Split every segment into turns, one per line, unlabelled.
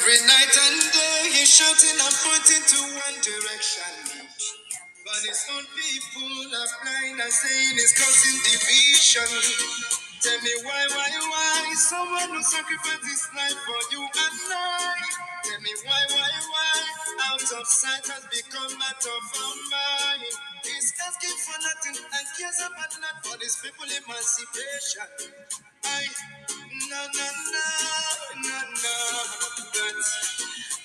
Every night and day he's shouting and pointing to one direction. But his own people are blind and saying it's causing division. Tell me why? Someone who sacrificed his life for you and I. Tell me why? Out of sight has become out of our mind. He's asking for nothing and cares about not for his people emancipation. No. But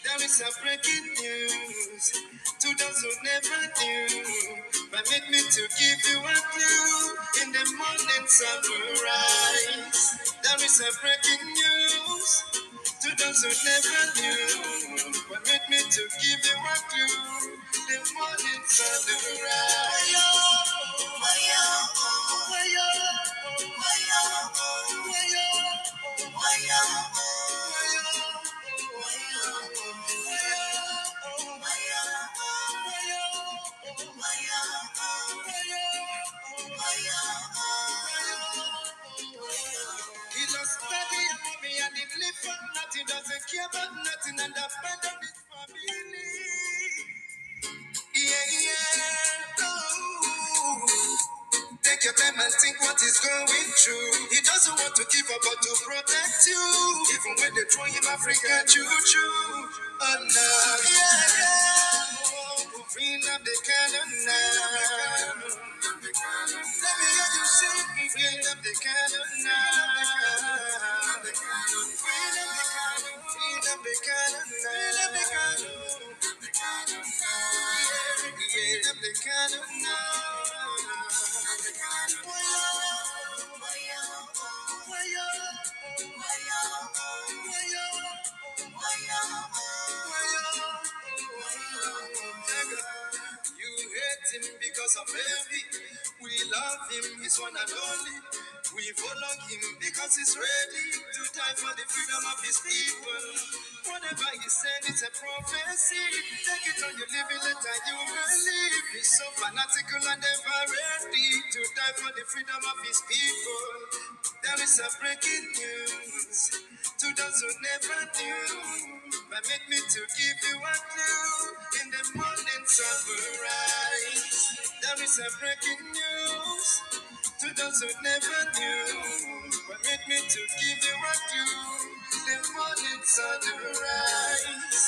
there is a breaking news to those who never knew. Permit me to give you a clue. In the morning sun will rise. There is a breaking news to those who never knew. Permit me to give you a clue. The morning sun will He lost daddy and mommy and he live for nothing, doesn't care about nothing and abandon his family. Yeah. Oh. Take your time and think what he's going through. He doesn't want to give up but to protect you. Even when they throw him Africa choo-choo. Oh no. Yeah. Oh, bring up the cannon now. Let me hear you sing. Bring up the cannon now. Bring up the cannon now. You hate him because of envy. We love him, he's one and only. We follow him because he's ready to die for the freedom of his people. Whatever he said, it's a prophecy. Take it on your living letter, you believe. He's so fanatical and ever ready to die for the freedom of his people. There is a breaking news to those who never knew. Permit me to give you a clue. In the morning sun will rise. There is a breaking news to those who never knew. Permit me to give you a clue. The morning sun will rise.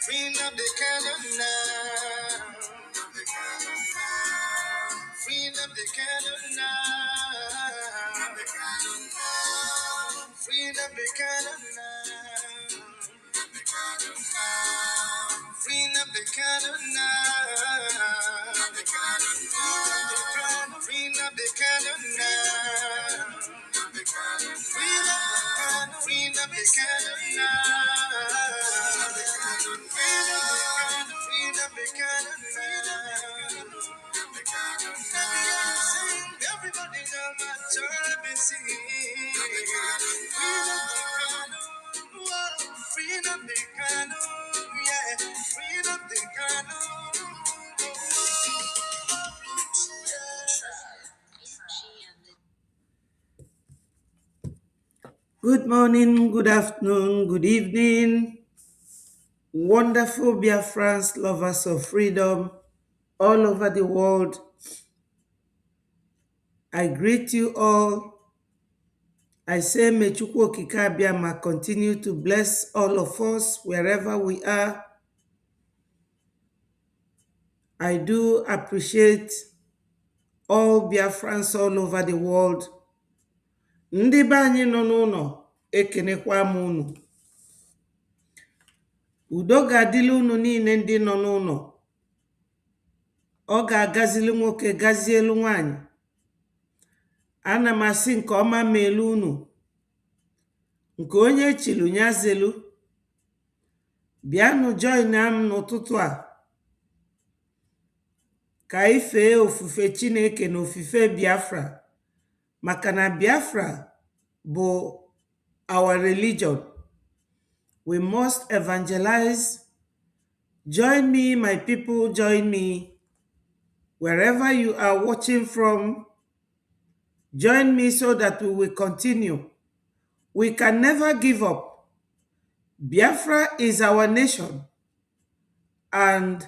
Bring up the cannon now. Bring up the cannon now. Bring up the cannon now. Bring up the cannon now. Bring up the cannon now. Bring up the cannon now. Bring up the cannon now. Everybody know my job is singing. Bring up the cannon, yeah. Bring up the cannon. Good morning, good afternoon, good evening, wonderful Biafrans, lovers of freedom all over the world. I greet you all. I say, may Chukwu Okike Abiama continue to bless all of us wherever we are. I do appreciate all Biafrans all over the world. Ndị be anyị nọ n'ụlọ ekenekwa m unu. Udo ga-adịla unu niile ndị nọ n'ụlọ. Ọ ga-agazili nwoke gazielu nwanyị. Ana m asị nke ọma meelu unu. Nke onye chilu nyazelu. Bịanụ join am n'ụtụtụ a. Ka anyị fee ofufe Chineke na ofufe Biafra. Maka na Biafra bụ our religion. We must evangelize. Join me, my people, join me. Wherever you are watching from, join me so that we will continue. We can never give up.
Biafra is our nation, and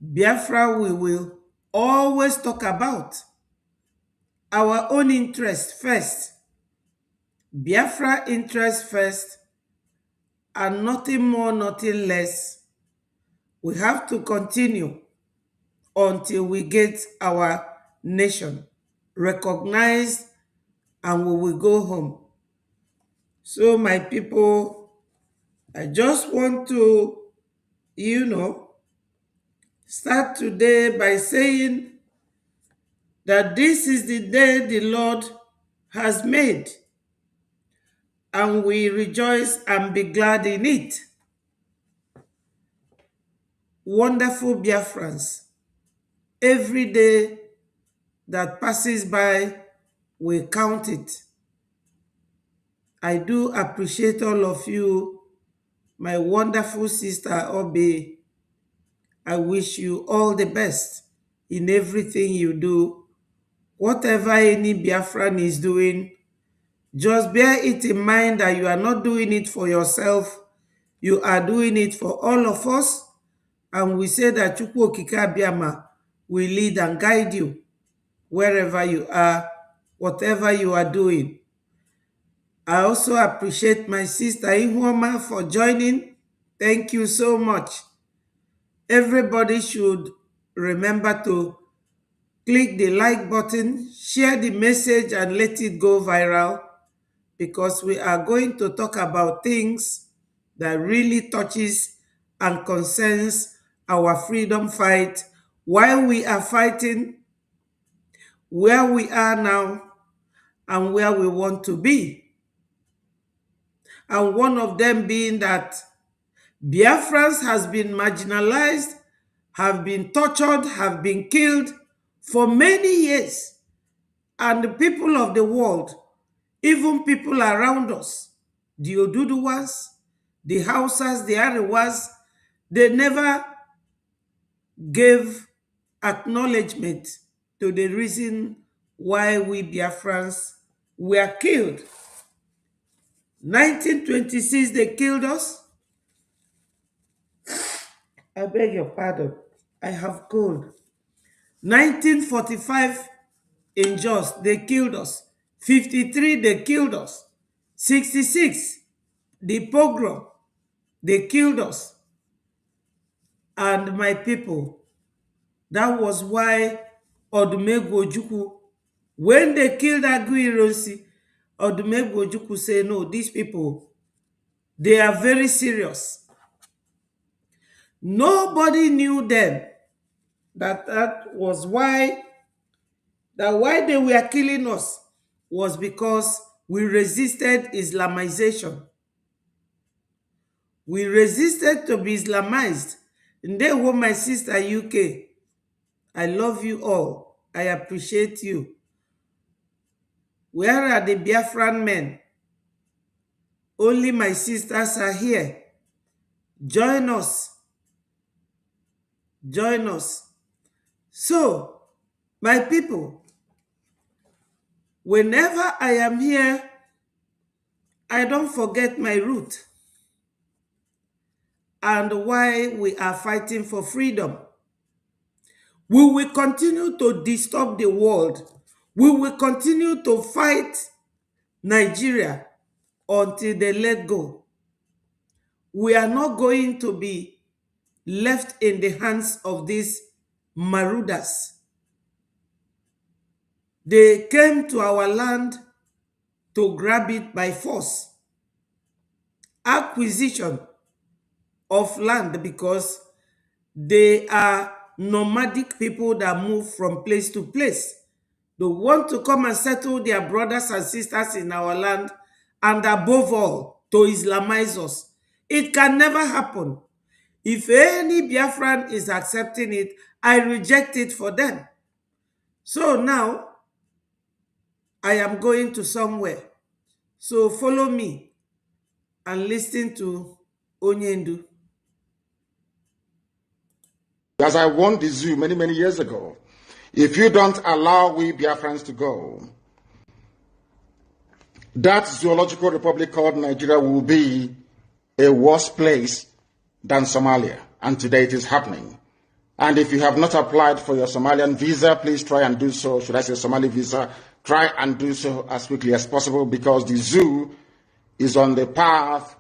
Biafra we will always talk about our own interest first. Biafra interest first, and nothing more, nothing less. We have to continue until we get our nation recognized and we will go home. So, my people, I just want to, start today by saying that this is the day the Lord has made, and we rejoice and be glad in it. Wonderful Biafrans, every day that passes by, we count it. I do appreciate all of you, my wonderful sister Obi. I wish you all the best in everything you do. Whatever any Biafran is doing, just bear it in mind that you are not doing it for yourself. You are doing it for all of us. And we say that Chukwu Okike Abiama will lead and guide you wherever you are, whatever you are doing. I also appreciate my sister Ihuoma for joining. Thank you so much. Everybody should remember to click the like button, share the message, and let it go viral, because we are going to talk about things that really touches and concerns our freedom fight, while we are fighting, where we are now, and where we want to be. And one of them being that Biafrans has been marginalized, have been tortured, have been killed for many years. And the people of the world, even people around us, the Oduduwas, the Hausas, the Arewas, they never gave acknowledgement to the reason why we Biafrans were killed. 1926, they killed us. I beg your pardon. I have cold. 1945 in Jos, they killed us. 53, they killed us. 66, the pogrom, they killed us. And my people, that was why Odumegwu Ojukwu, when they killed Aguiyi-Ironsi, Odumegwu Ojukwu said, no, these people, they are very serious. Nobody knew then that was why they were killing us was because we resisted Islamization. We resisted to be Islamized. And they were my sister UK. I love you all. I appreciate you. Where are the Biafran men? Only my sisters are here. Join us. Join us. So, my people, whenever I am here, I don't forget my root and why we are fighting for freedom. We will continue to disturb the world. We will continue to fight Nigeria until they let go. We are not going to be left in the hands of these marauders. They came to our land to grab it by force. Acquisition of land, because they are nomadic people that move from place to place. They want to come and settle their brothers and sisters in our land, and above all, to Islamize us. It can never happen. If any Biafran is accepting it, I reject it for them. So now, I am going to somewhere. So follow me and listen to Onyendu.
As I warned the zoo many, many years ago, if you don't allow we Biafrans to go, that zoological republic called Nigeria will be a worse place than Somalia, and today it is happening. And if you have not applied for your Somalian visa, please try and do so. Should I say Somali visa? Try and do so as quickly as possible, because the zoo is on the path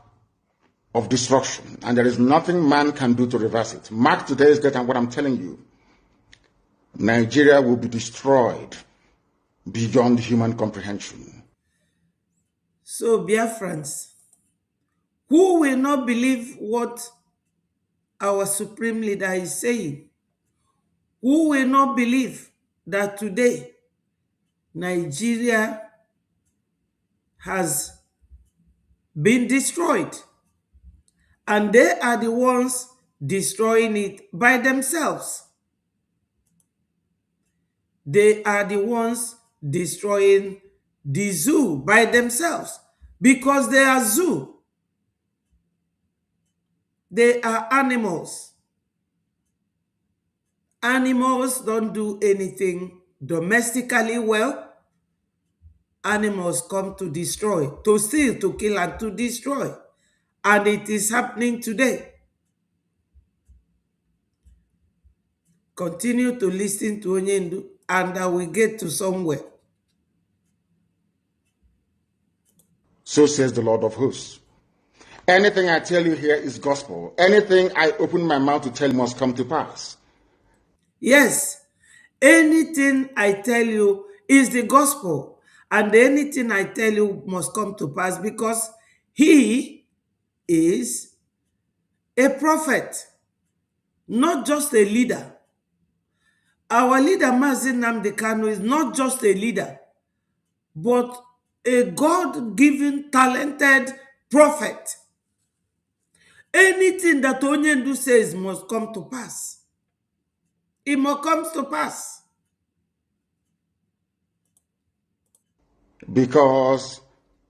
of destruction, and there is nothing man can do to reverse it. Mark today's date and what I'm telling you. Nigeria will be destroyed beyond human comprehension.
So, Biafrans, who will not believe what our supreme leader is saying? Who will not believe that today Nigeria has been destroyed, and they are the ones destroying it by themselves? They are the ones destroying the zoo by themselves, because they are zoo. They are animals. Animals don't do anything domestically well. Animals come to destroy, to steal, to kill, and to destroy. And it is happening today. Continue to listen to Onyendu, and I will get to somewhere.
So says the Lord of hosts. Anything I tell you here is gospel. Anything I open my mouth to tell you must come to pass.
Yes, anything I tell you is the gospel, and anything I tell you must come to pass, because he is a prophet, not just a leader. Our leader, Msen is not just a leader, but a God-given, talented prophet. Anything that Onyendu says must come to pass. It must come to pass.
Because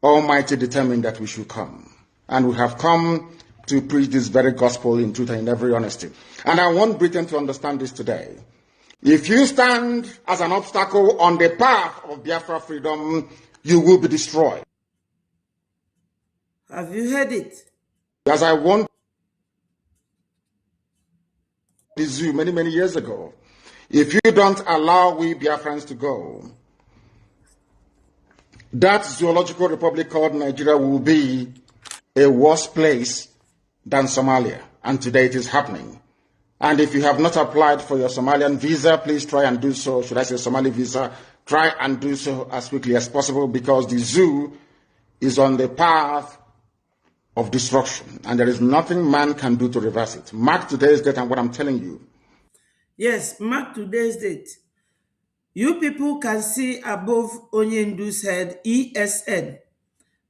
Almighty determined that we should come. And we have come to preach this very gospel in truth and in every honesty. And I want Britain to understand this today. If you stand as an obstacle on the path of Biafra freedom, you will be destroyed.
Have you heard it?
As I warned the zoo many, many years ago, if you don't allow we Biafrans to go, that zoological republic called Nigeria will be a worse place than Somalia. And today it is happening. And if you have not applied for your Somalian visa, please try and do so. Should I say Somali visa? Try and do so as quickly as possible, because the zoo is on the path of destruction, and there is nothing man can do to reverse it. Mark today's date and what I'm telling you.
Yes, mark today's date. You people can see above Onyendu's head, ESN,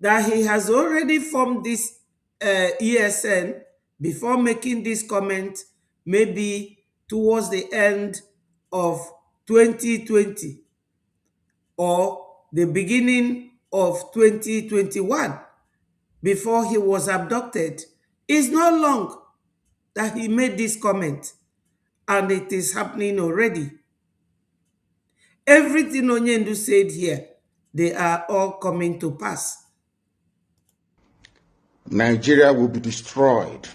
that he has already formed this ESN before making this comment, maybe towards the end of 2020 or the beginning of 2021, before he was abducted. It's not long that he made this comment, and it is happening already. Everything Onyendu said here, they are all coming to pass.
Nigeria will be destroyed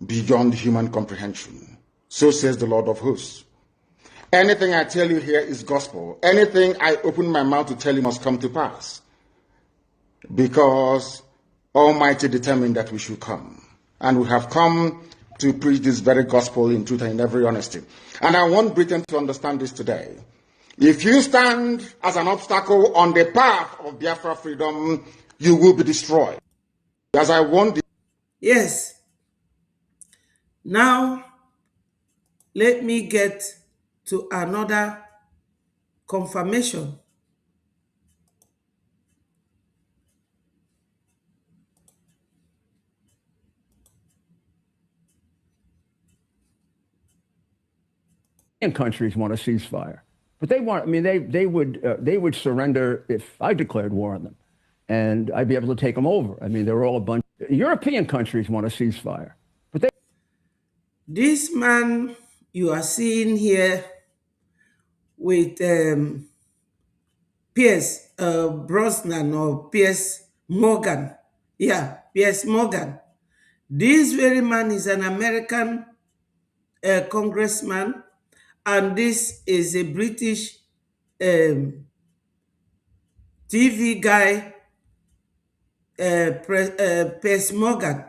beyond human comprehension. So says the Lord of hosts. Anything I tell you here is gospel. Anything I open my mouth to tell you must come to pass. Because Almighty determined that we should come. And we have come to preach this very gospel in truth and in every honesty. And I want Britain to understand this today. If you stand as an obstacle on the path of Biafra freedom, you will be destroyed. As I want the
Yes. Now, let me get to another confirmation.
Countries want a ceasefire, but they want. I mean, they would surrender if I declared war on them, and I'd be able to take them over. I mean, they're all a bunch. European countries want a ceasefire, but they.
This man you are seeing here with Piers Brosnan or Piers Morgan. Yeah, Piers Morgan. This very man is an American congressman, and this is a British TV guy, Piers Morgan,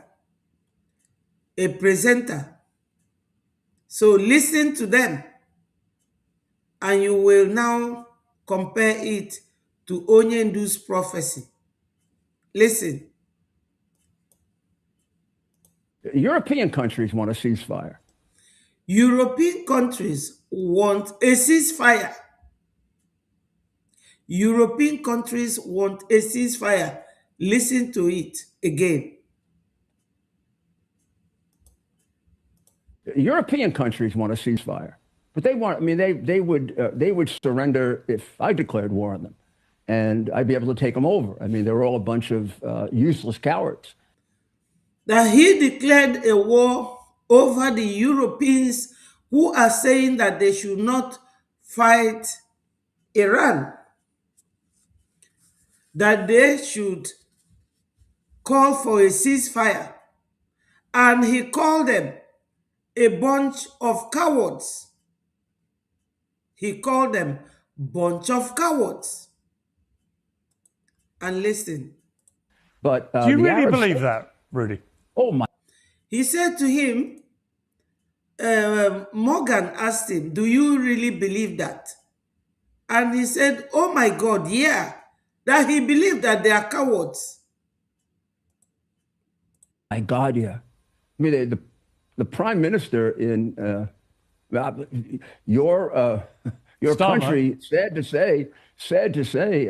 a presenter. So listen to them, and you will now compare it to Onyendu's prophecy. Listen.
European countries want a ceasefire.
European countries want a ceasefire. European countries want a ceasefire. Listen to it again.
European countries want a ceasefire, but they want. I mean, they would surrender if I declared war on them, and I'd be able to take them over. I mean, they're all a bunch of useless cowards.
That he declared a war over the Europeans who are saying that they should not fight Iran, that they should call for a ceasefire, and he called them a bunch of cowards. He called them bunch of cowards. And listen.
But
do you really believe that, Rudy?
Oh my!
He said to him, Morgan asked him, "Do you really believe that?" And he said, "Oh my God, yeah." That he believed that they are cowards.
My God, yeah. I mean, the prime minister in your country, sad to say,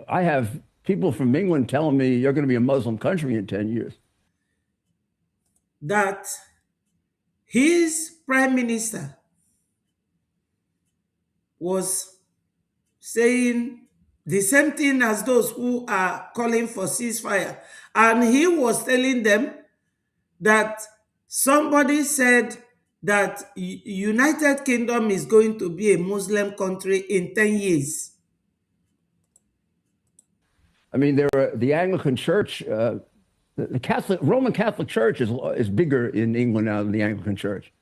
I have people from England telling me you're going to be a Muslim country in 10 years.
That his prime minister was saying the same thing as those who are calling for ceasefire. And he was telling them that somebody said that United Kingdom is going to be a Muslim country in 10 years.
I mean, the Anglican Church, the Roman Catholic Church is bigger in England now than the Anglican Church,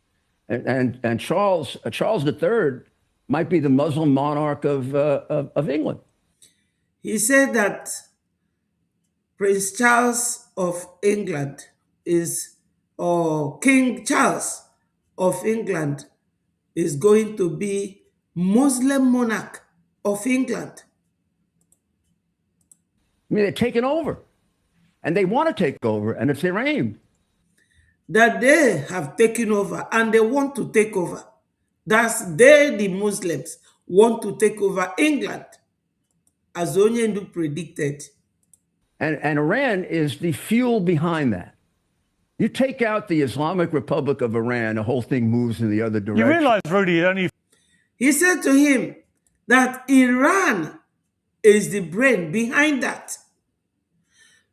and Charles III might be the Muslim monarch of England.
He said that Prince Charles of England or King Charles of England is going to be Muslim monarch of England.
I mean, they're taking over, and they want to take over, and it's their aim.
That they have taken over, and they want to take over. That's they, the Muslims, want to take over England, as Onyendu predicted.
And Iran is the fuel behind that. You take out the Islamic Republic of Iran, the whole thing moves in the other direction.
You realize, Rudy,
He said to him that Iran is the brain behind that.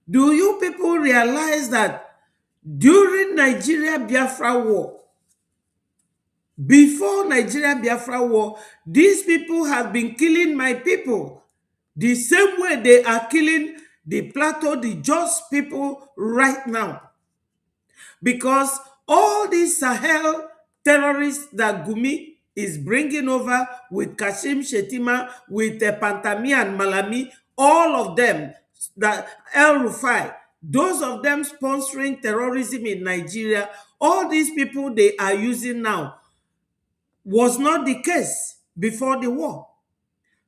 Do you people realize that during Nigeria Biafra war, before Nigeria Biafra war, these people have been killing my people the same way they are killing the Plateau, the Jos people right now? Because all these Sahel terrorists that Gumi is bringing over with Kashim Shetima, with Pantami and Malami, all of them, that El Rufai, those of them sponsoring terrorism in Nigeria, all these people they are using now was not the case before the war.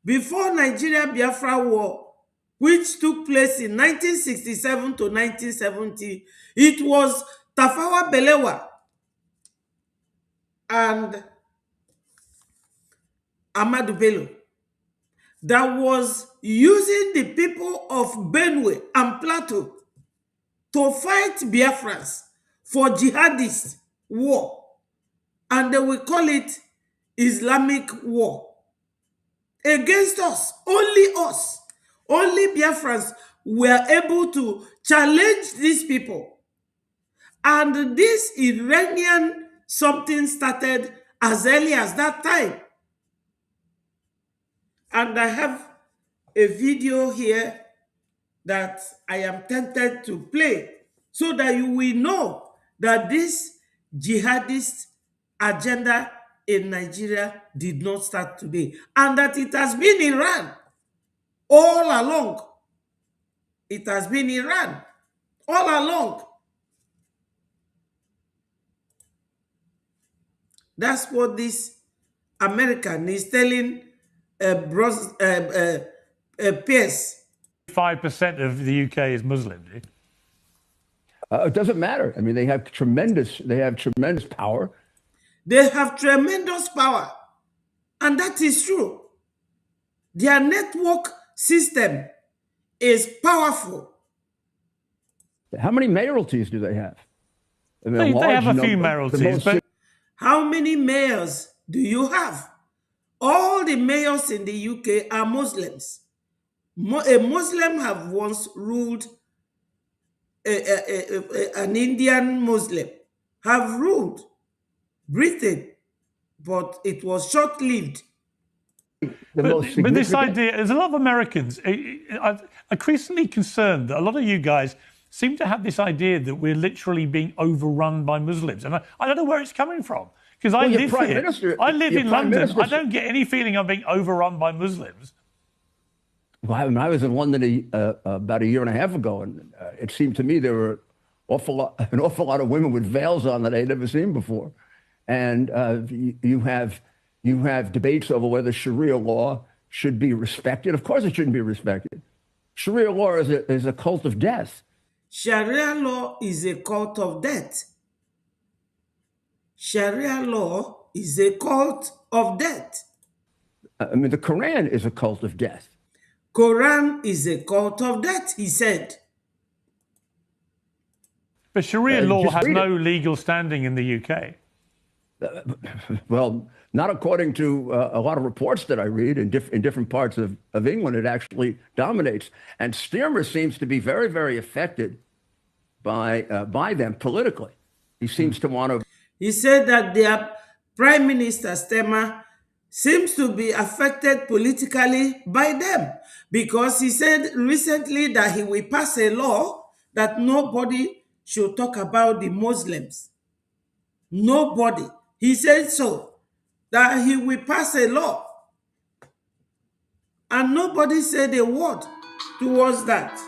Before Nigeria Biafra war, which took place in 1967 to 1970, it was Tafawa Balewa and Ahmadu Bello that was using the people of Benue and Plateau to fight Biafrans for jihadist war. And they will call it Islamic war. Against us. Only Biafrans were able to challenge these people. And this Iranian something started as early as that time. And I have a video here that I am tempted to play so that you will know that this jihadist agenda in Nigeria did not start today, and that it has been Iran all along. It has been Iran all along. That's what this American is telling Pierce.
5% of the UK is Muslim.
It doesn't matter. I mean, they have tremendous power.
They have tremendous power, and that is true. Their network system is powerful.
How many mayoralties do they have? I mean,
They have a few mayoralties, but
how many mayors do you have? All the mayors in the UK are Muslims. A Muslim have once ruled, an Indian Muslim have ruled Britain, but it was short-lived.
But this idea, there's a lot of Americans are increasingly concerned that a lot of you guys seem to have this idea that we're literally being overrun by Muslims. And I don't know where it's coming from. Because I live here. I live in London. I don't get any feeling I'm being overrun by Muslims.
Well, I was in London about a year and a half ago, and it seemed to me there were an awful lot of women with veils on that I'd never seen before. And you have debates over whether Sharia law should be respected. Of course, it shouldn't be respected. Sharia law is a cult of death.
Sharia law is a cult of death. Sharia law is a cult of death.
I mean, the Quran is a cult of death.
Quran is a cult of death, he said.
But Sharia law has no legal standing in the UK.
Well, not according to a lot of reports that I read in different parts of England. It actually dominates. And Stearmer seems to be very, very affected by them politically. He seems to want to...
He said that their Prime Minister Stearmer seems to be affected politically by them, because he said recently that he will pass a law that nobody should talk about the Muslims. Nobody. He said so, that he will pass a law. And nobody said a word towards that.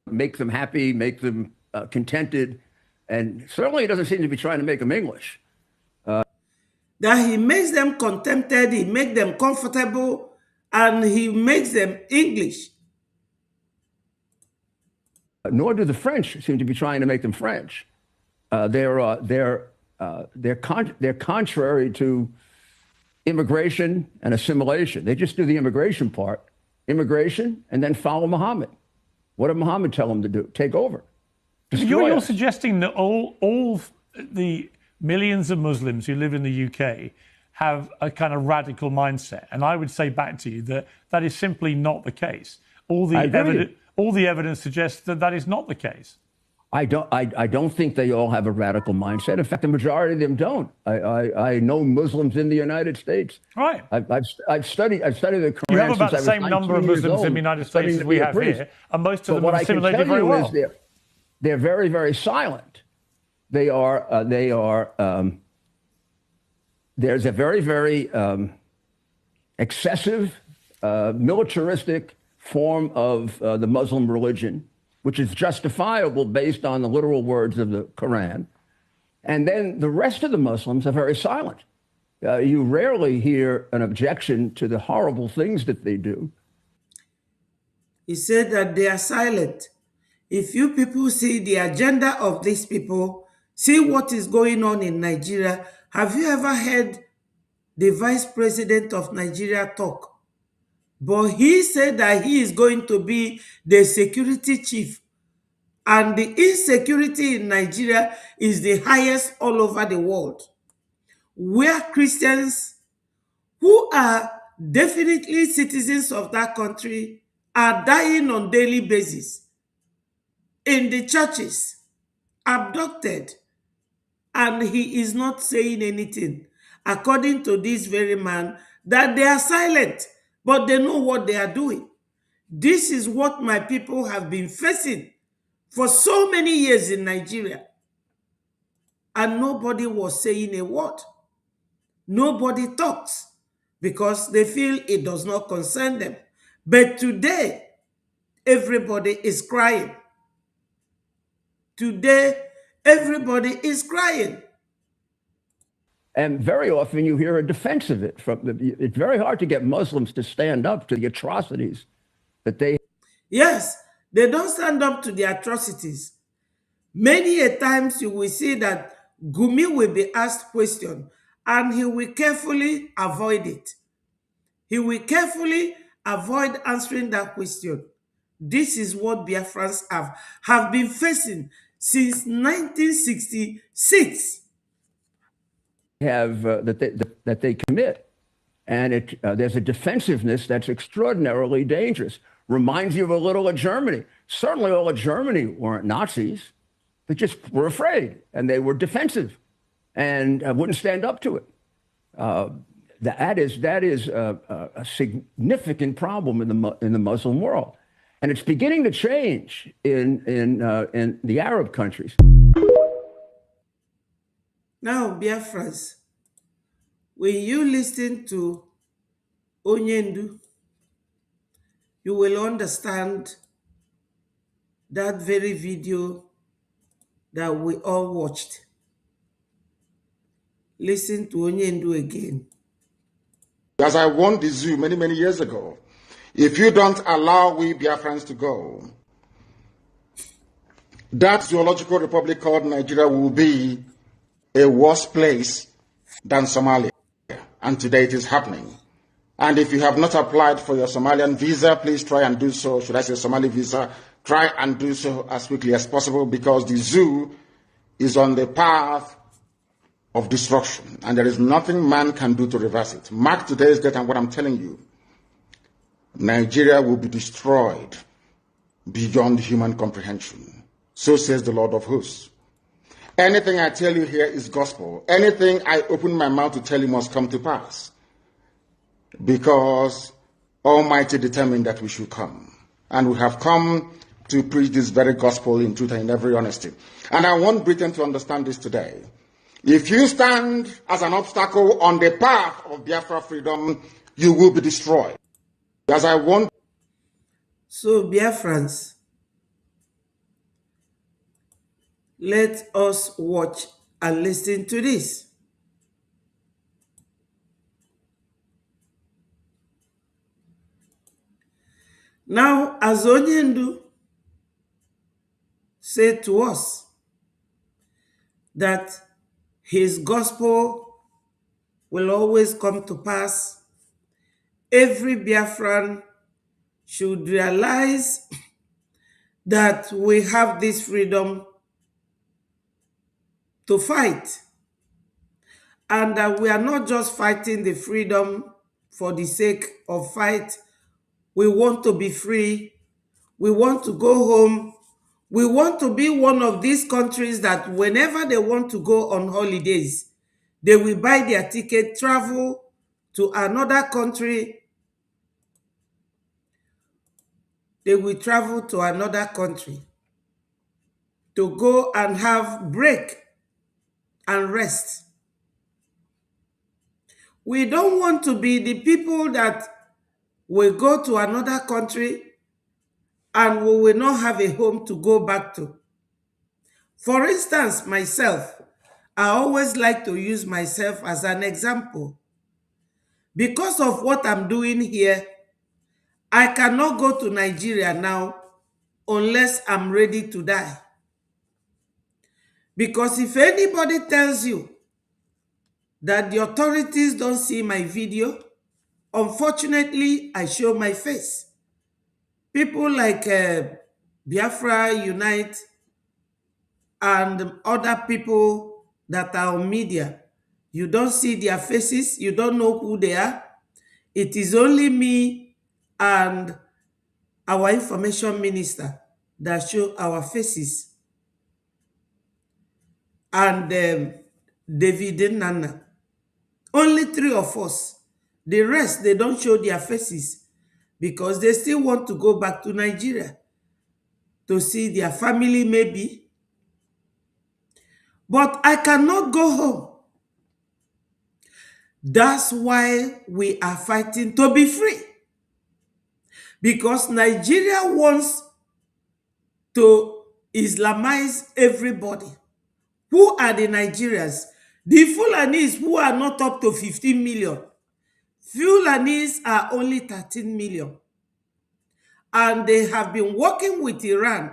Make them happy, make them contented. And certainly he doesn't seem to be trying to make them English.
That he makes them contented, he makes them comfortable, and he makes them English.
Nor do the French seem to be trying to make them French. They're contrary to immigration and assimilation. They just do the immigration part, immigration, and then follow Muhammad. What did Muhammad tell them to do? Take over.
You're suggesting that all the millions of Muslims who live in the UK have a kind of radical mindset. And I would say back to you that that is simply not the case. All the evidence suggests that that is not the case.
I don't think they all have a radical mindset. In fact, the majority of them don't. I know Muslims in the United States.
Right.
I've studied the Quran.
You have about the same number of Muslims in the United States as we have here, and most of them are assimilated very well.
They're very, very silent. There's a very, very excessive, militaristic form of the Muslim religion, which is justifiable based on the literal words of the Quran. And then the rest of the Muslims are very silent. You rarely hear an objection to the horrible things that they do.
He said that they are silent. If you people see the agenda of these people, see what is going on in Nigeria, have you ever heard the Vice President of Nigeria talk? But he said that he is going to be the security chief. And the insecurity in Nigeria is the highest all over the world, where Christians who are definitely citizens of that country are dying on a daily basis in the churches, abducted, and he is not saying anything, according to this very man, that they are silent, but they know what they are doing. This is what my people have been facing for so many years in Nigeria, and nobody was saying a word. Nobody talks because they feel it does not concern them. But today, everybody is crying. Today, everybody is crying.
And very often you hear a defense of it. It's very hard to get Muslims to stand up to the atrocities that they.
Yes, they don't stand up to the atrocities. Many a times you will see that Gumi will be asked question and he will carefully avoid it. He will carefully avoid answering that question. This is what Biafrans have been facing since 1966.
Have that they commit, and there's a defensiveness that's extraordinarily dangerous. Reminds you of a little of Germany. Certainly, all of Germany weren't Nazis; they just were afraid and they were defensive, and wouldn't stand up to it. That is a significant problem in the Muslim world, and it's beginning to change in the Arab countries.
Now, Biafrans, when you listen to Onyendu, you will understand that very video that we all watched. Listen to Onyendu again.
As I warned the zoo many, many years ago, if you don't allow we Biafrans to go, that zoological republic called Nigeria will be a worse place than Somalia. And today it is happening. And if you have not applied for your Somalian visa, please try and do so. Should I say Somali visa? Try and do so as quickly as possible, because the zoo is on the path of destruction, and there is nothing man can do to reverse it. Mark today's date and what I'm telling you. Nigeria will be destroyed beyond human comprehension. So says the Lord of hosts. Anything I tell you here is gospel. Anything I open my mouth to tell you must come to pass, because Almighty determined that we should come. And we have come to preach this very gospel in truth and in every honesty. And I want Britain to understand this today. If you stand as an obstacle on the path of Biafra freedom, you will be destroyed. As I want.
So, Biafrans, let us watch and listen to this. Now, as Onyendu said to us that his gospel will always come to pass, every Biafran should realize that we have this freedom to fight, and that we are not just fighting the freedom for the sake of fight. We want to be free. We want to go home. We want to be one of these countries that whenever they want to go on holidays, they will buy their ticket, travel to another country. They will travel to another country to go and have break and rest. We don't want to be the people that will go to another country and we will not have a home to go back to. For instance, myself, I always like to use myself as an example. Because of what I'm doing here, I cannot go to Nigeria now unless I'm ready to die. Because if anybody tells you that the authorities don't see my video, unfortunately, I show my face. People like Biafra Unite and other people that are on media, you don't see their faces, you don't know who they are. It is only me and our information minister that show our faces. And David Nana. Only 3 of us. The rest, they don't show their faces because they still want to go back to Nigeria. to see their family maybe. But I cannot go home. That's why we are fighting to be free. Because Nigeria wants to Islamize everybody. Who are the Nigerians? The Fulanis, who are not up to 15 million. Fulanis are only 13 million. And they have been working with Iran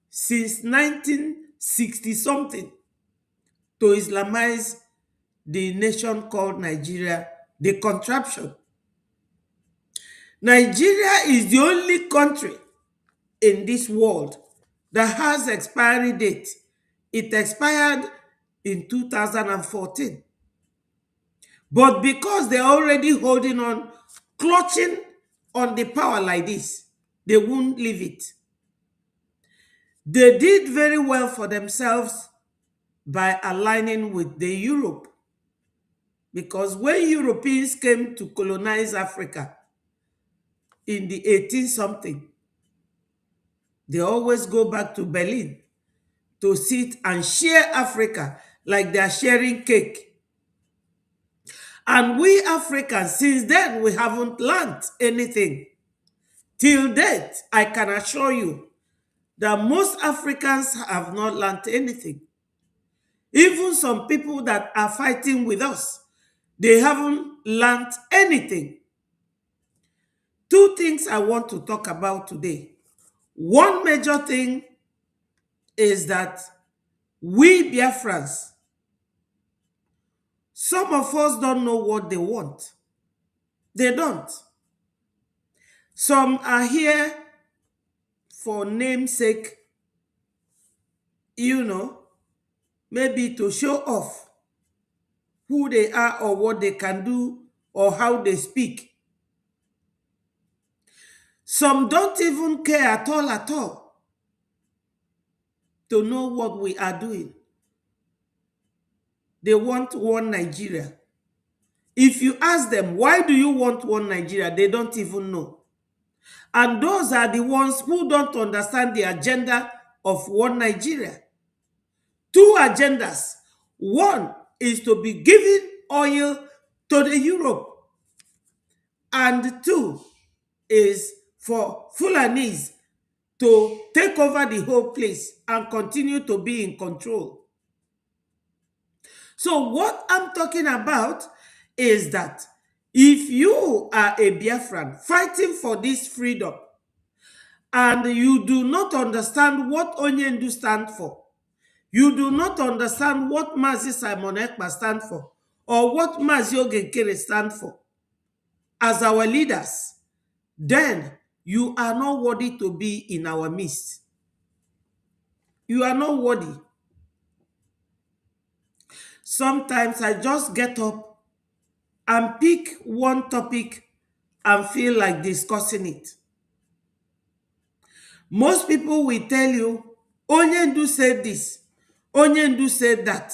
since 1960 something to Islamize the nation called Nigeria, the contraption. Nigeria is the only country in this world that has expiry date. It expired in 2014. But because they're already holding on, clutching on the power like this, they won't leave it. They did very well for themselves by aligning with the Europe. Because when Europeans came to colonize Africa in the 18 something, they always go back to Berlin to sit and share Africa like they are sharing cake. And we Africans, since then, we haven't learned anything. Till date, I can assure you that most Africans have not learned anything. Even some people that are fighting with us, they haven't learned anything. Two things I want to talk about today. One major thing is that we Biafrans, some of us don't know what they want. They don't. Some are here for namesake, maybe to show off who they are or what they can do or how they speak. Some don't even care at all to know what we are doing. They want one Nigeria. If you ask them, why do you want one Nigeria? They don't even know. And those are the ones who don't understand the agenda of one Nigeria. Two agendas. One is to be giving oil to the Europe. And two is for Fulanis to take over the whole place and continue to be in control. So what I'm talking about is that if you are a Biafran fighting for this freedom and you do not understand what Onyendu stand for, you do not understand what Mazi Simon Ekpa stand for, or what Mazi Ogenkere stand for as our leaders, then you are not worthy to be in our midst. You are not worthy. Sometimes I just get up and pick one topic and feel like discussing it. Most people will tell you, Onyendu said this, Onyendu said that.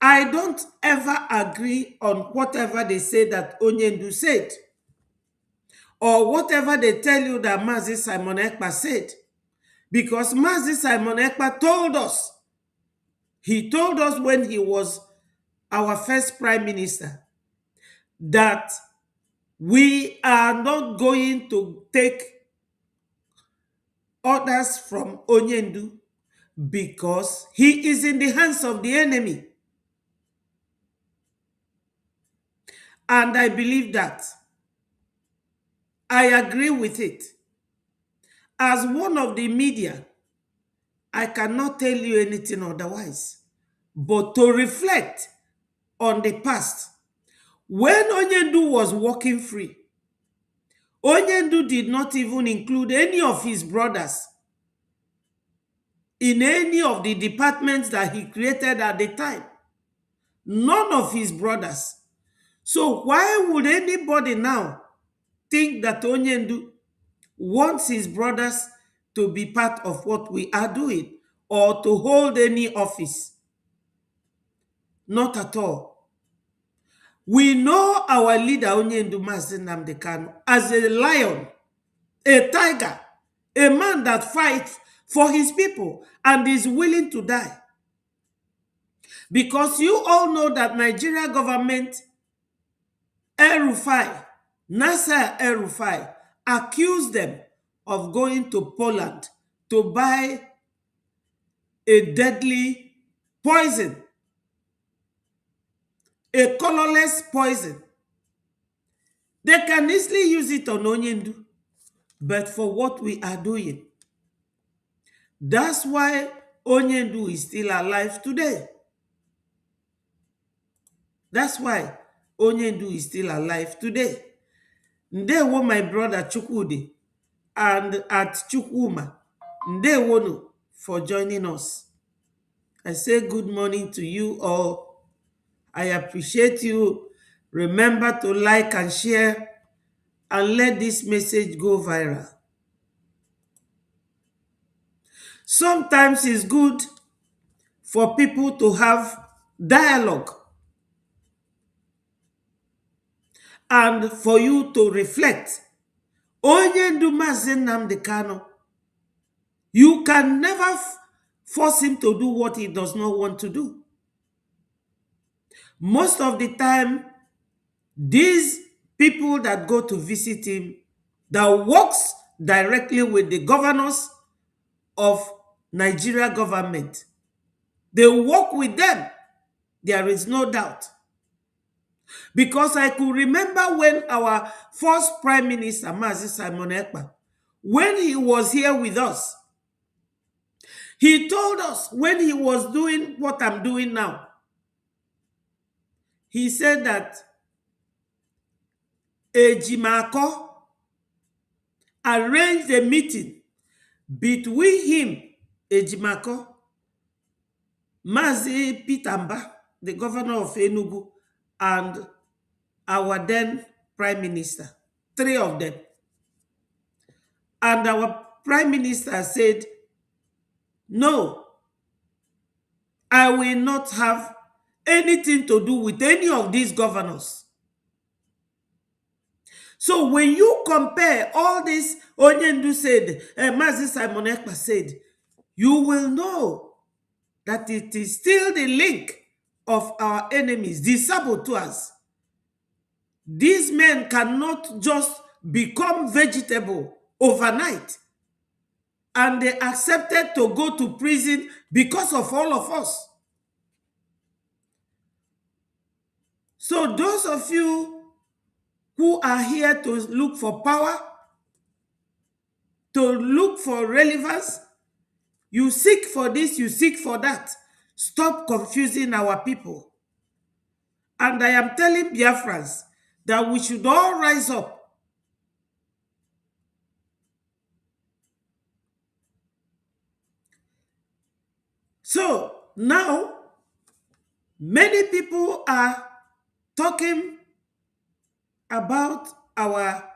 I don't ever agree on whatever they say that Onyendu said, or whatever they tell you that Mazi Simon Ekpa said. Because Mazi Simon Ekpa told us, he told us when he was our first prime minister, that we are not going to take orders from Onyendu because he is in the hands of the enemy. And I believe that. I agree with it. As one of the media, I cannot tell you anything otherwise, but to reflect on the past. When Onyendu was walking free, Onyendu did not even include any of his brothers in any of the departments that he created at the time. None of his brothers. So why would anybody now think that Onyendu wants his brothers to be part of what we are doing or to hold any office? Not at all. We know our leader Onyendu Mazi Nnamdi Kanu as a lion, a tiger, a man that fights for his people and is willing to die. Because you all know that Nigeria government, El-Rufai, Nasser El-Rufai, accused them of going to Poland to buy a deadly poison, a colorless poison. They can easily use it on Onyendu, but for what we are doing. That's why Onyendu is still alive today. That's why Onyendu is still alive today. Ndewo my brother Chukwudi and at Chukwuma. Ndewonu for joining us. I say good morning to you all. I appreciate you. Remember to like and share and let this message go viral. Sometimes it's good for people to have dialogue and for you to reflect. Onyendu Mazi Nnamdi Kanu, you can never force him to do what he does not want to do. Most of the time, these people that go to visit him, that works directly with the governors of Nigeria government, they work with them. There is no doubt. Because I could remember when our first Prime Minister, Mazi Simon Ekpa, when he was here with us, he told us when he was doing what I'm doing now, he said that Ejimako arranged a meeting between him, Ejimako, Mazi Pitamba, the governor of Enugu, and our then Prime Minister, three of them. And our Prime Minister said, no, I will not have anything to do with any of these governors. So when you compare all this, Onyendu said, Mazi Simon Ekpa said, you will know that it is still the link of our enemies, the saboteurs. These men cannot just become vegetable overnight. And they accepted to go to prison because of all of us. So those of you who are here to look for power, to look for relevance, you seek for this, you seek for that. Stop confusing our people. And I am telling Biafrans that we should all rise up. So now, many people are talking about our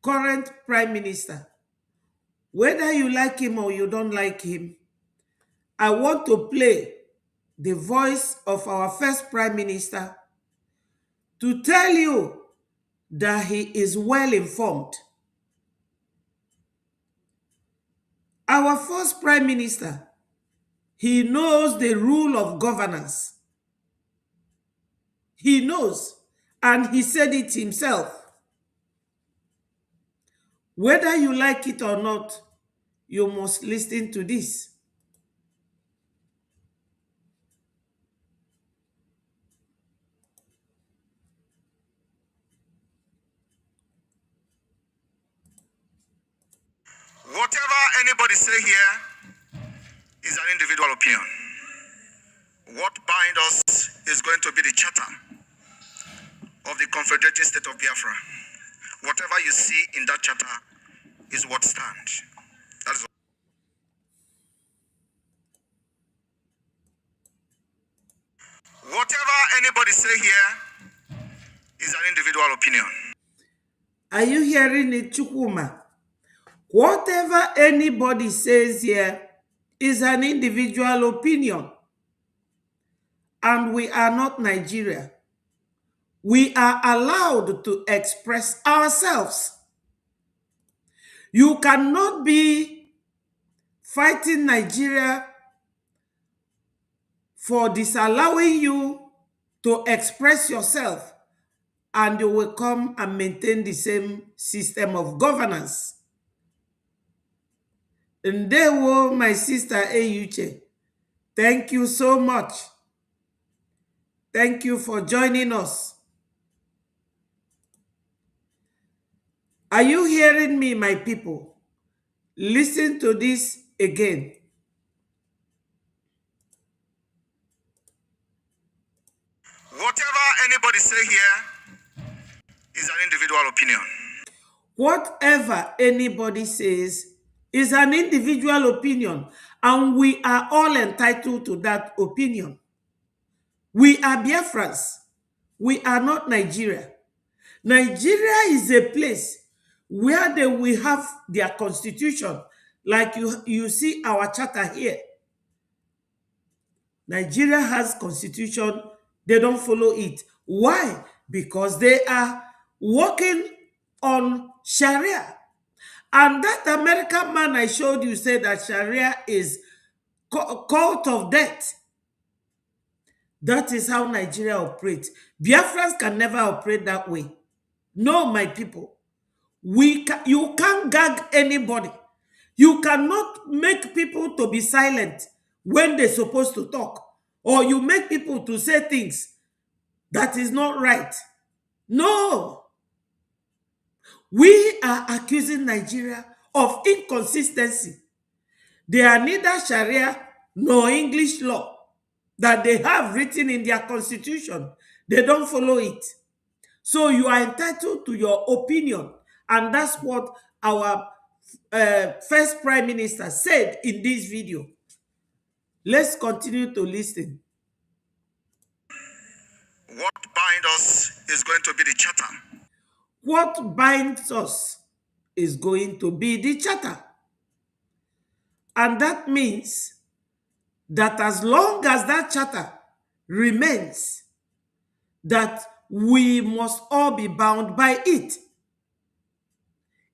current Prime Minister. Whether you like him or you don't like him, I want to play the voice of our first Prime Minister to tell you that he is well informed. Our first Prime Minister, he knows the rule of governance. He knows, and he said it himself. Whether you like it or not, you must listen to this.
Whatever anybody say here is an individual opinion. What binds us is going to be the charter of the Confederated State of Biafra. Whatever you see in that charter is what stands. That is whatever anybody say here is an individual opinion.
Are you hearing it, Chukwuma? Whatever anybody says here is an individual opinion. And we are not Nigeria. We are allowed to express ourselves. You cannot be fighting Nigeria for disallowing you to express yourself, and you will come and maintain the same system of governance. Ndewo, my sister Eyuche. Thank you so much. Thank you for joining us. Are you hearing me, my people? Listen to this again.
Whatever anybody say here is an individual opinion.
Whatever anybody says is an individual opinion, and we are all entitled to that opinion. We are Biafrans. We are not Nigeria. Nigeria is a place where they will have their constitution, like you see our charter here. Nigeria has constitution, they don't follow it. Why? Because they are working on Sharia. And that American man I showed you said that Sharia is cult of death. That is how Nigeria operates. Biafrans can never operate that way. No, my people. You can't gag anybody. You cannot make people to be silent when they're supposed to talk. Or you make people to say things that is not right. No. We are accusing Nigeria of inconsistency. They are neither Sharia nor English law that they have written in their constitution. They don't follow it. So you are entitled to your opinion. And that's what our first Prime Minister said in this video. Let's continue to listen.
What binds us is going to be the charter.
What binds us is going to be the charter. And that means that as long as that charter remains, that we must all be bound by it.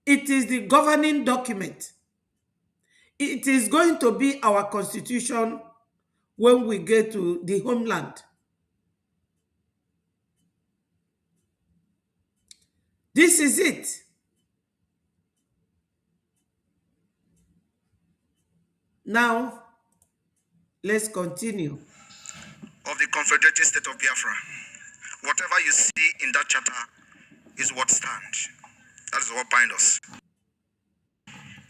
It is the governing document. It is going to be our constitution when we get to the homeland. This is it. Now, let's continue.
Of the Confederated State of Biafra. Whatever you see in that charter is what stands. That is what binds us.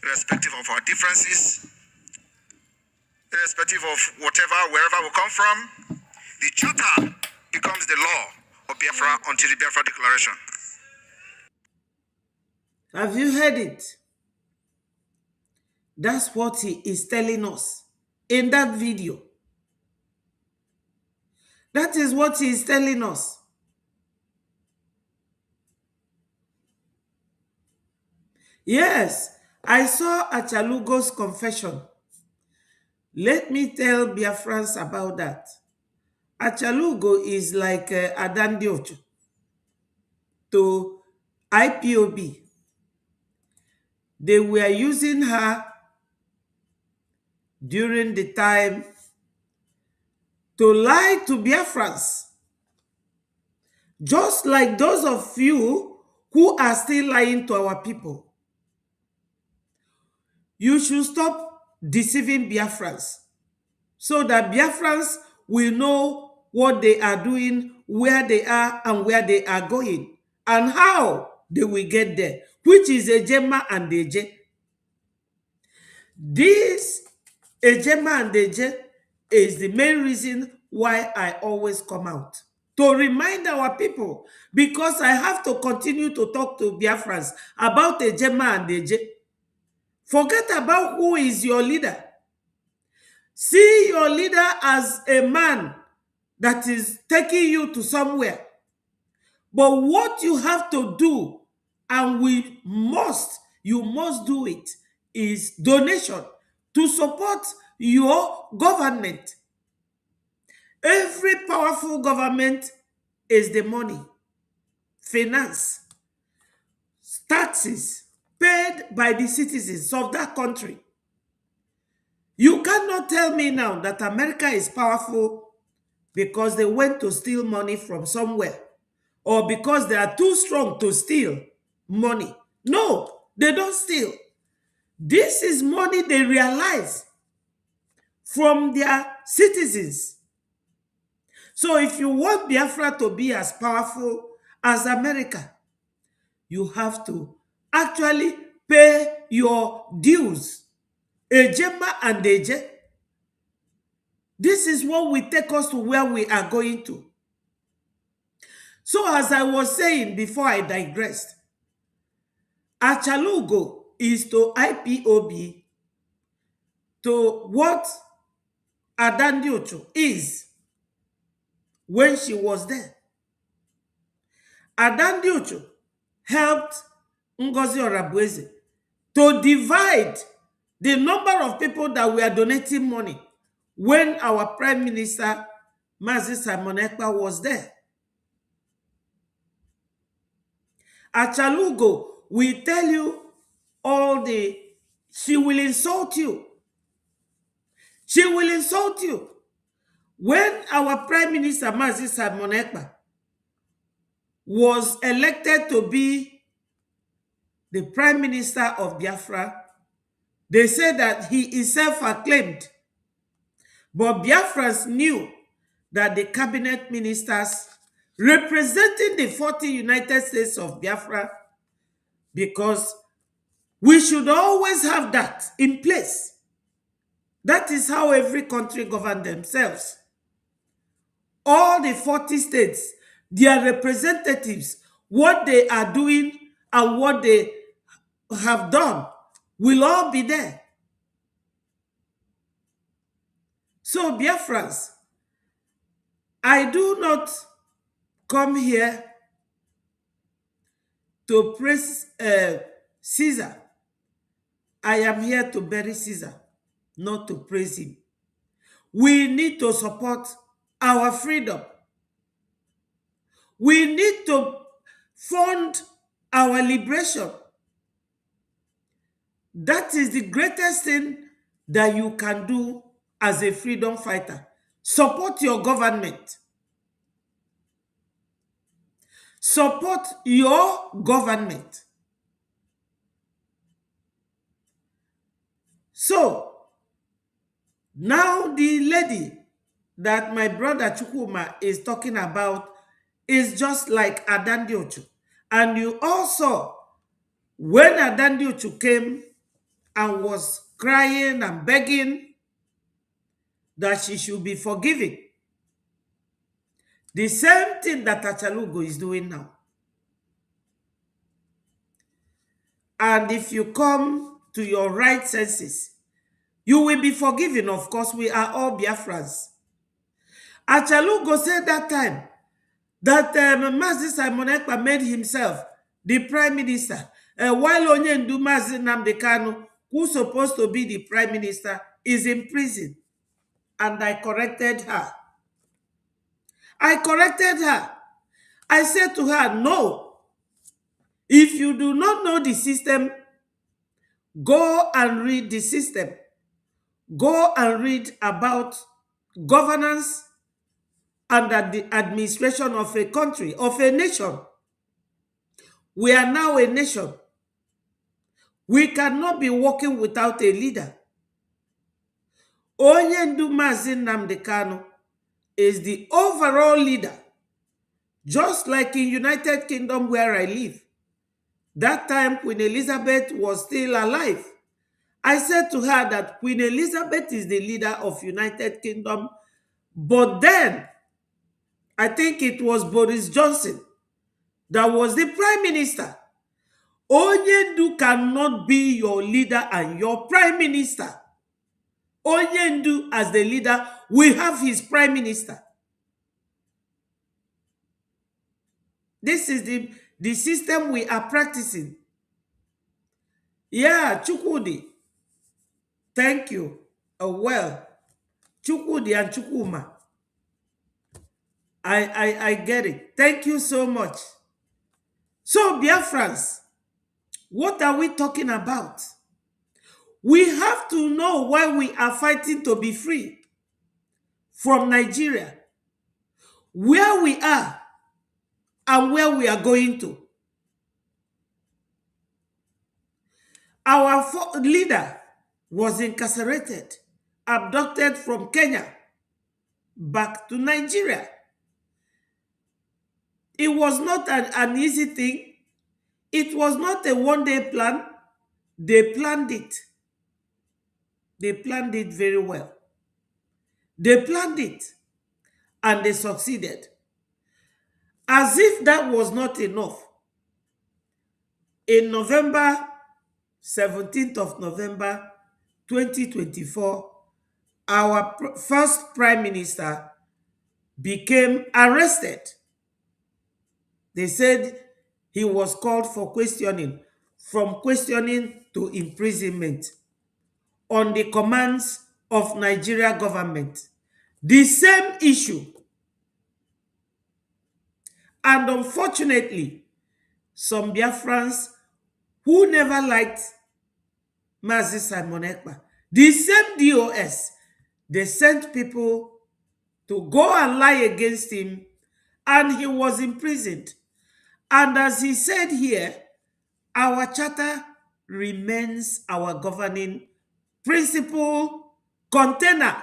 Irrespective of our differences, irrespective of whatever, wherever we come from, the charter becomes the law of Biafra until the Biafra Declaration.
Have you heard it? That's what he is telling us in that video. That is what he is telling us. Yes, I saw Achalugo's confession. Let me tell Biafrans about that. Achalugo is like Adan Diocho to IPOB. They were using her during the time to lie to Biafrans. Just like those of you who are still lying to our people. You should stop deceiving Biafrans so that Biafrans will know what they are doing, where they are, and where they are going, and how they will get there, which is Ejema and Eje. This Ejema and Eje is the main reason why I always come out to remind our people, because I have to continue to talk to Biafrans about Ejema and Eje. Forget about who is your leader. See your leader as a man that is taking you to somewhere. But what you have to do, and you must do it, is donation to support your government. Every powerful government is the money, finance, taxes paid by the citizens of that country. not tell me now that America is powerful because they went to steal money from somewhere or because they are too strong to steal money. No, they don't steal. This is money they realize from their citizens. So if you want Biafra to be as powerful as America, you have to actually pay your dues. Ejema and Eje. This is what will take us to where we are going to. So as I was saying before I digressed, Achalugo is to IPOB to what Adandiocho is when she was there. Adandiocho helped Ngozi Orabueze to divide the number of people that were donating money when our Prime Minister, Mazi Simon Ekpa, was there. Achalugo will tell you she will insult you. She will insult you. When our Prime Minister, Mazi Simon Ekpa, was elected to be the Prime Minister of Biafra, they said that he is self-acclaimed. But Biafrans knew that the cabinet ministers representing the 40 United States of Biafra, because we should always have that in place. That is how every country governs themselves. All the 40 states, their representatives, what they are doing and what they have done will all be there. So Biafrans, I do not come here to praise Caesar. I am here to bury Caesar, not to praise him. We need to support our freedom. We need to fund our liberation. That is the greatest thing that you can do as a freedom fighter. Support your government. Support your government. So, now the lady that my brother Chukwuma is talking about is just like Adandiochu. And you also, when Adandiochu came and was crying and begging that she should be forgiven, the same thing that Achalugo is doing now. And if you come to your right senses, you will be forgiven. Of course, we are all Biafrans. Achalugo said that time that Mazi Simon Ekpa made himself the prime minister, while Onyendu Mazi Nnamdi Kanu, who's supposed to be the prime minister, is in prison. And I corrected her. I corrected her. I said to her, no. If you do not know the system, go and read the system. Go and read about governance under the administration of a country, of a nation. We are now a nation. We cannot be working without a leader. Onyendu Mazi Nnamdi Kanu is the overall leader, just like in United Kingdom where I live. That time Queen Elizabeth was still alive. I said to her that Queen Elizabeth is the leader of United Kingdom, but then I think it was Boris Johnson that was the prime minister. Onyendu cannot be your leader and your prime minister. Onyendu as the leader, we have his prime minister. This is the system we are practicing. Yeah, Chukwudi. Thank you. Well, Chukwudi and Chukwuma. I get it. Thank you so much. So, Biafrans, what are we talking about? We have to know why we are fighting to be free from Nigeria, where we are and where we are going to. Our leader was incarcerated, abducted from Kenya back to Nigeria. It was not an easy thing. It was not a one-day plan. They planned it. They planned it very well. They planned it and they succeeded. As if that was not enough, in November, 17th of November 2024, our first prime minister became arrested. They said he was called for questioning, from questioning to imprisonment on the commands of Nigeria government. The same issue. And unfortunately, some Biafrans who never liked Mazi Simon Ekpa, the same DOS, they sent people to go and lie against him, and he was imprisoned. And as he said here, our charter remains our governing principle container.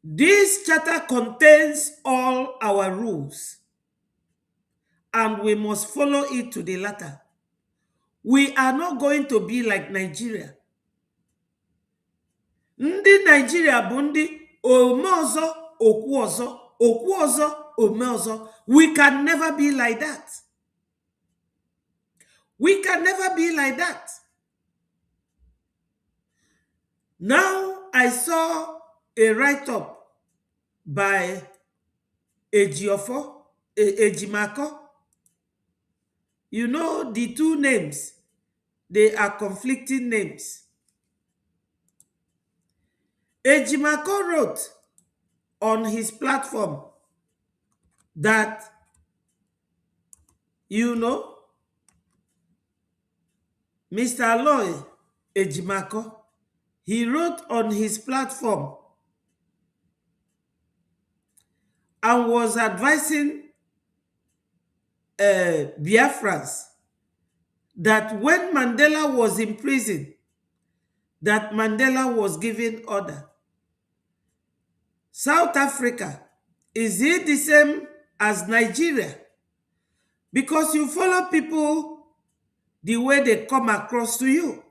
This charter contains all our rules, and we must follow it to the letter. We are not going to be like Nigeria. Ndị Nigeria bụ ndị ome ọzọ, okwu ọzọ, okwu ọzọ, ome ọzọ. We can never be like that. We can never be like that. Now, I saw a write-up by Ejimako. You know, the two names, they are conflicting names. Ejimako wrote on his platform that, you know, Mr. Aloy Ejimako, he wrote on his platform and was advising Biafra'S that when Mandela was in prison, that Mandela was giving order. South Africa, is it the same as Nigeria? Because you follow people the way they come across to you.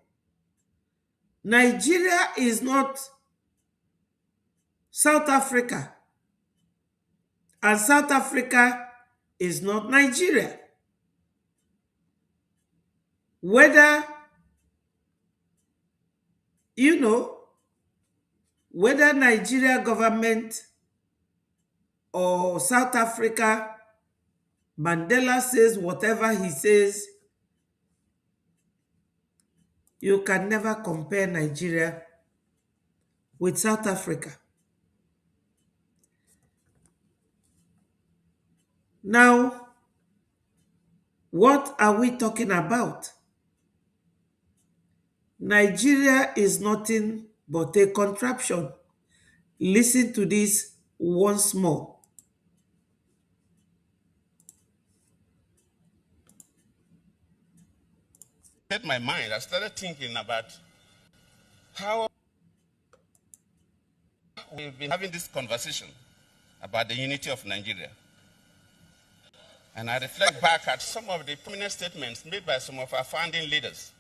Nigeria is not South Africa, and South Africa is not Nigeria. Whether, you know, whether Nigeria government or South Africa, Mandela says whatever he says, you can never compare Nigeria with South Africa. Now, what are we talking about? Nigeria is nothing but a contraption. Listen to this once more.
My mind, I started thinking about how we've been having this conversation about the unity of Nigeria. And I reflect back at some of the prominent statements made by some of our founding leaders.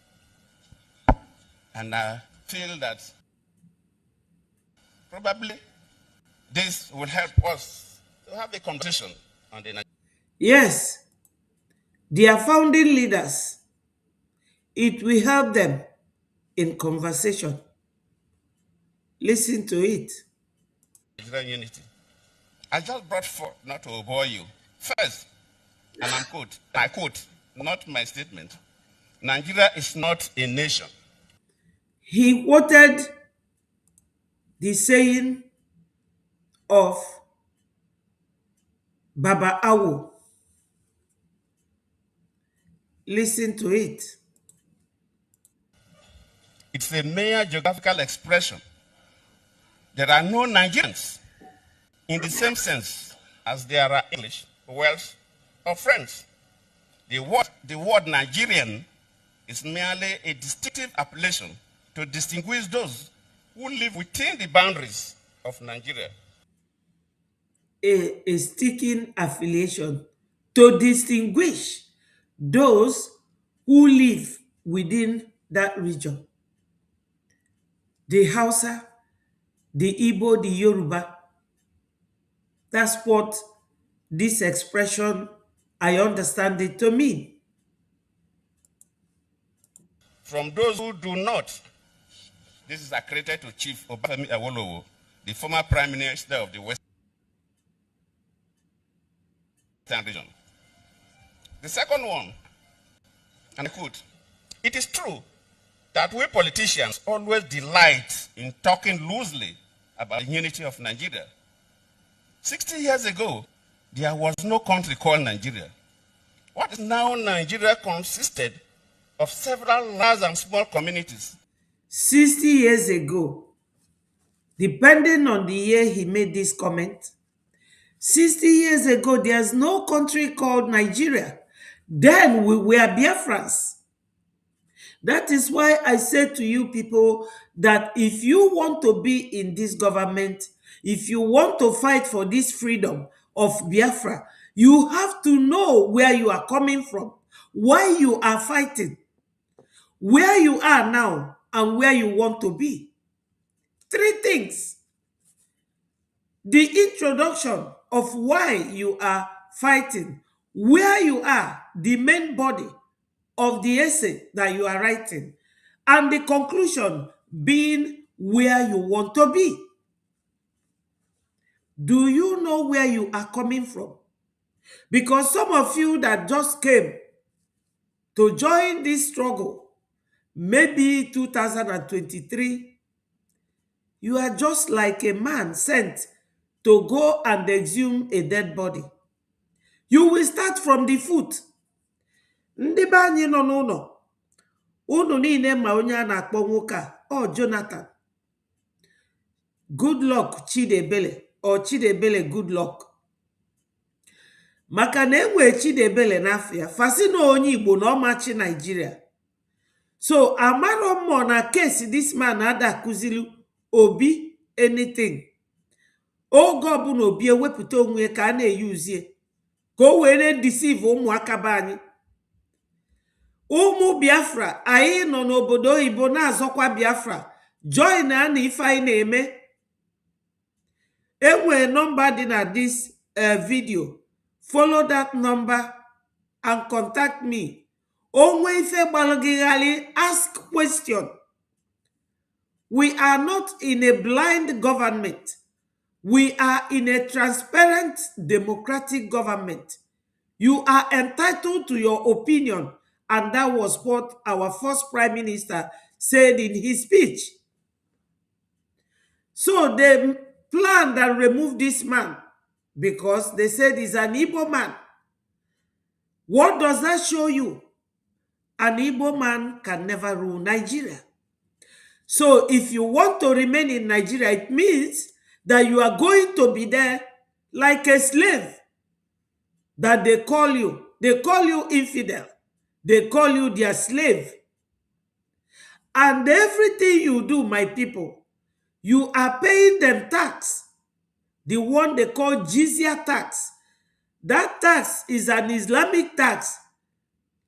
And I feel that probably this will help us to have a conversation on the Nigeria.
Yes, their founding leaders, it will help them in conversation. Listen to it.
Nigerian unity. I just brought forth, not to bore you. First, and I quote, not my statement, Nigeria is not a nation.
He quoted the saying of Baba Awo.
Listen to it. It's a mere geographical expression. There are no Nigerians in the same sense as there are English, Welsh, or French. The word Nigerian is merely a distinctive appellation to distinguish those who live within the boundaries of Nigeria.
A sticking affiliation to distinguish those who live within that region. The Hausa, the Igbo, the Yoruba. That's what this expression, I understand it to mean.
From those who do not, this is accredited to Chief Obafemi Awolowo, the former Prime Minister of the Western region. The second one, and I quote, "It is true that we politicians always delight in talking loosely about the unity of Nigeria. 60 years ago, there was no country called Nigeria. What is now Nigeria consisted of several large and small communities."
60 years ago, depending on the year he made this comment, 60 years ago, there's no country called Nigeria. Then we were Biafrans. That is why I say to you people that if you want to be in this government, if you want to fight for this freedom of Biafra, you have to know where you are coming from, why you are fighting, where you are now, and where you want to be. Three things. The introduction of why you are fighting, where you are, the main body of the essay that you are writing, and the conclusion being where you want to be. Do you know where you are coming from? Because some of you that just came to join this struggle, maybe 2023, you are just like a man sent to go and exhume a dead body. You will start from the foot. Ndị be anyị nọ n'ụlọ, unu niile ma onye a na-akpọ nwoke a, Jonathan. Good luck Chidebele, or Chidebele good luck. Maka na enwe Chidebele n'afịa, fasi na onye Igbo na ọmachi Nigeria. So amaro mo na case this man ada kuzilu Obi anything. Oge ọbụna Obi ewepụta onwe ka a na-eyuzie ka o were deceive ụmụaka be anyị. Ụmụ Biafra, anyị nọ n'obodo oyibo na-azọkwa Biafra. Join na ife anyị na-eme. Enwere number dị na this video. Follow that number and contact me. Onwe ife gbalụgịghali, ask question. We are not in a blind government. We are in a transparent democratic government. You are entitled to your opinion, and that was what our first Prime Minister said in his speech. So they planned and removed this man because they said he's an Igbo man. What does that show you? An Igbo man can never rule Nigeria. So if you want to remain in Nigeria, it means that you are going to be there like a slave. That they call you. They call you infidel. They call you their slave. And everything you do, my people, you are paying them tax. The one they call jizya tax. That tax is an Islamic tax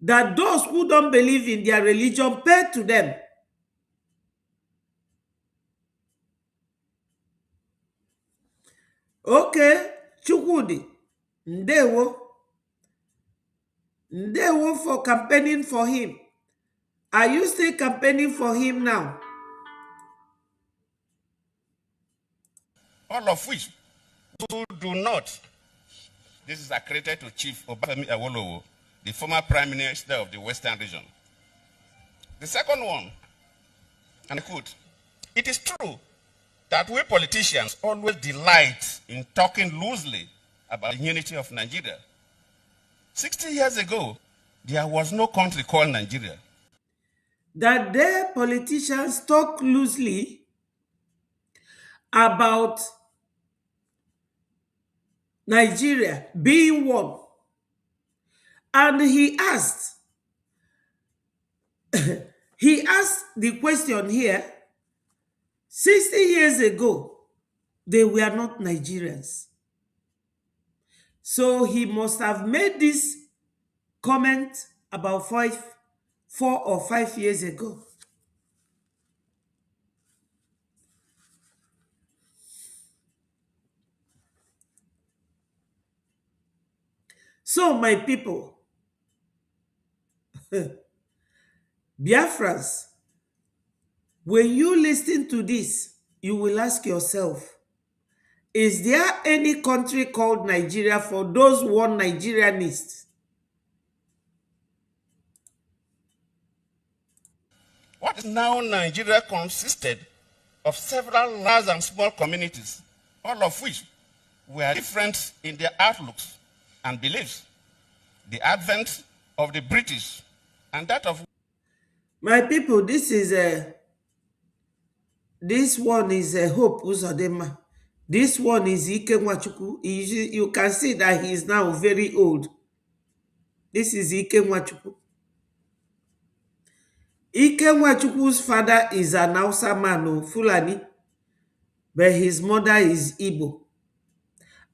that those who don't believe in their religion pay to them. Okay, Chukwudi, Ndewo. Ndewo for campaigning for him. Are you still campaigning for him now?
All of which who do not. This is accredited to Chief Obafemi Awolowo, the former Prime Minister of the Western region. The second one, and I quote, "It is true that we politicians always delight in talking loosely about the unity of Nigeria. 60 years ago, there was no country called Nigeria."
that their politicians talk loosely about Nigeria being one. And he asked the question here, 60 years ago, they were not Nigerians. So he must have made this comment about 4 or 5 years ago. So, my people, Biafrans, when you listen to this, you will ask yourself, is there any country called Nigeria for those one Nigerianists?
What is now Nigeria consisted of several large and small communities, all of which were different in their outlooks and beliefs. The advent of the British and that of...
My people, this one is Hope Uzodinma. This one is Ike Nwachukwu. You can see that he is now very old. This is Ike Nwachukwu. Ike Nwachukwu's father is an Hausa man, Fulani, but his mother is Igbo.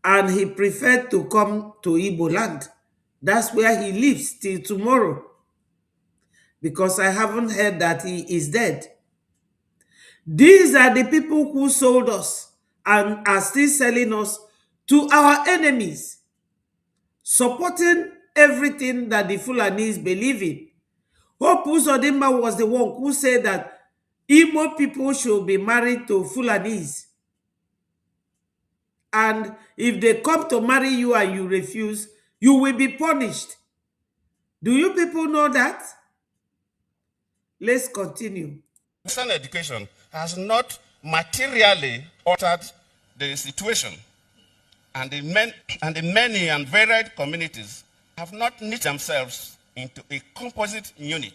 And he preferred to come to Igbo land. That's where he lives till tomorrow. Because I haven't heard that he is dead. These are the people who sold us and are still selling us to our enemies, supporting everything that the Fulanis believe in. Hope Uzodinma was the one who said that Igbo people should be married to Fulanis. And if they come to marry you and you refuse, you will be punished. Do you people know that? Let's continue.
Western education has not materially altered the situation, and the many and varied communities have not knit themselves into a composite unit.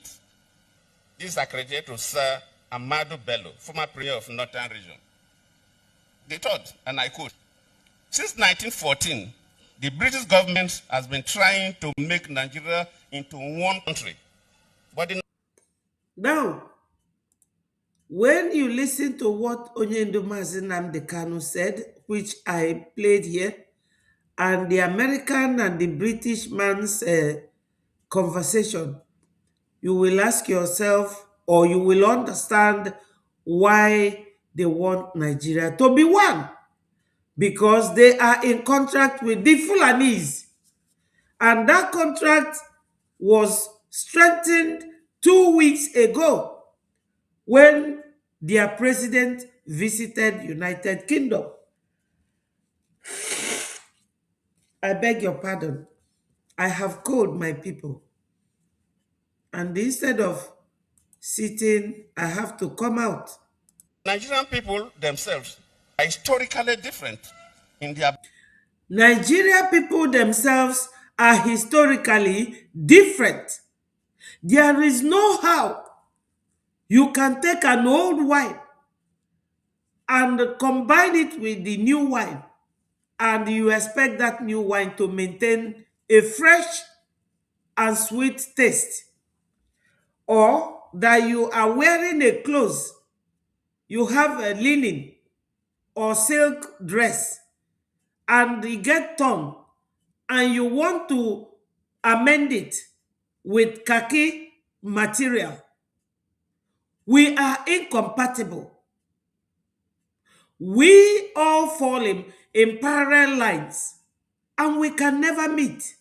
This is accredited to Sir Amadou Bello, former Premier of Northern Region. They thought, and I quote, since 1914, the British government has been trying to make Nigeria into one country. But
now, when you listen to what Onyendo Nnamdi Kanu said, which I played here, and the American and the British man's conversation, you will ask yourself, or you will understand why they want Nigeria to be one. Because they are in contract with the Fulanis. And that contract was strengthened 2 weeks ago when their president visited United Kingdom. I beg your pardon. I have called my people. And instead of sitting, I have to come out.
Nigerian people themselves are historically different in their...
Nigerian people themselves are historically different. There is no how you can take an old wine and combine it with the new wine, and you expect that new wine to maintain a fresh and sweet taste. Or that you are wearing a clothes, you have a linen or silk dress, and you get torn, and you want to amend it with khaki material. We are incompatible. We all fall in parallel lines, and we can never meet.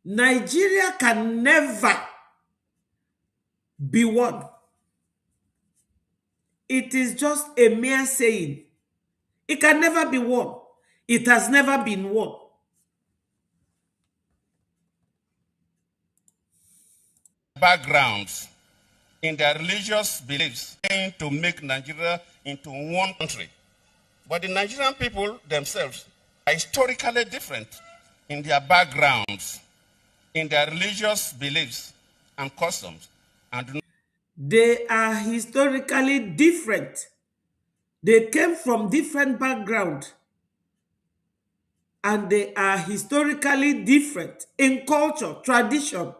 Nigeria can never be one. It is just a mere saying. It can never be one. It has never been one.
Backgrounds, in their religious beliefs, trying to make Nigeria into one country. But the Nigerian people themselves are historically different in their backgrounds, in their religious beliefs and customs. and
They are historically different. They came from different background, and they are historically different in culture, tradition,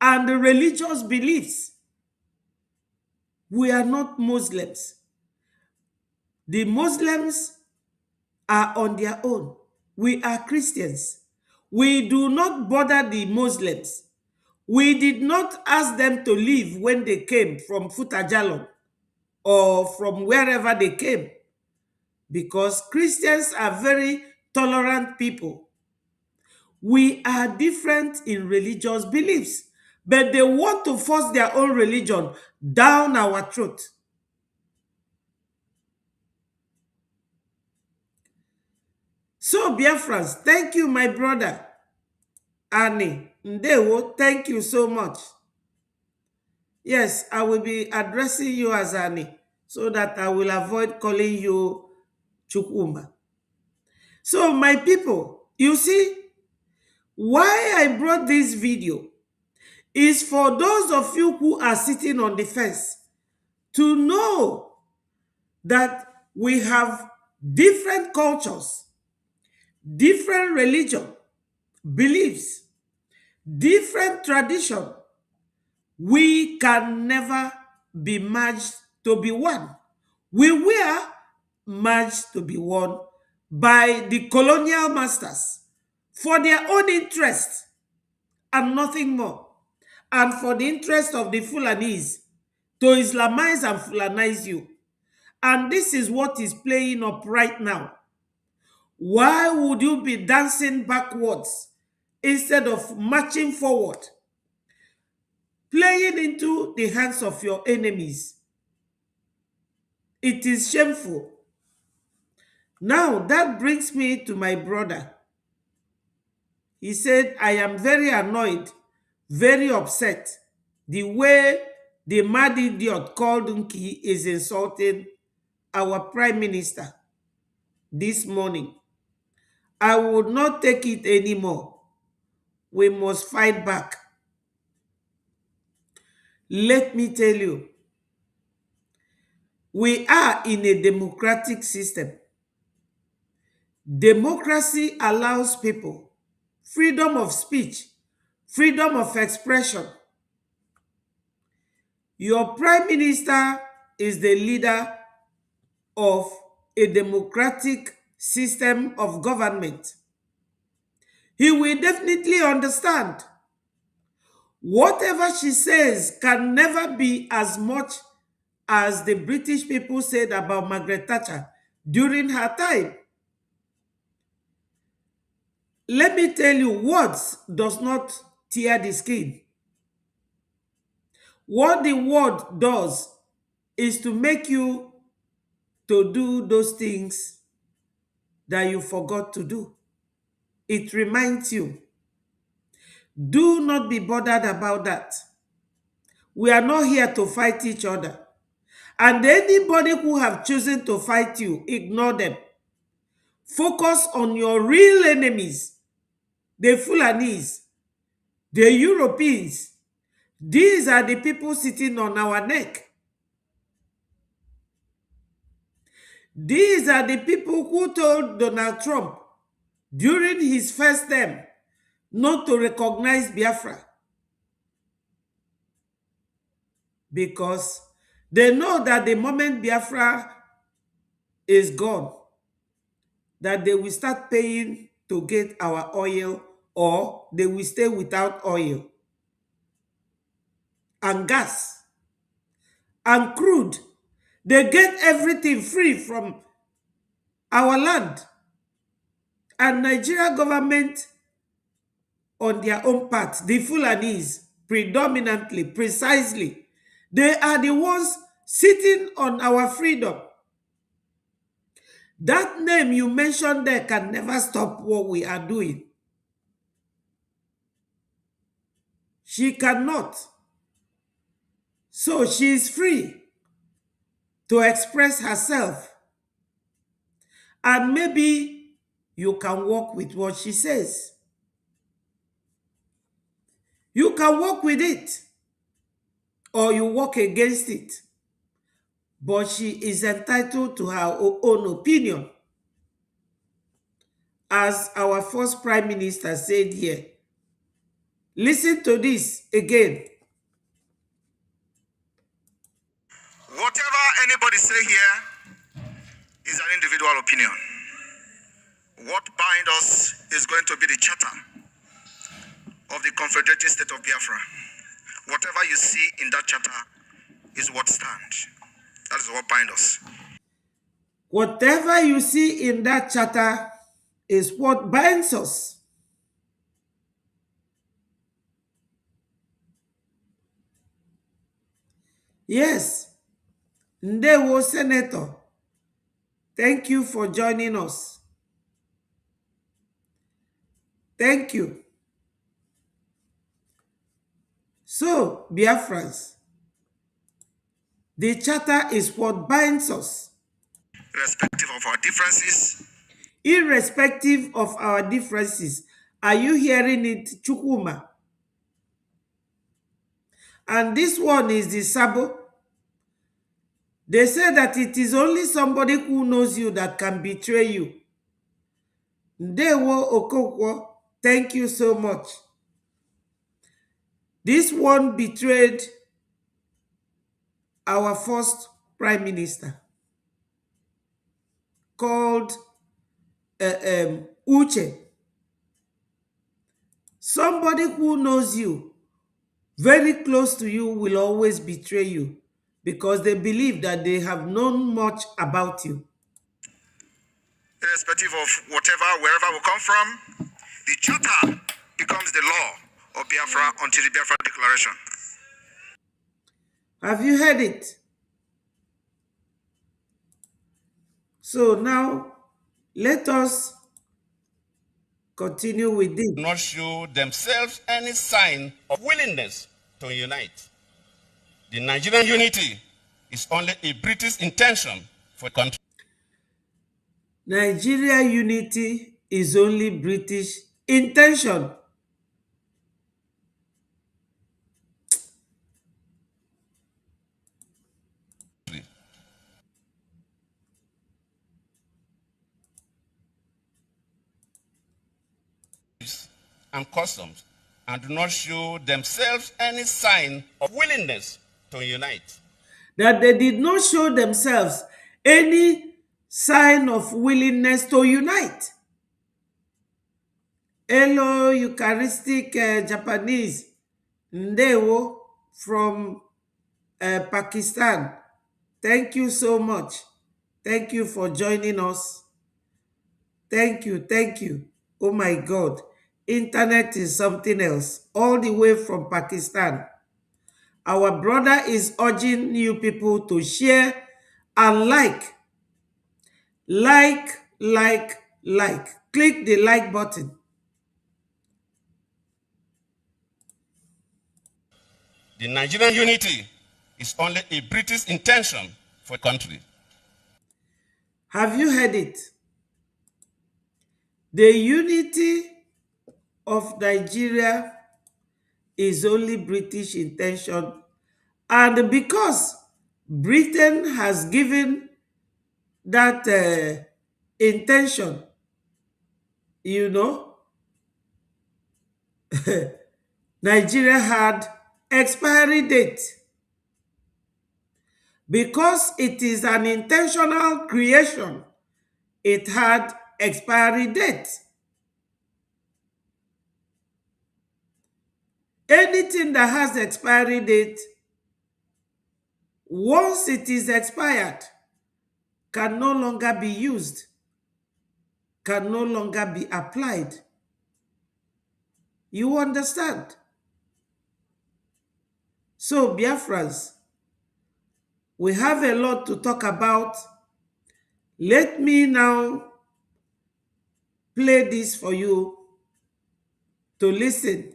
and religious beliefs. We are not Muslims. The Muslims are on their own. We are Christians. We do not bother the Muslims. We did not ask them to leave when they came from Futajalon or from wherever they came, because Christians are very tolerant people. We are different in religious beliefs, but they want to force their own religion down our throat. So, Biafrans, thank you, my brother. Annie, Ndewo, thank you so much. Yes, I will be addressing you as Annie so that I will avoid calling you Chukwuma. So, my people, you see, why I brought this video is for those of you who are sitting on the fence to know that we have different cultures, different religion, beliefs, different tradition. We can never be merged to be one. We were merged to be one by the colonial masters for their own interest and nothing more, and for the interest of the Fulanese to Islamize and Fulanize you. And this is what is playing up right now. Why would you be dancing backwards instead of marching forward, playing into the hands of your enemies? It is shameful. Now, that brings me to my brother. He said, I am very annoyed, very upset. The way the mad idiot called Nki is insulting our prime minister this morning. I would not take it anymore. We must fight back. Let me tell you, we are in a democratic system. Democracy allows people freedom of speech, freedom of expression. Your prime minister is the leader of a democratic system of government. He will definitely understand. Whatever she says can never be as much as the British people said about Margaret Thatcher during her time. Let me tell you, words does not tear the skin. What the word does is to make you to do those things that you forgot to do. It reminds you. Do not be bothered about that. We are not here to fight each other. And anybody who have chosen to fight you, ignore them. Focus on your real enemies, the Fulanese, the Europeans. These are the people sitting on our neck. These are the people who told Donald Trump during his first term not to recognize Biafra, because they know that the moment Biafra is gone, that they will start paying to get our oil, or they will stay without oil and gas and crude. They get everything free from our land. And Nigeria government, on their own part, the Fulanese, predominantly, precisely, they are the ones sitting on our freedom. That name you mentioned there can never stop what we are doing. She cannot. So she is free to express herself. And maybe you can work with what she says. You can work with it. or you work against it. But she is entitled to her own opinion. As our first Prime Minister said here. Listen to this again.
Whatever anybody say here is an individual opinion. What binds us is going to be the charter of the Confederated State of Biafra. Whatever you see in that charter is what stands. That is what binds us.
Whatever you see in that charter is what binds us. Yes, Ndewo Senator, thank you for joining us. Thank you. So, Biafrans, the charter is what binds us.
Irrespective of our differences.
Irrespective of our differences. Are you hearing it, Chukuma? And this one is the Sabo. They say that it is only somebody who knows you that can betray you. Ndewo Okonkwo, thank you so much. This one betrayed our first Prime Minister called Uche. Somebody who knows you, very close to you, will always betray you because they believe that they have known much about you.
Irrespective of whatever, wherever we come from, the charter becomes the law of Biafra until the Biafra Declaration.
Have you heard it? So now, let us continue with this.
Not show themselves any sign of willingness to unite. The Nigerian unity is only a British intention for the country.
Nigeria unity is only British intention.
And customs, and do not show themselves any sign of willingness to unite.
That they did not show themselves any sign of willingness to unite. Hello, Eucharistic Japanese. Ndewo from Pakistan. Thank you so much. Thank you for joining us. Thank you, thank you. Oh my God. Internet is something else. All the way from Pakistan. Our brother is urging you people to share and like. Like. Click the like button.
The Nigerian unity is only a British intention for the country.
Have you heard it? The unity of Nigeria is only British intention, and because Britain has given that intention, you know, Nigeria had expiry date. Because it is an intentional creation, it had expiry date. Anything that has expiry date, once it is expired, can no longer be used, can no longer be applied. You understand? So, Biafrans, we have a lot to talk about. Let me now play this for you to listen.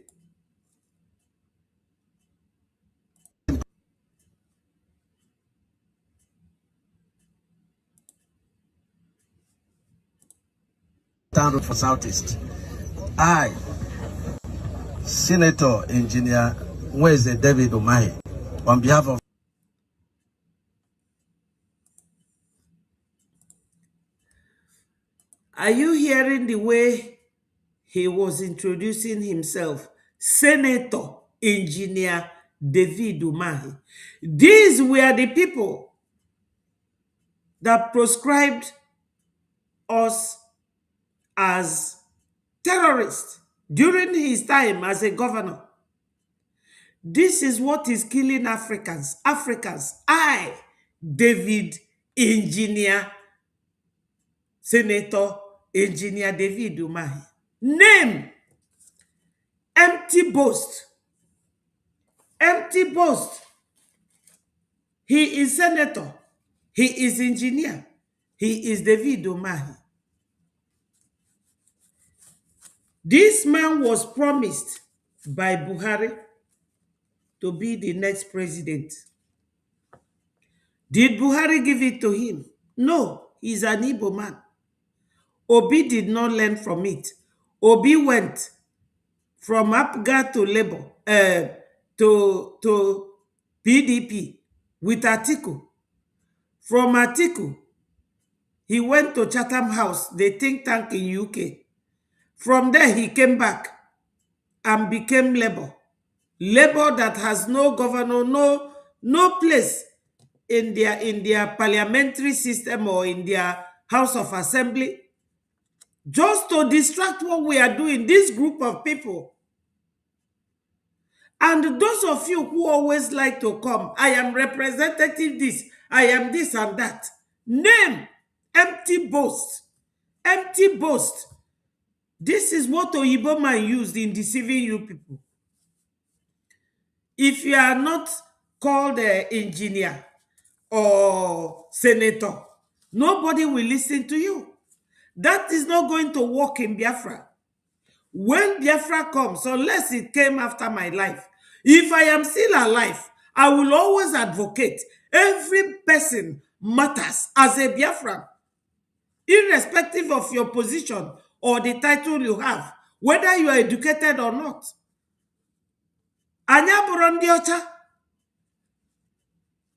Road for Southeast. I, Senator Engineer David Umahi, On behalf of
Are you hearing the way he was introducing himself? Senator Engineer David Umahi. These were the people that proscribed us as terrorists during his time as a governor. This is what is killing Africans. I, David Engineer, Senator Engineer David Umahi. Name, empty boast. Empty boast. He is senator. He is engineer. He is David Umahi. This man was promised by Buhari to be the next president. Did Buhari give it to him? No, he's an Igbo man. Obi did not learn from it. Obi went from APGA to Labour, to PDP with Atiku. From Atiku, he went to Chatham House, the think tank in UK. From there, he came back and became Labour. Labour that has no governor, no place in their parliamentary system or in their House of Assembly. Just to distract what we are doing, this group of people. And those of you who always like to come, I am representative this, I am this and that. Name, empty boast. Empty boast. This is what Oyibo man used in deceiving you people. If you are not called an engineer or senator, nobody will listen to you. That is not going to work in Biafra. When Biafra comes, unless it came after my life, if I am still alive, I will always advocate every person matters as a Biafran, irrespective of your position or the title you have, whether you are educated or not. Anya bụrụ ndị ọcha.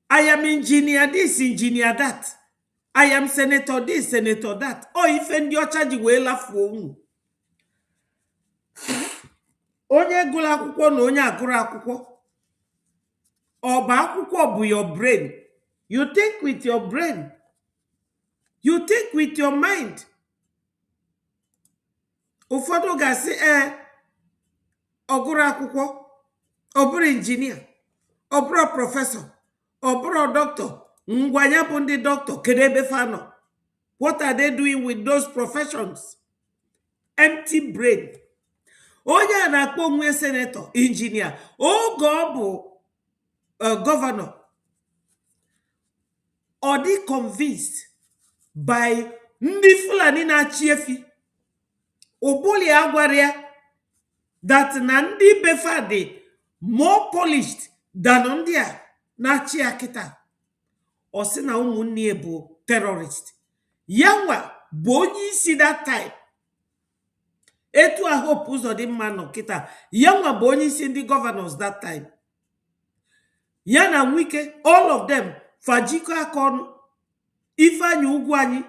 I am engineer this, engineer that. I am senator this, senator that. O ife ndị ọcha ji wee lafuo unu. Onye gụrụ akwụkwọ na onye agụrụ akwụkwọ. Ọba akwụkwọ bụ your brain. You think with your brain. You think with your mind. Ụfọdụ ga-asị ọgụrụ akwụkwọ, ọ bụrụ injinia, ọ bụrụ prọfesọ, ọ bụrụ dọkịta, ngwanya bụ ndị dọkịta, kedu ebe fa nọ? What are they doing with those professions? Empty brain. Onye a na-akpọ onwe senator, injinia, oge ọ bụ governor, ọ dị convinced by ndị Fulani na-achị efi. Obuli agwara ya that na ndị befa dị more polished than ndị a na-achị akịta. Ọ sị na ụmụnne bụ terrorist. Yanwa bụ onye isi that time. Etu a Hope Uzodimma nọ kịta. Yanwa bụ onye isi ndị governors that time. Yana Wike, all of them, fajiko aka ọnụ. Ifeanyi Ugwuanyi,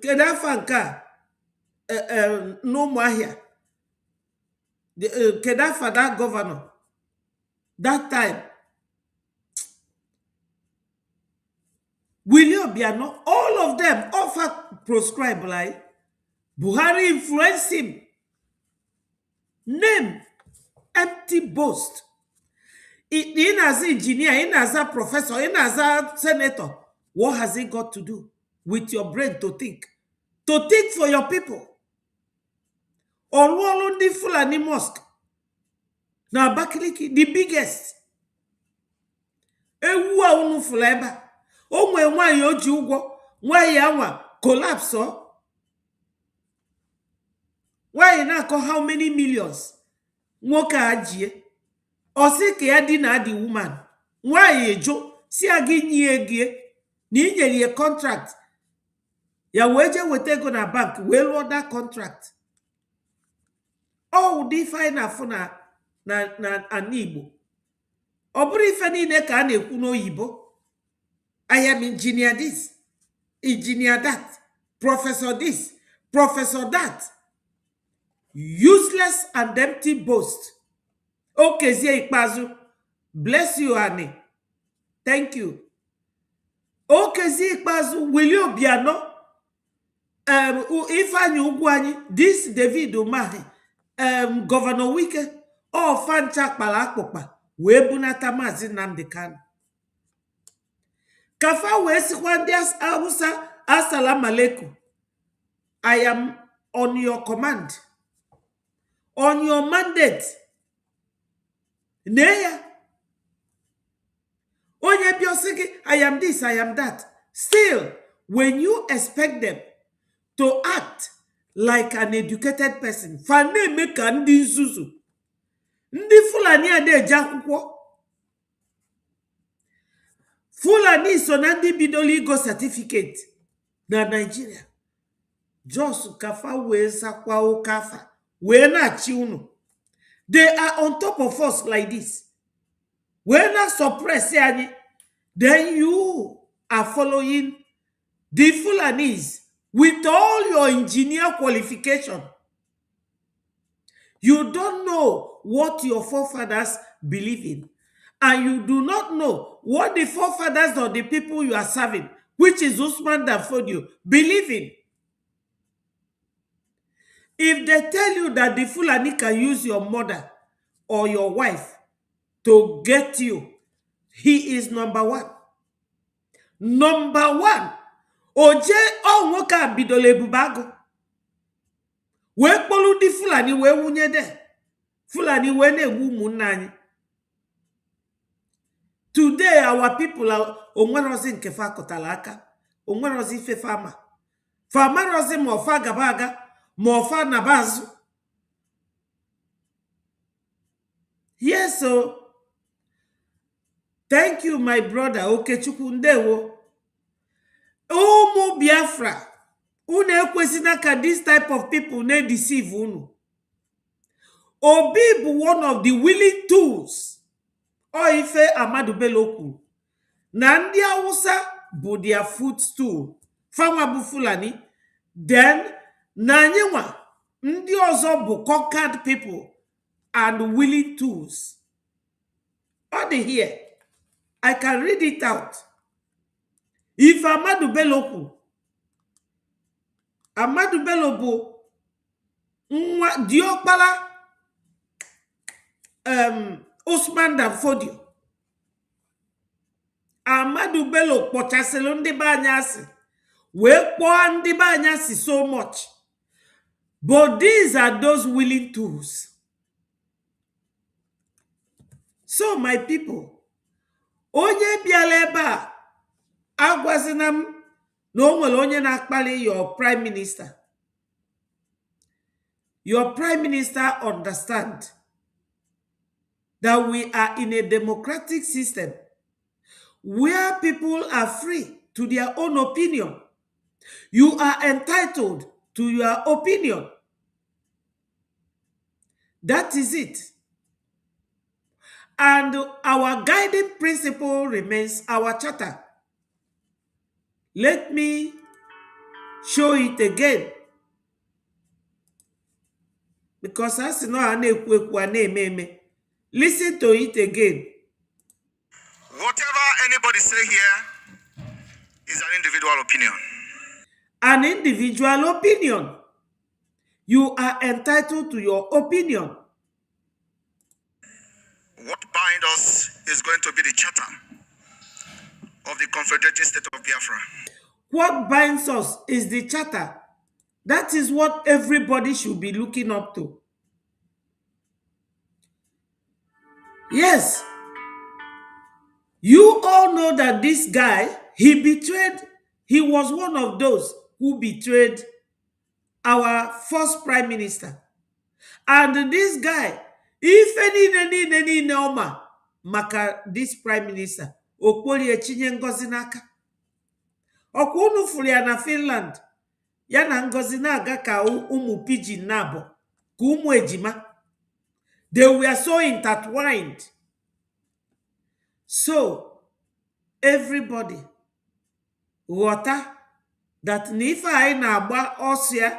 kedafa nke a, n'Ụmụahịa, kedafa that governor that time. Willie Obiano, all of them offer proscribe like Buhari influenced him. Name, empty boast. In as engineer, in as a professor, in as a senator, what has it got to do with your brain to think? To think for your people. Oluolundi Fulani Mosque. Now Abakaliki, the biggest. Ewu a unu fuleba. Onwe nwaanyị oji ụgwọ, nwaanyị anwa collapse. Nwaanyị na-akọ how many millions? Nwoke ajie. Osi ke ya di na the woman. Nwaanyị ejo si agi nye gie. Na inyere ye contract. Ya weje wete ego na bank wee lụọ that contract. All the fine afuna na Igbo. Obri feni ne ka na-ekwu n'oyibo. I am engineer this, engineer that, professor this, professor that. Useless and empty boast. Okezie Ikpeazu. Bless you, Annie. Thank you. Okezie Ikpeazu, will you be no? Ifeanyi Ugwuanyi, this David Umahi, Governor Wike, Fancha kpara akpụkpa wee bunata Maazị Nnamdi Kanu. Kafa wee sikwa ndị Hausa, assalamu alaikum. I am on your command, on your mandate. Neya. Onye biosigi, I am this, I am that. Still, when you expect them to act like an educated person, fane meka ndị nzuzu. Ndị Fulani ade eje akwụkwọ. Fulani so na ndị bidolo igo certificate na Nigeria. Just kafa wee sakwa okafa. Wee na chi unu. They are on top of us like this. We're not suppressed, then you are following the Fulanis with all your engineer qualification. You don't know what your forefathers believe in. And you do not know what the forefathers of the people you are serving, which is Usman Danfodio, believe in. If they tell you that the Fulani can use your mother or your wife to get you, he is number one. Number one. Oje nwoke bidole ebubago. Wee kpolu di Fulani wee wunye de. Fulani wee na-egbu ụmụnna anyị. Today our people are onwerozi nke fa kọtala aka. Onwerozi ife fama. Famarozi ma ọfa gabaga ma ọfa nabazu. Yes, so thank you, my brother. Okechukwu ndewo. Ụmụ Biafra, unu ekwesịna ka this type of people na-deceive unu. Obi bụ one of the willing tools. O ife Amadu Bello kwuru. Na ndị Hausa bụ their footstool. Fanwa bụ Fulani. Then, na anyị nwa, ndị ọzọ bụ conquered people and willing tools. All the here. I can read it out. If Amadu Bello kwuru, Amadu Bello bụ nwa diokpala Usman Danfodio. Amadu Bello kpọchasịrị ndị be anyị asị, wee kpọọ ndị be anyị asị so much. But these are those willing tools. So my people, onye bịala ebe a agwazina m na o nwere onye na-akpali your prime minister. Your prime minister understand that we are in a democratic system where people are free to their own opinion. You are entitled to your opinion. That is it. And our guiding principle remains our charter. Let me show it again. Because as you know, listen to it again.
Whatever anybody say here is an individual opinion.
An individual opinion. You are entitled to your opinion.
What binds us is going to be the charter of the Confederated State of Biafra.
What binds us is the charter. That is what everybody should be looking up to. Yes. You all know that this guy, he was one of those who betrayed our first prime minister. And this guy, if any Oma maka this prime minister, Okpoli echinye ngozi n'aka. Ọkwa unu furu ya na Finland, ya na ngozi na-aga ka ụmụ pidgin nabo, ka ụmụ ejima. They were so intertwined. So, everybody, water that nifa anyị na-agba ọsọ ya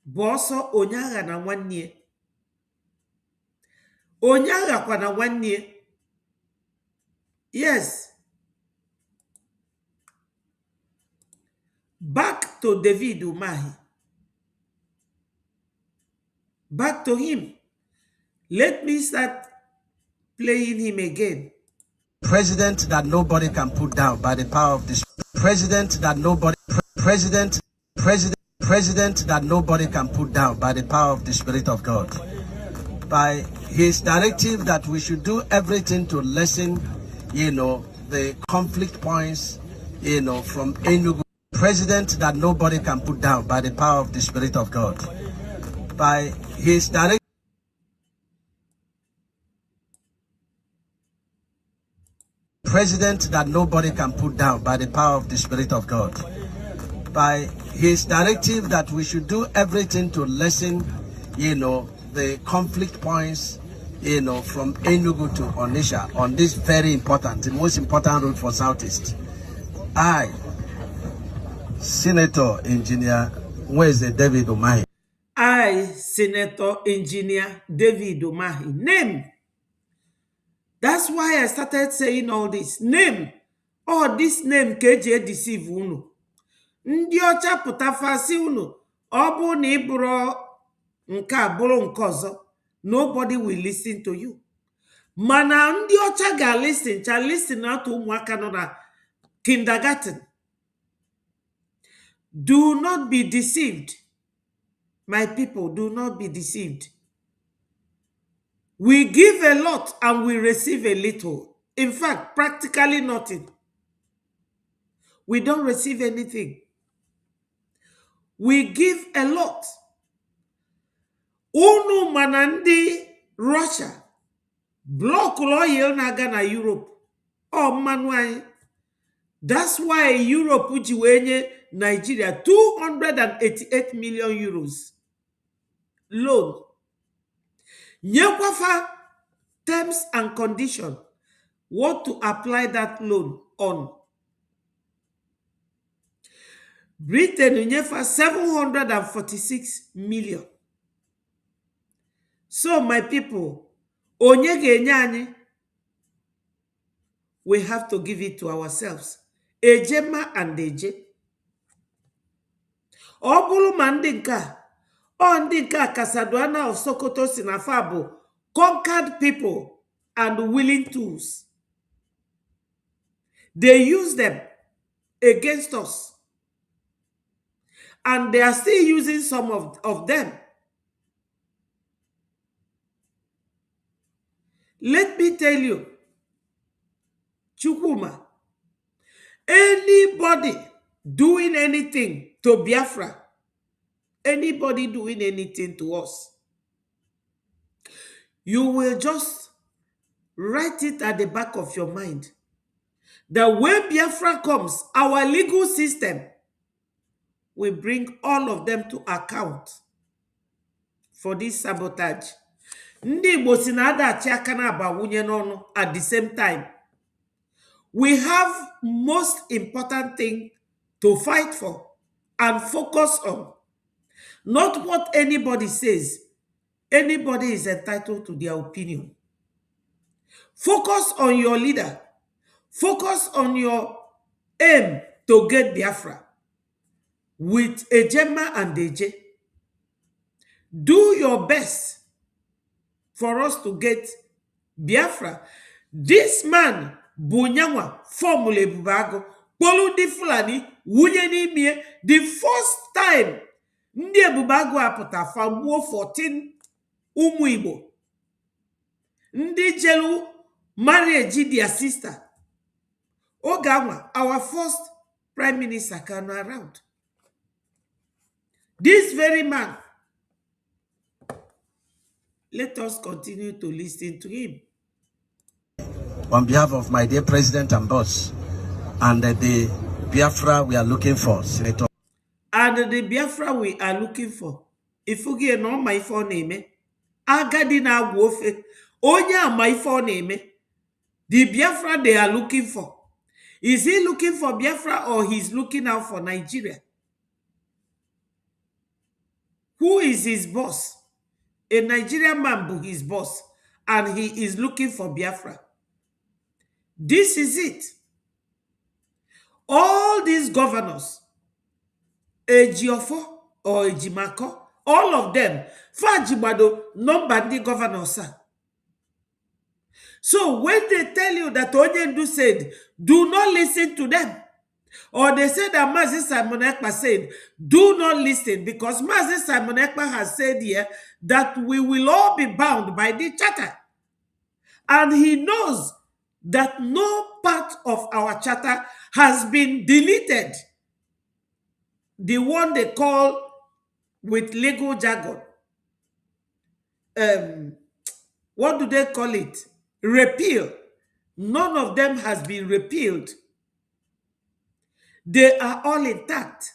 bụ ọsọ onye agha na nwanne onye agha kwa na nwanne. Yes. Back to David Umahi. Back to him. Let me start playing him again.
President that nobody can put down by the power of this president that nobody president that nobody can put down by the power of the Spirit of God. By his directive that we should do everything to lessen, the conflict points, from Enugu. President that nobody can put down by the power of the Spirit of God. By his directive. President that nobody can put down by the power of the Spirit of God. By his directive that we should do everything to lessen, the conflict points, from Enugu to Onitsha on this very important, the most important road for Southeast. I, Senator Engineer David Umahi.
I, Senator Engineer David Umahi. Name. That's why I started saying all this. Name. All this name KJ deceive unu. Ndị ọcha pụtafasi unu. Ọ bụ na ịbụrụ nke a bụrụ nke ọzọ. Nobody will listen to you. Mana ndị ọcha ga-listen out ụmụaka nọ na kindergarten. Do not be deceived. My people, do not be deceived. We give a lot and we receive a little. In fact, practically nothing. We don't receive anything. We give a lot. Unu manandi Russia. Block oil naga na Europe. Oh, manuai. That's why Europe ujiwenye Nigeria 288 million euros. Loan. Nyekwafa terms and condition. What to apply that loan on. Britain nyefa 746 million. So my people, onyege nyani, we have to give it to ourselves. Ejema and eje. Obulu mandinka. Ondinka Casadwana of Sokoto Sinafabo conquered people and willing tools. They use them against us. And they are still using some of them. Let me tell you, Chukuma, anybody doing anything to Biafra, anybody doing anything to us, you will just write it at the back of your mind that when Biafra comes, our legal system will bring all of them to account for this sabotage. Ndị Igbo si na ada achi aka na abawunye n'ọnụ at the same time. We have most important thing to fight for and focus on. Not what anybody says. Anybody is entitled to their opinion. Focus on your leader. Focus on your aim to get Biafra. With Ejema and Eje. Do your best for us to get Biafra. This man, Bunyanwa, Formule Bubago, Polu di Fulani, Wunye Mie, the first time, Ndie Bubago apota fambuo 14 Umu Igbo. Ndi Jelu marry their sister. Ogawa, our first prime minister came around. This very man, let us continue to listen to him.
On behalf of my dear president and boss, and the Biafra we are looking for, Senator.
And the Biafra we are looking for. If you get my phone name, Agadi na wofe, Onya my phone name. The Biafra they are looking for. Is he looking for Biafra or he's looking out for Nigeria? Who is his boss? A Nigerian man be his boss, and he is looking for Biafra. This is it. All these governors, Ejiofo or Ejimako, all of them, Fajibado, nobody governors, sir. So when they tell you that Onyendu said, do not listen to them, or they said that Mazi Simon Ekpa said, do not listen, because Mazi Simon Ekpa has said here that we will all be bound by the charter. And he knows that no part of our charter has been deleted. The one they call with legal jargon. What do they call it? Repeal. None of them has been repealed. They are all intact.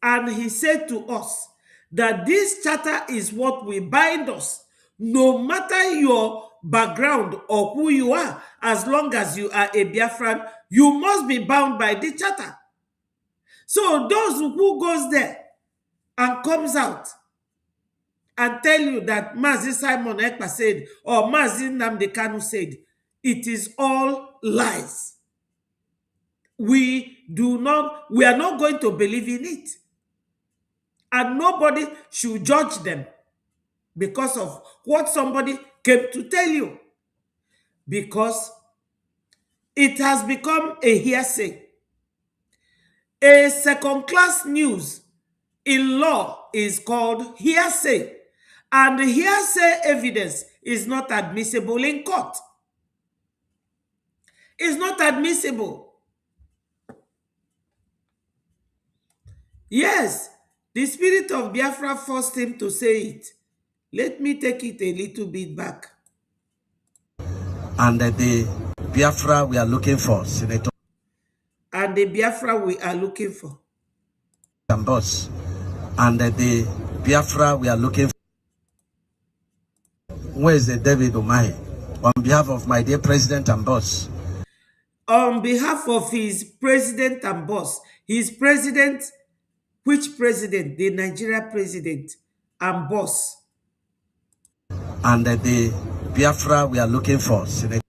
And he said to us that this charter is what will bind us, no matter your background or who you are, as long as you are a Biafran, you must be bound by the charter. So those who goes there and comes out and tell you that Mazi Simon Ekpa said or Mazi Nnamdi Kanu said, it is all lies. We are not going to believe in it. And nobody should judge them because of what somebody came to tell you. Because it has become a hearsay. A second-class news in law is called hearsay. And hearsay evidence is not admissible in court. It's not admissible. Yes, the spirit of Biafra forced him to say it. Let me take it a little bit back.
And the Biafra we are looking for, Senator.
And the Biafra we are looking for.
And boss. And the Biafra we are looking for. Where is the David Umahi? On behalf of my dear president and boss.
On behalf of his president and boss, his president, which president? The Nigeria president and boss.
And the Biafra we are looking for, Senator.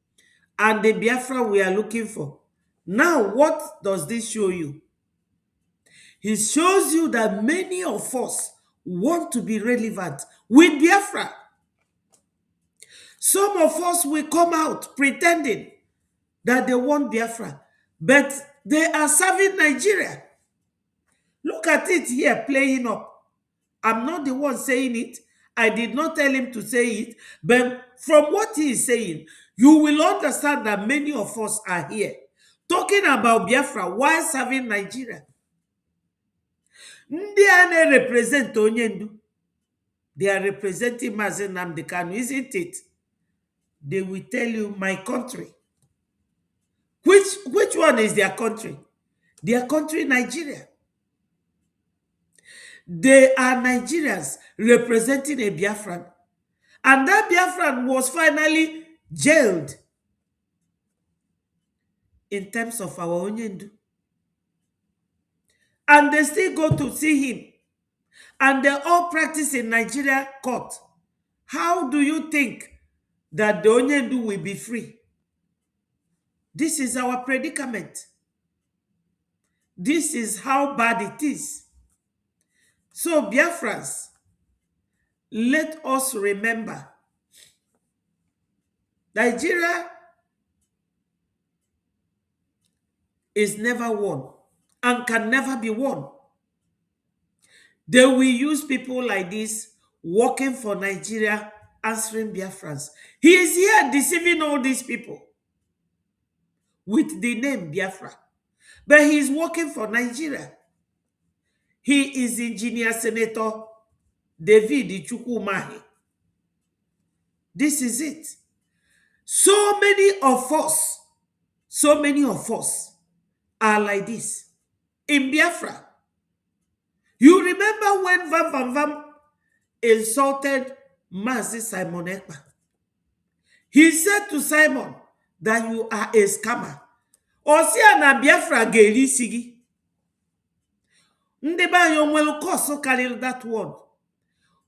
And the Biafra we are looking for. Now, what does this show you? It shows you that many of us want to be relevant with Biafra. Some of us will come out pretending that they want Biafra, but they are serving Nigeria. Look at it here playing up. I'm not the one saying it. I did not tell him to say it, but from what he is saying, you will understand that many of us are here talking about Biafra while serving Nigeria. Ndị a na-represent Onyendu. They are representing Mazi Nnamdi Kanu, isn't it? They will tell you, my country. Which one is their country? Their country, Nigeria. They are Nigerians representing a Biafran. And that Biafran was finally jailed in terms of our Onyendu. And they still go to see him. And they all practice in Nigeria court. How do you think that the Onyendu will be free? This is our predicament. This is how bad it is. So, Biafrans, let us remember, Nigeria is never won and can never be won. They will use people like this working for Nigeria, answering Biafrans. He is here deceiving all these people with the name Biafra. But he is working for Nigeria. He is Engineer Senator David Ichukwumahi. This is it. So many of us are like this. In Biafra, you remember when Vam Vam Vam insulted Mazi Simon Ekpa? He said to Simon that you are a scammer. Osia na Biafra ga-eri isi gị. Ndị be anyị onwelu course karịrị that one.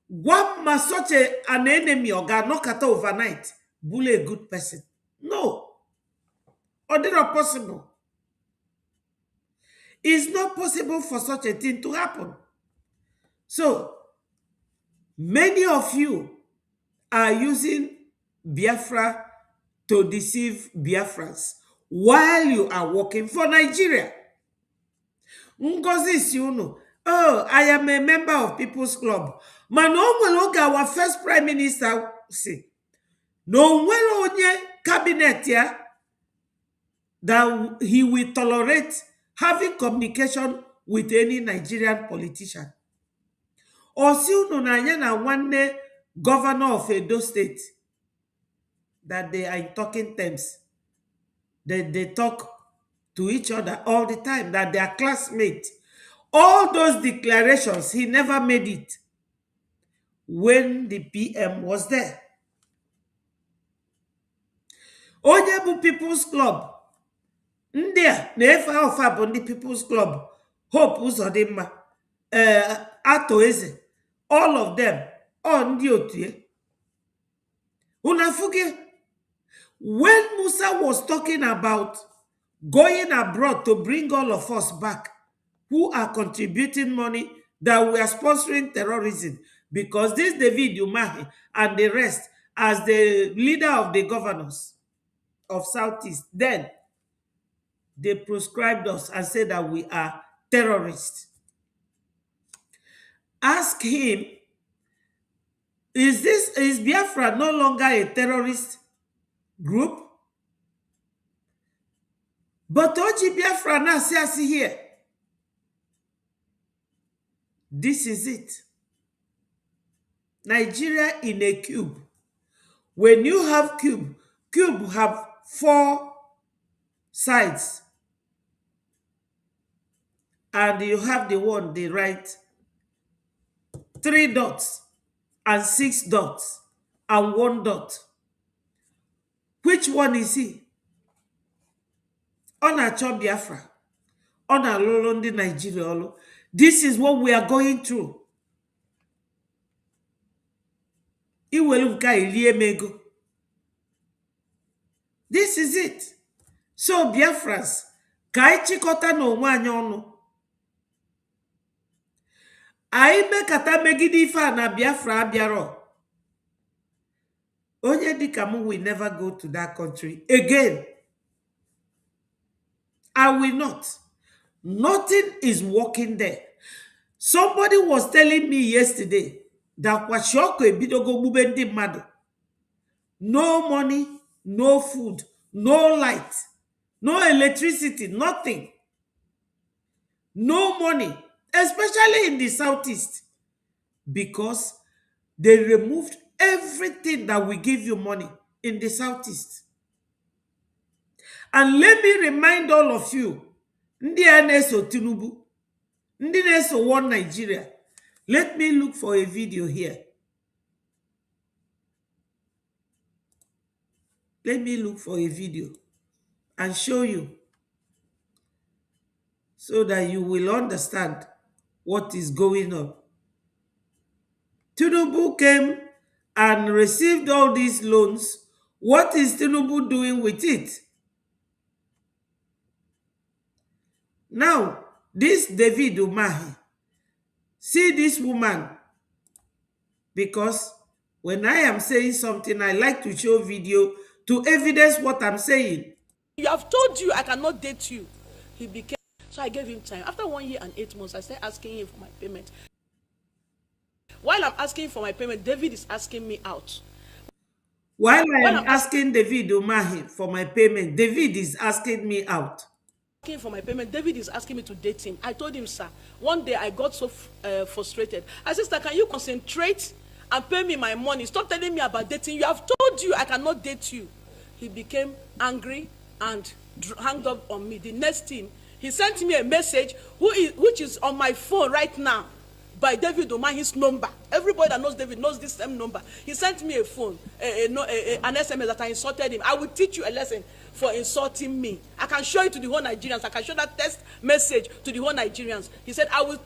Gwa ma such an enemy or ga-anọkata overnight bụrụ a good person. No. Or not possible. It's not possible for such a thing to happen. So, many of you are using Biafra to deceive Biafrans while you are working for Nigeria. Ngozi Siunu, oh, I am a member of People's Club. Mano our first prime minister say, no onye cabinet here that he will tolerate having communication with any Nigerian politician. Osiunu na anya na one governor of Edo State that they are in talking terms. They talk to each other all the time, that they are classmates. All those declarations, he never made it when the PM was there. Ojebu People's Club. Ndia, nefa ofa bondi People's Club. Hope Uzodimma. Ato Eze. All of them. On the otie. Unafuge. When Musa was talking about going abroad to bring all of us back who are contributing money that we are sponsoring terrorism, because this David Umahi and the rest as the leader of the governors of Southeast, then they proscribed us and said that we are terrorists. Ask him, is Biafra no longer a terrorist group? But Oji Biafra now says here, this is it. Nigeria in a cube. When you have cube have 4 sides. And you have the one, the right, 3 dots and 6 dots and 1 dot. Which one is he? Onacho Biafra. Ona Lolondi Nigeria. This is what we are going through. This is it. So Biafrans, kaichikota no wanyono. Aime kata megidi ifa na Biafra abiaro. Onye dikamu will never go to that country again. I will not. Nothing is working there. Somebody was telling me yesterday that Kwashoko ebidogo bubendi mado. No money, no food, no light, no electricity, nothing. No money, especially in the Southeast, because they removed everything that will give you money in the Southeast. And let me remind all of you, Ndi Aneso Tinubu, Ndi Neso One Nigeria. Let me look for a video here. Let me look for a video and show you so that you will understand what is going on. Tinubu came and received all these loans. What is Tinubu doing with it? Now, this David Umahi, see this woman, because when I am saying something, I like to show video to evidence what I'm saying.
You have told you I cannot date you. He became, so I gave him time. After 1 year and 8 months, I started asking him for my payment. While I'm asking for my payment, David is asking me out.
While I'm asking David Umahi for my payment, David is asking me out.
For my payment, David is asking me to date him. I told him, sir, one day I got so frustrated. I said, sister, can you concentrate and pay me my money? Stop telling me about dating. You have told you I cannot date you. He became angry and hung up on me. The next thing, he sent me a message which is on my phone right now by David Umahi's number. Everybody that knows David knows this same number. He sent me a phone, an SMS that I insulted him. I will teach you a lesson. for insulting me. I can show it to the whole Nigerians. I can show that text message to the whole Nigerians. He said, I will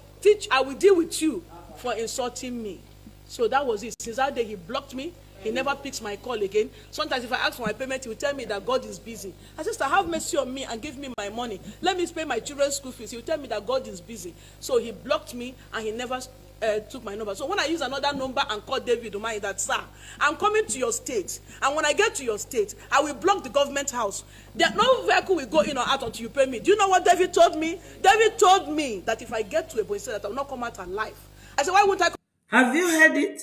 deal with you for insulting me. So that was it. Since that day, he blocked me. He never picks my call again. Sometimes if I ask for my payment, he will tell me that God is busy. I said, Sister, have mercy on me and give me my money. Let me pay my children's school fees. He will tell me that God is busy. So he blocked me and he never took my number. So when I use another number and call David Umahi, that, sir, I'm coming to your state. And when I get to your state, I will block the government house. No vehicle will go in or out until you pay me. Do you know what David told me? David told me that if I get to a point, he said that I will not come out alive. I said, why won't I come?
Have you heard it?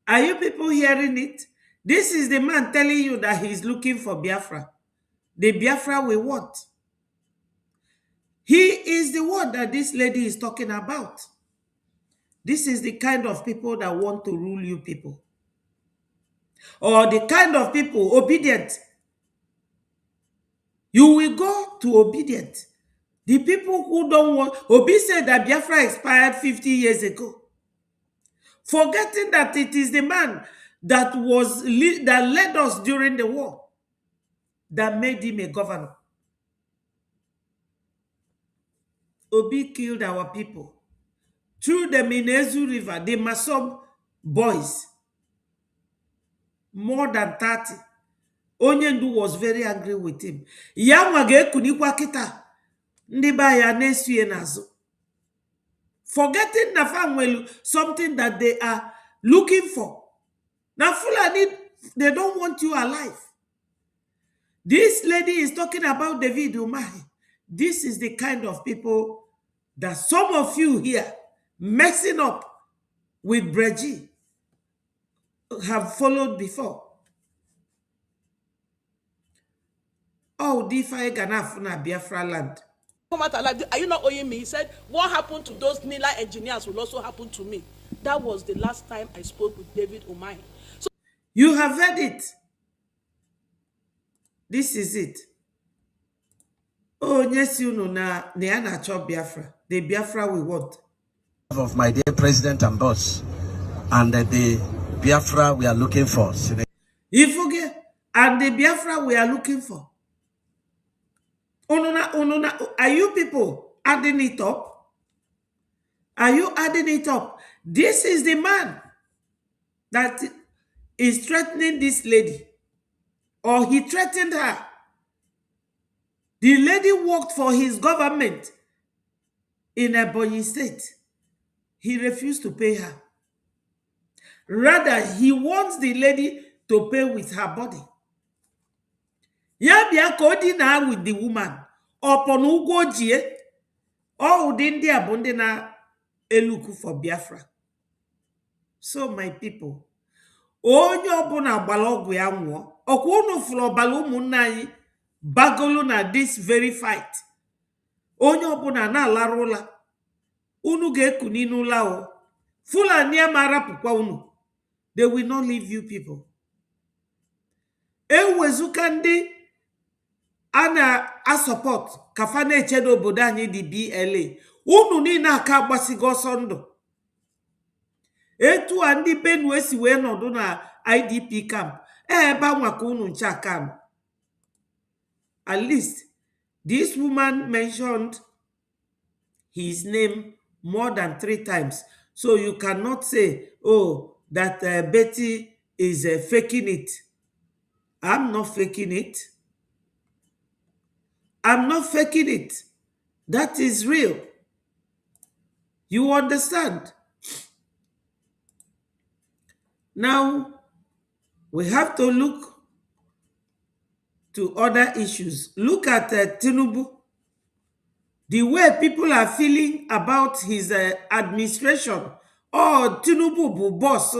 Are you people hearing it? This is the man telling you that he's looking for Biafra. The Biafra we want. He is the one that this lady is talking about. This is the kind of people that want to rule you people. Or the kind of people, obedient. You will go to obedient. The people who don't want... Obi said that Biafra expired 50 years ago. Forgetting that it is the man that led us during the war that made him a governor. Obi killed our people. Through the Minezu River, the Masob boys, more than 30. Onyendu was very angry with him. Yamwage kunikwa kita. Ndiba ya nesu yenazo. Forgetting Nafamwelu, something that they are looking for. Now Fulani, they don't want you alive. This lady is talking about David Umahi. This is the kind of people that some of you here messing up with Breji have followed before. Oh, Difa Ganafuna Biafra land.
Come out alive. Are you not owing me? He said, what happened to those Nila engineers will also happen to me. That was the last time I spoke with David Umahi. So
you have heard it. This is it. Oh, yes, you know, na neana chop Biafra. The Biafra we want.
Of my dear president and boss, and the Biafra we are looking for.
You forget, and the Biafra we are looking for. Are you people adding it up? Are you adding it up? This is the man that is threatening this lady. Or he threatened her. The lady worked for his government in Ebonyi State. He refused to pay her. Rather, he wants the lady to pay with her body. Yabia kodina with the woman. Upon Ugojie, all Dindia Bondena Eluku for Biafra. So, my people, onye ọbụna gbara ọgwụ ya nwụọ ọkwa unu fụrụ ọbara ụmụnne anyị bagolu na this very fight. Onye ọbụna na-alarụ ụla unu ga-ekuni n'ụla o. Fulani amarapụkwa unu. They will not leave you people. Ewezuka ndị a support kafana echedo obodo anyị di BLA. Unu niile aka agbasigo ọsọ ndụ. Etu a ndị Benue si wee nọdụ na IDP camp. Ebe anwa ka unu ncha camp. At least this woman mentioned his name more than 3 times. So you cannot say, oh, that Betty is faking it. I'm not faking it. I'm not faking it. That is real. You understand? Now, we have to look to other issues. Look at Tinubu. The way people are feeling about his administration. Oh, Tinubu bu boss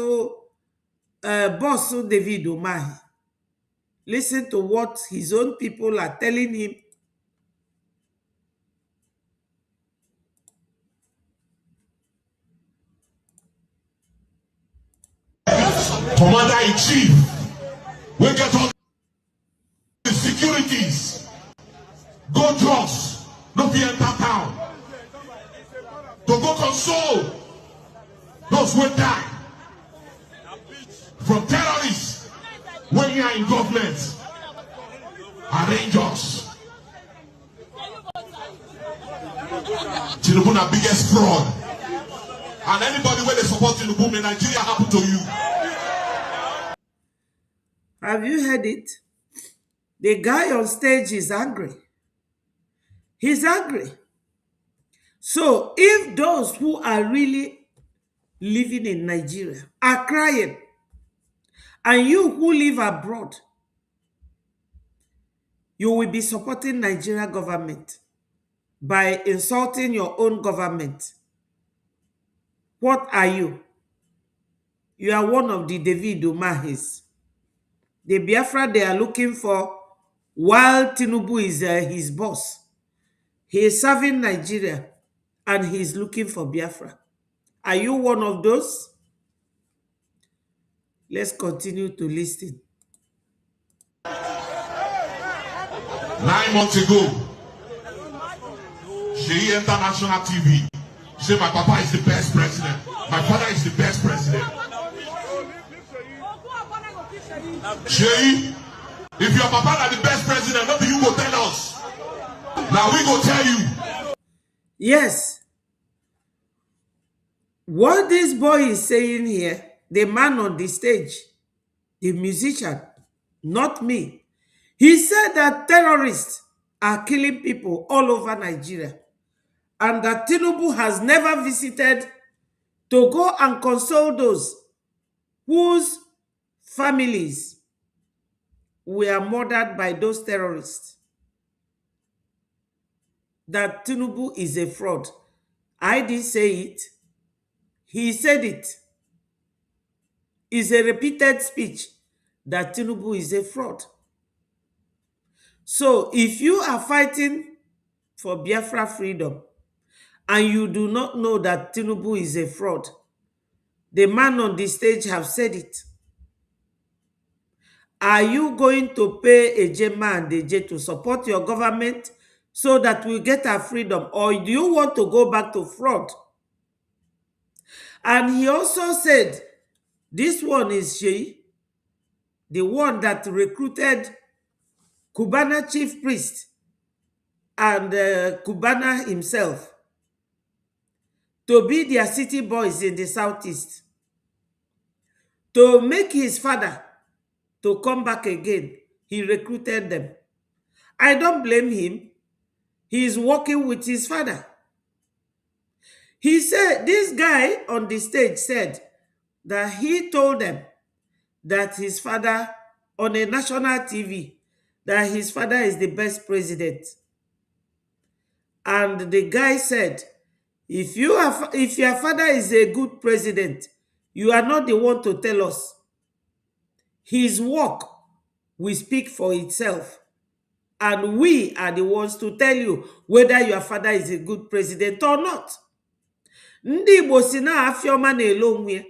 David Umahi. Listen to what his own people are telling him.
Commander-in-Chief, we get all the securities. Go drugs, no be enter town. To go console those who die from terrorists when you are in government. arrange us. Tinubu na biggest fraud. And anybody where they support Tinubu, may Nigeria happen to you.
Have you heard it? The guy on stage is angry. He's angry. So if those who are really living in Nigeria are crying, and you who live abroad, you will be supporting Nigeria government by insulting your own government, what are you? You are one of the David Umahis. The Biafra they are looking for, while Tinubu is his boss. He is serving Nigeria and he is looking for Biafra. Are you one of those? Let's continue to listen.
9 months ago, she entered national TV. She said, my papa is the best president. My father is the best president. She, if your papa is the best president, maybe you go tell us. Now we go tell you.
Yes. What this boy is saying here, the man on the stage, the musician, not me. He said that terrorists are killing people all over Nigeria and that Tinubu has never visited to go and console those whose families were murdered by those terrorists. That Tinubu is a fraud. I didn't say it. He said it. It's a repeated speech that Tinubu is a fraud. So if you are fighting for Biafra freedom and you do not know that Tinubu is a fraud, the man on the stage have said it. Are you going to pay a Jema and a J to support your government so that we get our freedom? Or do you want to go back to fraud? And he also said, this one is she, the one that recruited Cubana chief priest and Cubana himself to be their city boys in the southeast, to make his father to come back again. He recruited them. I don't blame him. He is working with his father. He said, this guy on the stage said that he told them that his father, on a national TV, that his father is the best president. And the guy said, if your father is a good president, you are not the one to tell us. His work will speak for itself. And we are the ones to tell you whether your father is a good president or not. Ndị Igbo si na afioma na-ele onwe.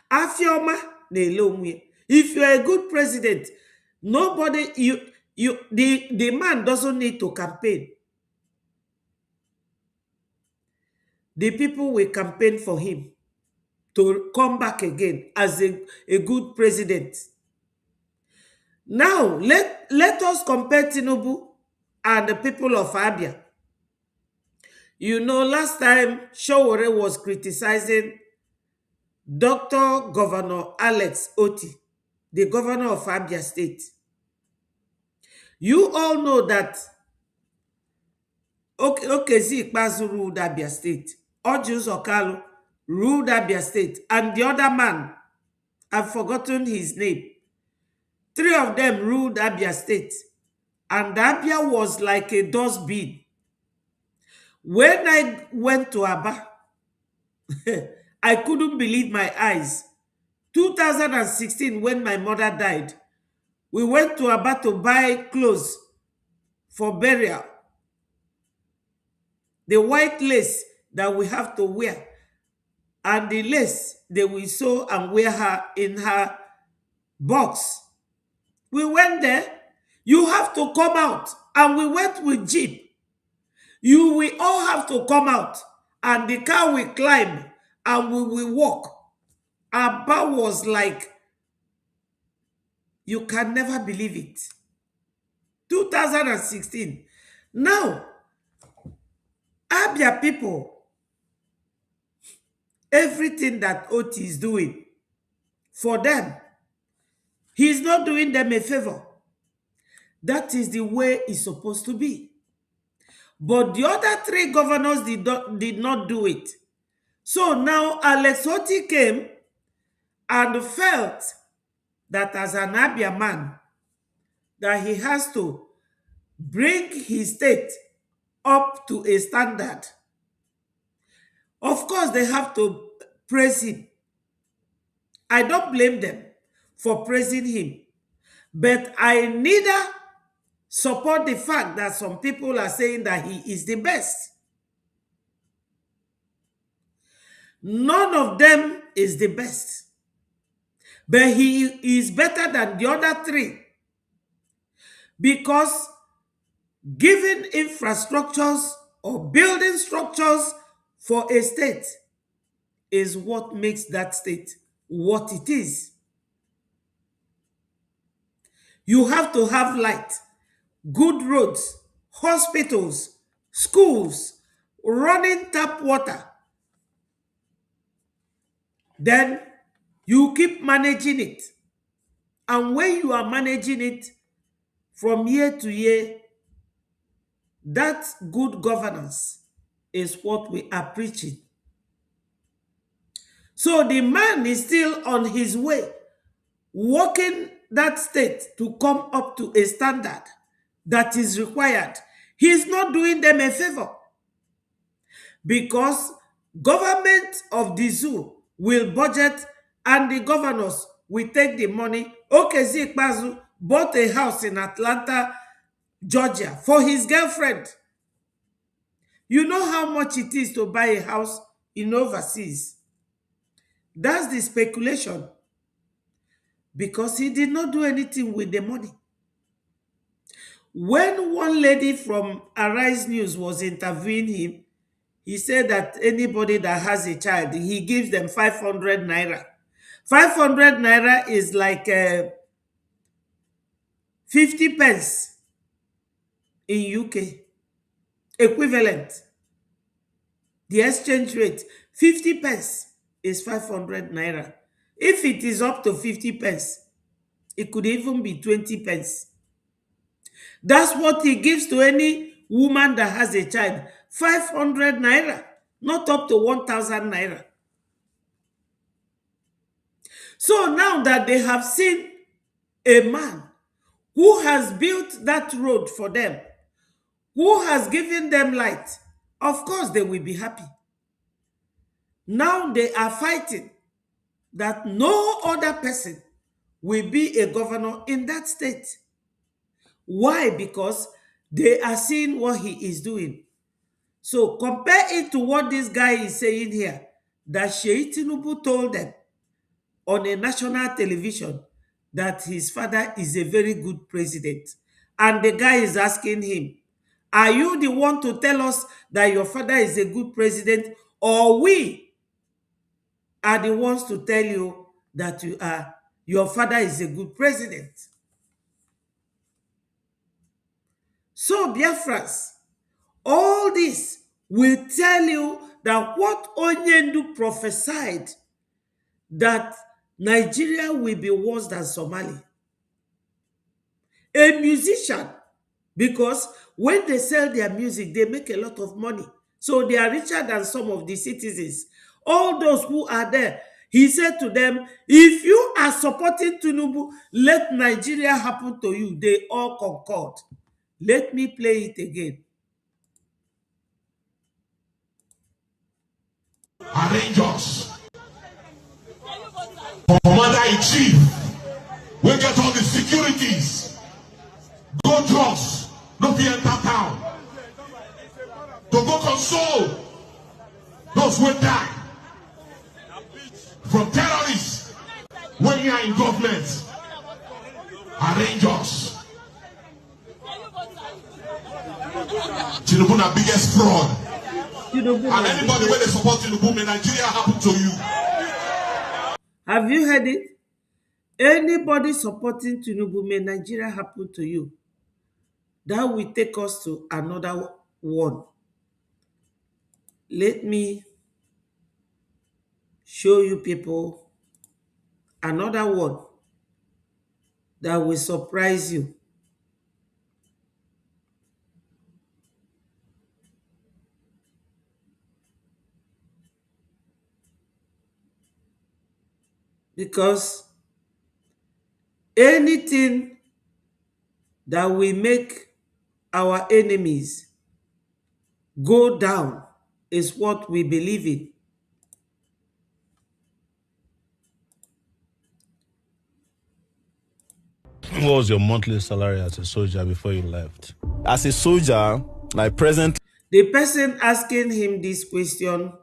Afioma na-ele onwe. If you are a good president, nobody, the man doesn't need to campaign. The people will campaign for him to come back again as a good president. Now, let us compare Tinubu and the people of Abia. You know, last time Showore was criticizing Dr. Governor Alex Oti, the governor of Abia State. You all know that Okezi Ikpeazu ruled Abia State, Ojus Okalu ruled Abia State, and the other man, I've forgotten his name. 3 of them ruled Abia State, and Abia was like a dustbin. When I went to Aba, I couldn't believe my eyes. 2016, when my mother died, we went to Aba to buy clothes for burial. The white lace that we have to wear, and the lace they will sew and wear her in her box. We went there. You have to come out. And we went with Jeep. You will all have to come out. And the car will climb. And we will walk. Aba was like, you can never believe it. 2016. Now, Abia people, everything that Oti is doing for them, he's not doing them a favor. That is the way it's supposed to be. But the other three governors did not do it. So now Alex Oti came and felt that as an Abia man, that he has to bring his state up to a standard. Of course, they have to praise him. I don't blame them for praising him. But I neither support the fact that some people are saying that he is the best. None of them is the best. But he is better than the other three. Because giving infrastructures or building structures for a state is what makes that state what it is. You have to have light, good roads, hospitals, schools, running tap water. Then you keep managing it. And when you are managing it from year to year, that good governance is what we are preaching. So the man is still on his way, working that state to come up to a standard that is required. He is not doing them a favor, because government of the zoo will budget and the governors will take the money. Okezi Ikpeazu bought a house in Atlanta, Georgia for his girlfriend. You know how much it is to buy a house in overseas. That's the speculation, because he did not do anything with the money. When one lady from Arise News was interviewing him, he said that anybody that has a child, he gives them 500 naira. 500 naira is like 50 pence in UK. Equivalent. The exchange rate, 50 pence is 500 naira. If it is up to 50 pence, it could even be 20 pence. That's what he gives to any woman that has a child. 500 naira, not up to 1,000 naira. So now that they have seen a man who has built that road for them, who has given them light, of course they will be happy. Now they are fighting that no other person will be a governor in that state. Why? Because they are seeing what he is doing. So compare it to what this guy is saying here, that Sheikh Tinubu told them on a national television that his father is a very good president. And the guy is asking him, are you the one to tell us that your father is a good president, or we are the ones to tell you that your father is a good president? So Biafra'S, all this will tell you that what Onyendu prophesied, that Nigeria will be worse than Somalia. A musician, because when they sell their music, they make a lot of money. So they are richer than some of the citizens. All those who are there, he said to them, if you are supporting Tinubu, let Nigeria happen to you. They all concord. Let me play it again.
Arrange us. Commander-in-chief, we get all the securities. Go drugs, no be enter town. To go console those who die from terrorists when you are in government. Arrange us. Tinubu na biggest fraud. And anybody when they support Tinubu, may Nigeria happen to you.
Have you heard it? Anybody supporting Tinubu, may Nigeria happen to you. That will take us to another one. Let me show you people another one that will surprise you. Because anything that will make our enemies go down is what we believe in.
What was your monthly salary as a soldier before you left?
As a soldier, like present.
The person asking him this question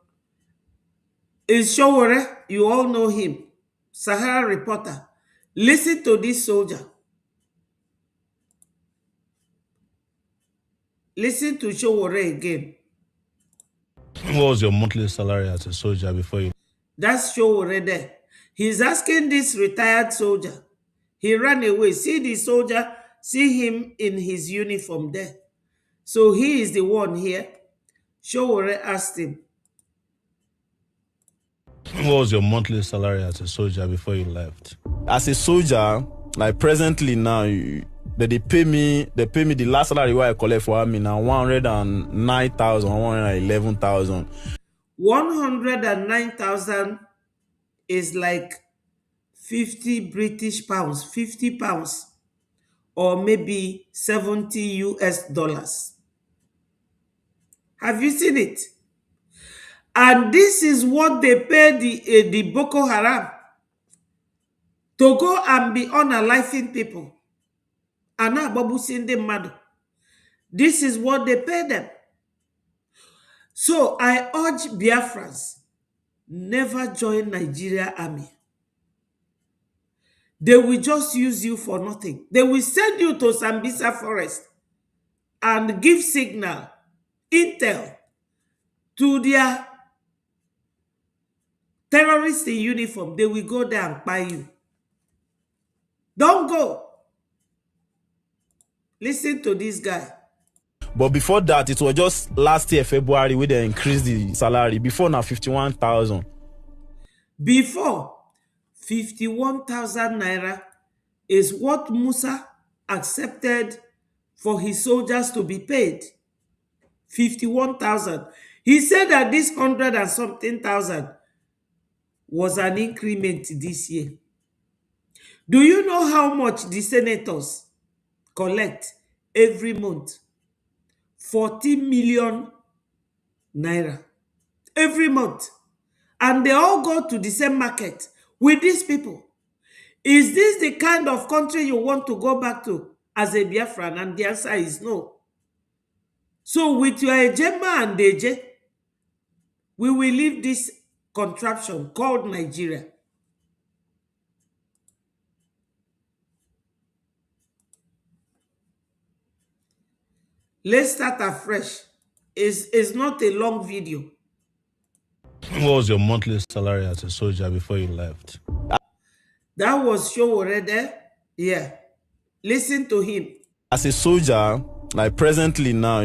is Showore. You all know him, Sahara reporter. Listen to this soldier. Listen to Showore again.
What was your monthly salary as a soldier before you?
That's Showore there. He's asking this retired soldier. He ran away. See the soldier, see him in his uniform there. So he is the one here. Showore asked him.
What was your monthly salary as a soldier before you left?
As a soldier, like presently now, they pay me the last salary where I collect for army now 109,000, 111,000.
109,000 is like 50 British pounds, 50 pounds, or maybe 70 US dollars. Have you seen it? And this is what they pay the Boko Haram to go and be unaliving people. This is what they pay them. So I urge Biafrans, never join Nigeria army. They will just use you for nothing. They will send you to Sambisa forest and give signal, intel to their terrorists in uniform. They will go there and buy you. Don't go. Listen to this guy.
But before that, it was just last year, February, where they increased the salary. Before now, 51,000.
Before, 51,000 naira is what Musa accepted for his soldiers to be paid. 51,000. He said that this 100 and something thousand was an increment this year. Do you know how much the senators collect every month? 40 million naira every month. And they all go to the same market with these people. Is this the kind of country you want to go back to as a Biafran? And the answer is no. So with your Ejema and Deje, we will leave this contraption called Nigeria. Let's start afresh. It's not a long video.
What was your monthly salary as a soldier before you left?
That was show already. Yeah. Listen to him.
As a soldier, like presently now,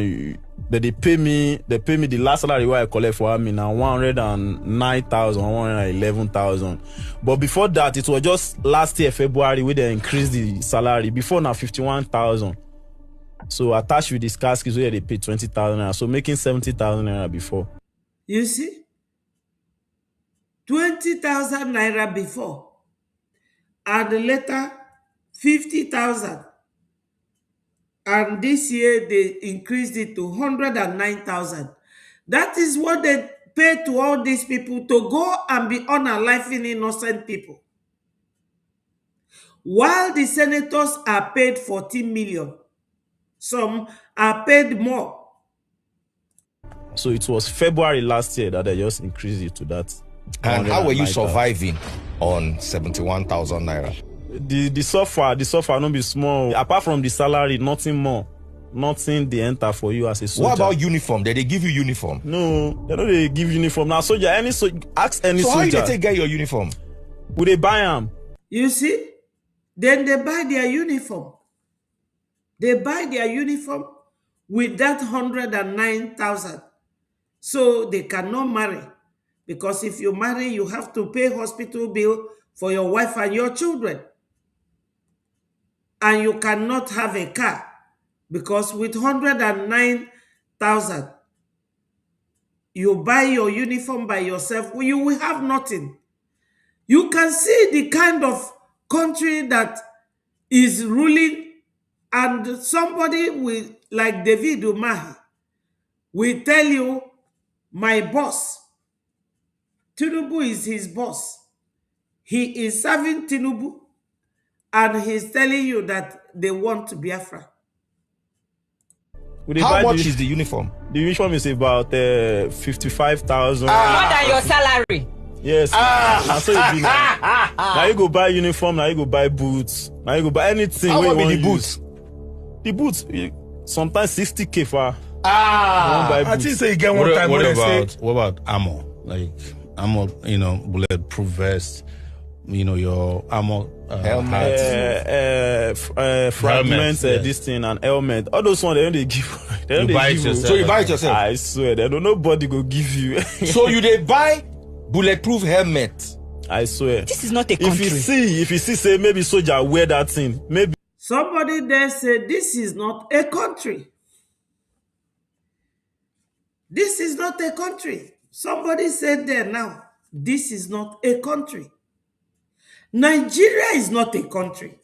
they pay me the last salary where I collect for army now 109,000, 111,000. But before that, it was just last year, February, where they increased the salary. Before now, 51,000. So attached with this cask is where they pay 20,000 naira. So making 70,000 naira before.
You see? 20,000 naira before. And later, 50,000. And this year, they increased it to 109,000. That is what they pay to all these people to go and be unaliving innocent people. While the senators are paid 14 million, some are paid more.
So it was February last year that they just increased it to that.
And how were you surviving on 71,000 naira?
The suffer no be small. Apart from the salary, nothing more. Nothing they enter for you as a soldier.
What about uniform? Did they give you uniform?
No, they don't they give uniform. Now soldier, ask any
so
soldier.
So how you get your uniform?
Would they buy them?
You see? Then they buy their uniform. They buy their uniform with that 109,000. So they cannot marry. Because if you marry, you have to pay hospital bill for your wife and your children. And you cannot have a car. Because with 109,000, you buy your uniform by yourself, you will have nothing. You can see the kind of country that is ruling, and somebody will, like David Umahi, will tell you, my boss, Tinubu is his boss. He is serving Tinubu, and he's telling you that they want Biafra.
How much is the uniform?
The uniform is about 55,000.
More than your salary.
Yes. So it be now you go buy uniform, now you go buy boots, now you go buy anything.
How much be the boots?
The boots, sometimes 60K for.
I think so you get one time.
What about armor? Like armor, bulletproof vest, your armor
helmet, fragments, this thing, and helmet. All those ones they only give. They
you buy it yourself. So you buy it yourself.
I swear, they don't nobody go give you.
So you they buy bulletproof helmet.
I swear.
This is not a country.
If you see, say maybe soldier wear that thing, maybe.
Somebody there said this is not a country. This is not a country. Somebody said there now, this is not a country. Nigeria is not a country.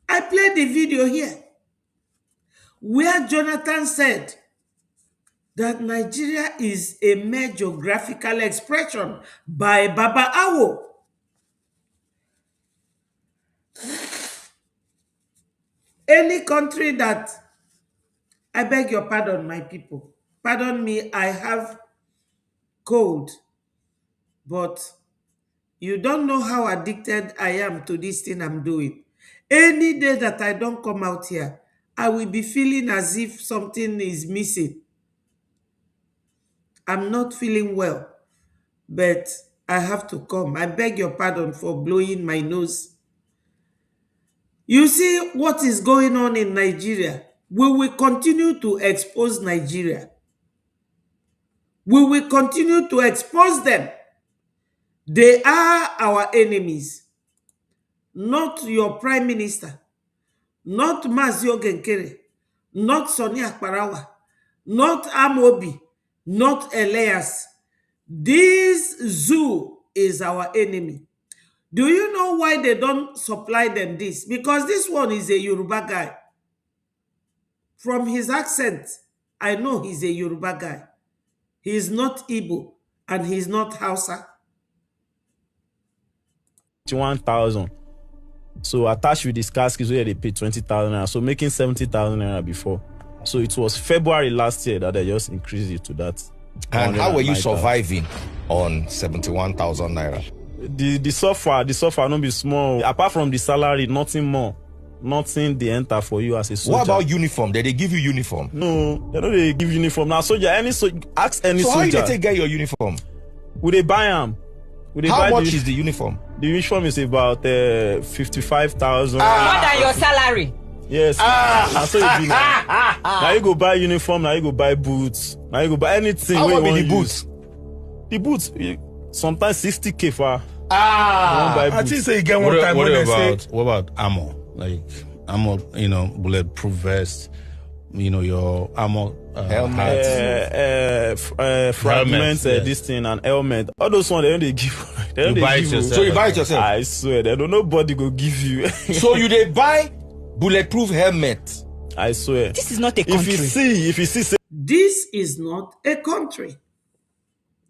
I played the video here where Jonathan said that Nigeria is a mere geographical expression by Baba Awo. Any country that, I beg your pardon, my people. Pardon me, I have cold, but you don't know how addicted I am to this thing I'm doing. Any day that I don't come out here, I will be feeling as if something is missing. I'm not feeling well, but I have to come. I beg your pardon for blowing my nose. You see what is going on in Nigeria? We will continue to expose Nigeria. We will continue to expose them. They are our enemies. Not your prime minister. Not Mazio Genkere. Not Sonia Akparawa. Not Amobi. Not Elias. This zoo is our enemy. Do you know why they don't supply them this? Because this one is a Yoruba guy. From his accent, I know he's a Yoruba guy. He is not Igbo and he's not Hausa.
1,000. So attached with this casket where they paid 20,000 naira. So making 70,000 naira before. So it was February last year that they just increased it to that.
And how were you surviving on 71,000 naira?
The software not be small. Apart from the salary, nothing more. Nothing they enter for you as a soldier.
What about uniform? Did they give you uniform?
No, they don't really give uniform. Now soldier, ask any soldier.
So how did they get your uniform?
Will they buy them?
How much is the uniform?
The uniform is about 55,000.
More than your salary.
Yes. So it be now you go buy uniform, now you go buy boots, now you go buy anything.
How much be the boots?
The boots, sometimes 60K for.
I think so you get one time.
What about armor? Like armor, bulletproof vest, your armor
helmet, fragments, this thing, and helmet. All those ones they only give. They only
buy it
give
yourself.
So you buy it yourself.
I swear, they don't nobody go give you.
So you they buy bulletproof helmet.
I swear.
This is not a country.
If you see,
this is not a country.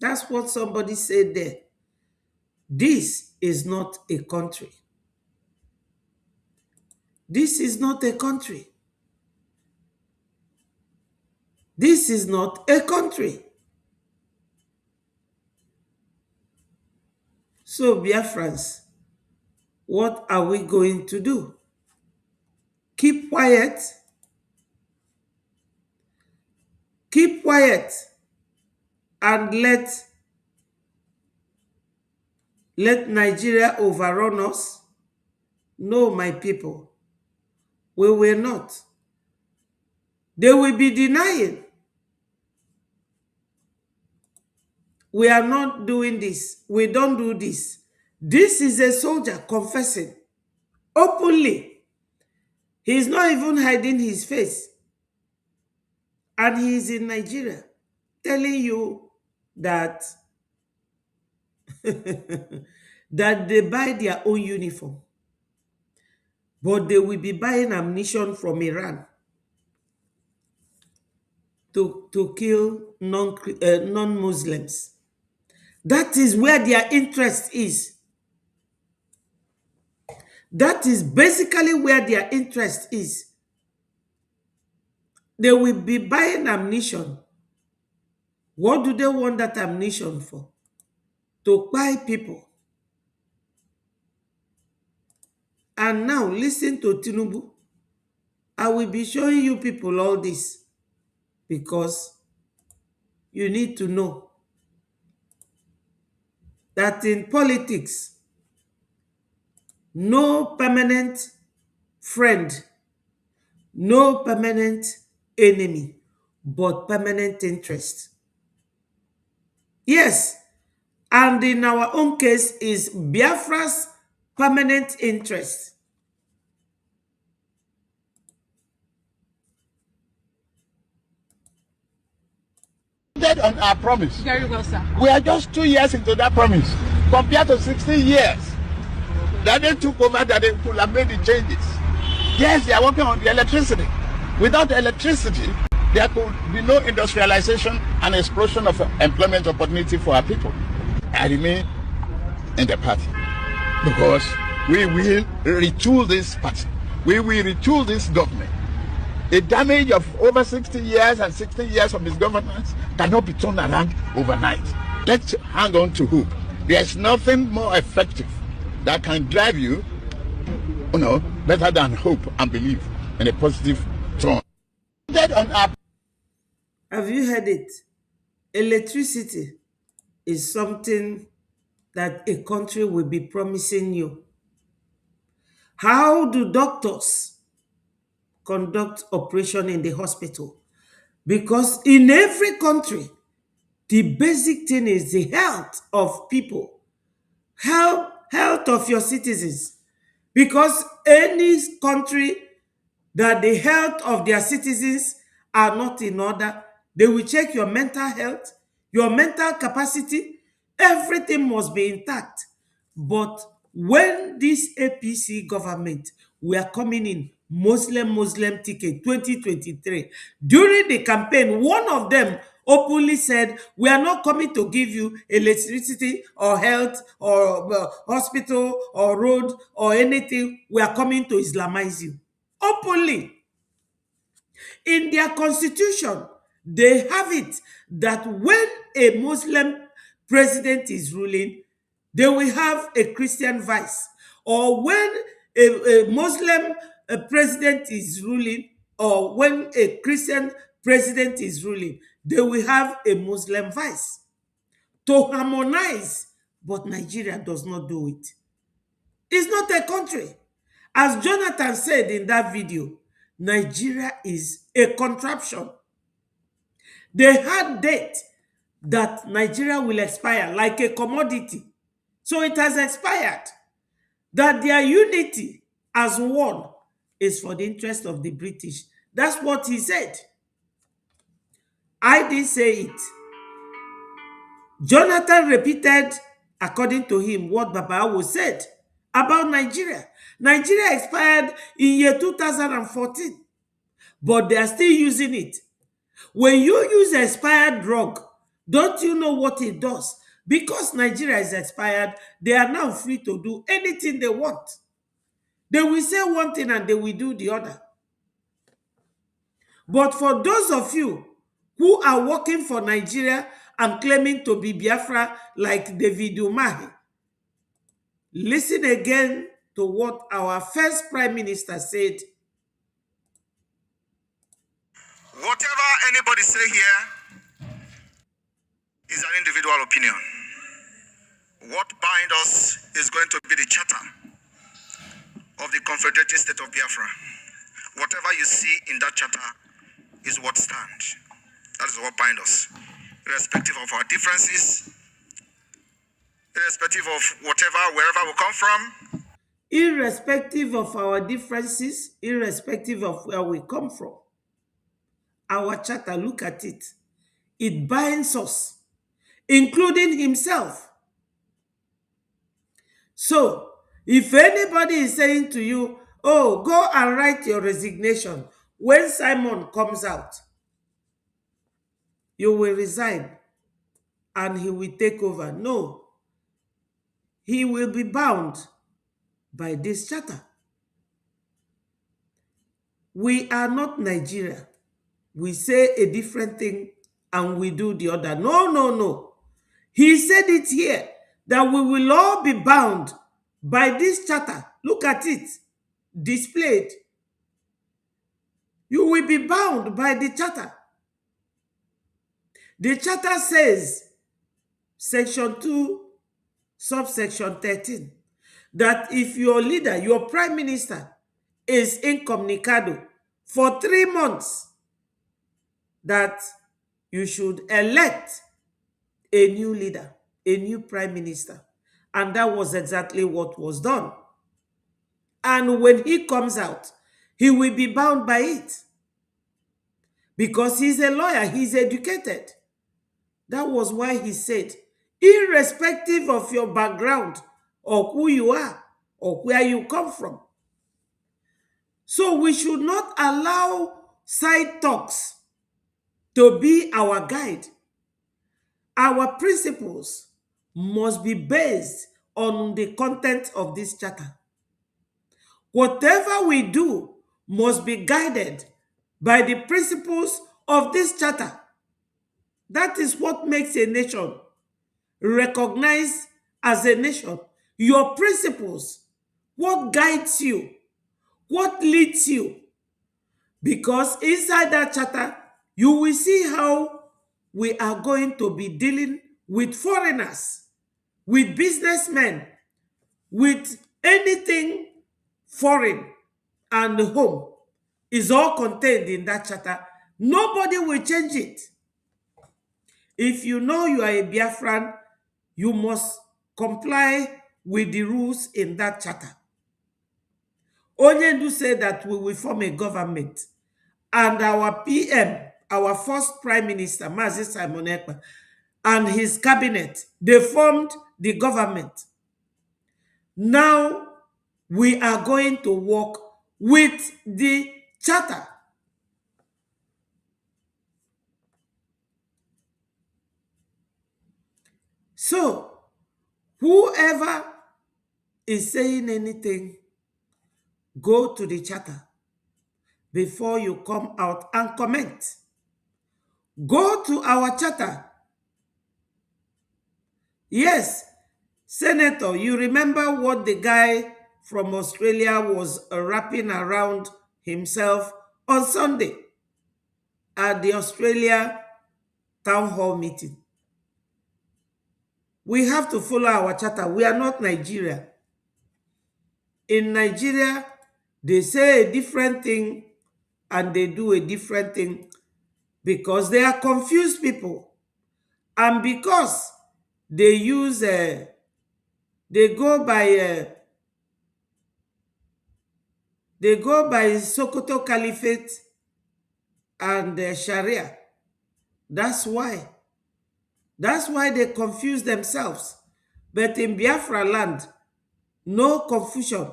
That's what somebody said there. This is not a country. This is not a country. This is not a country. So, Biafrans, what are we going to do? Keep quiet. Keep quiet and let Nigeria overrun us? No, my people. We will not. They will be denying. We are not doing this. We don't do this. This is a soldier confessing openly. He's not even hiding his face. And he is in Nigeria telling you that, that they buy their own uniform. But they will be buying ammunition from Iran to kill non-Muslims. That is where their interest is. That is basically where their interest is. They will be buying ammunition. What do they want that ammunition for? To buy people. And now listen to Tinubu. I will be showing you people all this because you need to know that in politics, no permanent friend, no permanent enemy, but permanent interest. Yes, and in our own case is Biafra's permanent interest.
On our promise.
Very well, sir.
We are just 2 years into that promise compared to 16 years that they took over, that they could have made the changes. Yes, they are working on the electricity. Without electricity, there could be no industrialization and explosion of employment opportunity for our people. I remain in the party because we will retool this party. We will retool this government. The damage of over 60 years and 60 years of misgovernance cannot be turned around overnight. Let's hang on to hope. There's nothing more effective that can drive you, better than hope and belief in a positive tone.
Have you heard it? Electricity is something that a country will be promising you. How do doctors conduct operation in the hospital? Because in every country, the basic thing is the health of people, health of your citizens. Because any country that the health of their citizens are not in order, they will check your mental health, your mental capacity, everything must be intact. But when this APC government were coming in, Muslim ticket 2023, during the campaign, one of them openly said, we are not coming to give you electricity or health or hospital or road or anything. We are coming to Islamize you. Openly. In their constitution, they have it that when a Muslim president is ruling, they will have a Christian vice. Or when a Muslim president is ruling, or when a Christian president is ruling, they will have a Muslim vice to harmonize. But Nigeria does not do it. It's not a country. As Jonathan said in that video, Nigeria is a contraption. They had date that Nigeria will expire like a commodity. So it has expired. That their unity as one is for the interest of the British. That's what he said. I didn't say it. Jonathan repeated, according to him, what Baba said about Nigeria. Nigeria expired in year 2014, but they are still using it. When you use expired drug, don't you know what it does? Because Nigeria is expired, they are now free to do anything they want. They will say one thing and they will do the other. But for those of you who are working for Nigeria and claiming to be Biafra like David Umahi, listen again to what our first Prime Minister said.
Whatever anybody say here is an individual opinion. What binds us is going to be the charter of the Confederated State of Biafra. whatever you see in that charter is what stands. That is what binds us, irrespective of our differences, irrespective of whatever, wherever we come from.
Irrespective of our differences, irrespective of where we come from. Our charter, look at it. It binds us, including himself. So, if anybody is saying to you, oh, go and write your resignation, when Simon comes out, you will resign and he will take over. No, he will be bound by this charter. We are not Nigeria. We say a different thing and we do the other. No, no, no. He said it here that we will all be bound by this charter. Look at it displayed. You will be bound by the charter. The charter says, section 2, subsection 13, that if your leader, your prime minister, is incommunicado for 3 months, that you should elect a new leader, a new prime minister. And that was exactly what was done. And when he comes out, he will be bound by it. Because he's a lawyer, he's educated. That was why he said, irrespective of your background or who you are or where you come from. So we should not allow side talks to be our guide. Our principles must be based on the content of this charter. Whatever we do must be guided by the principles of this charter. That is what makes a nation recognized as a nation. Your principles, what guides you, what leads you. Because inside that charter, you will see how we are going to be dealing with foreigners, with businessmen, with anything foreign and home is all contained in that charter. Nobody will change it. If you know you are a Biafran, you must comply with the rules in that charter. Onyendu said that we will form a government, and our PM, our first Prime Minister, Mazi Simon Ekpa, and his cabinet, they formed the government. Now we are going to work with the charter. So, whoever is saying anything, go to the charter before you come out and comment. Go to our charter. Yes, Senator, you remember what the guy from Australia was wrapping around himself on Sunday at the Australia town hall meeting. We have to follow our charter. We are not Nigeria. In Nigeria, they say a different thing and they do a different thing because they are confused people. And because they use, they go by Sokoto Caliphate and Sharia. That's why. That's why they confuse themselves. But in Biafra land, no confusion.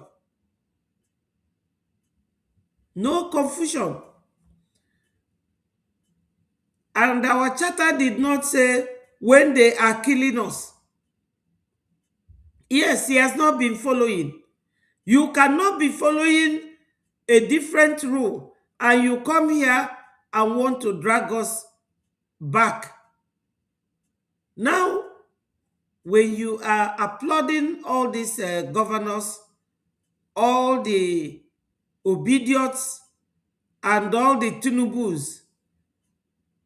No confusion. And our charter did not say when they are killing us. Yes, he has not been following. You cannot be following a different rule and you come here and want to drag us back. Now, when you are applauding all these governors, all the obedience, and all the Tinubus,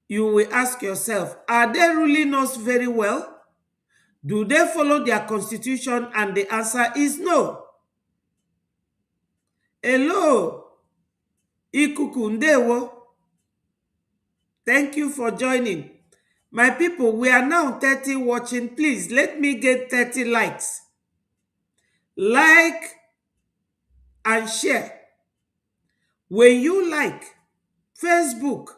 you will ask yourself, are they ruling us very well? Do they follow their constitution? And the answer is no. Hello. Ikuku ndewo. Thank you for joining. My people, we are now 30 watching. Please let me get 30 likes. Like and share. When you like Facebook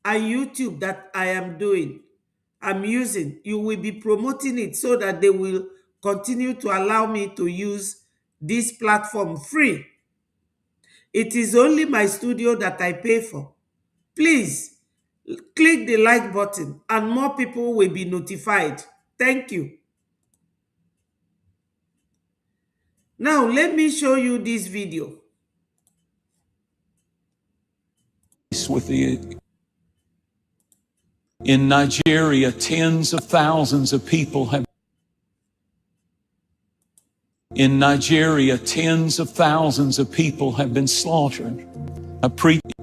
and YouTube that I'm using, you will be promoting it so that they will continue to allow me to use this platform free. It is only my studio that I pay for. Please click the like button and more people will be notified. Thank you. Now, let me show you this video.
In Nigeria, tens of thousands of people have been slaughtered. In Nigeria, tens of thousands of people have been slaughtered.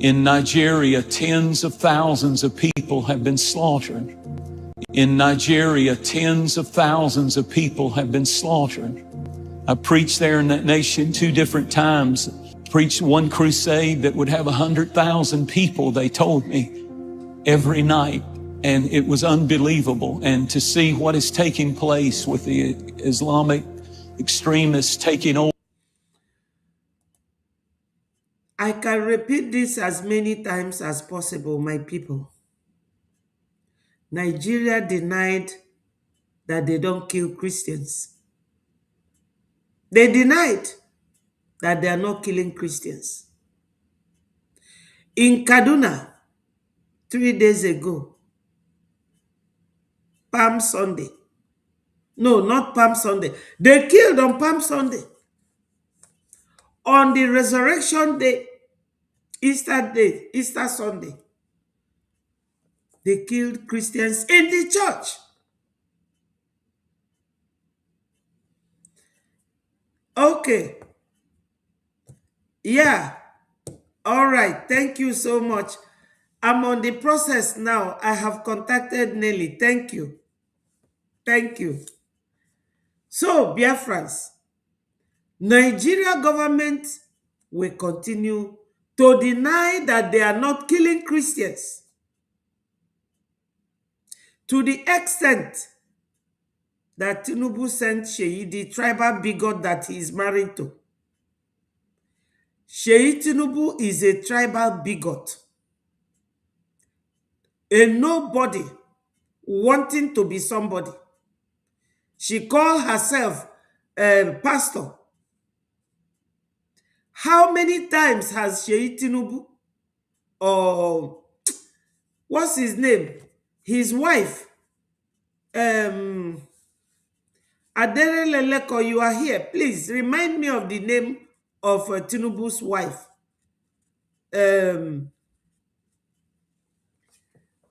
In Nigeria, tens of thousands of people have been slaughtered. I preached there in that nation 2 different times. Preached one crusade that would have 100,000 people, they told me, every night. And it was unbelievable. And to see what is taking place with the Islamic extremists taking over.
I can repeat this as many times as possible, my people. Nigeria denied that they don't kill Christians. They denied that they are not killing Christians. In Kaduna, 3 days ago, Palm Sunday. No, not Palm Sunday. They killed on Palm Sunday. On the resurrection day, Easter Sunday, they killed Christians in the church. Okay. Yeah. All right. Thank you so much. I'm on the process now. I have contacted Nelly. Thank you. Thank you. So, Biafrans, Nigeria government will continue to deny that they are not killing Christians to the extent that Tinubu sent Sheyi, the tribal bigot that he is married to. Sheyi Tinubu is a tribal bigot, a nobody wanting to be somebody. She called herself a pastor. How many times has Sheyi Tinubu, or what's his name? His wife, Adere Leleko, you are here. Please remind me of the name of Tinubu's wife.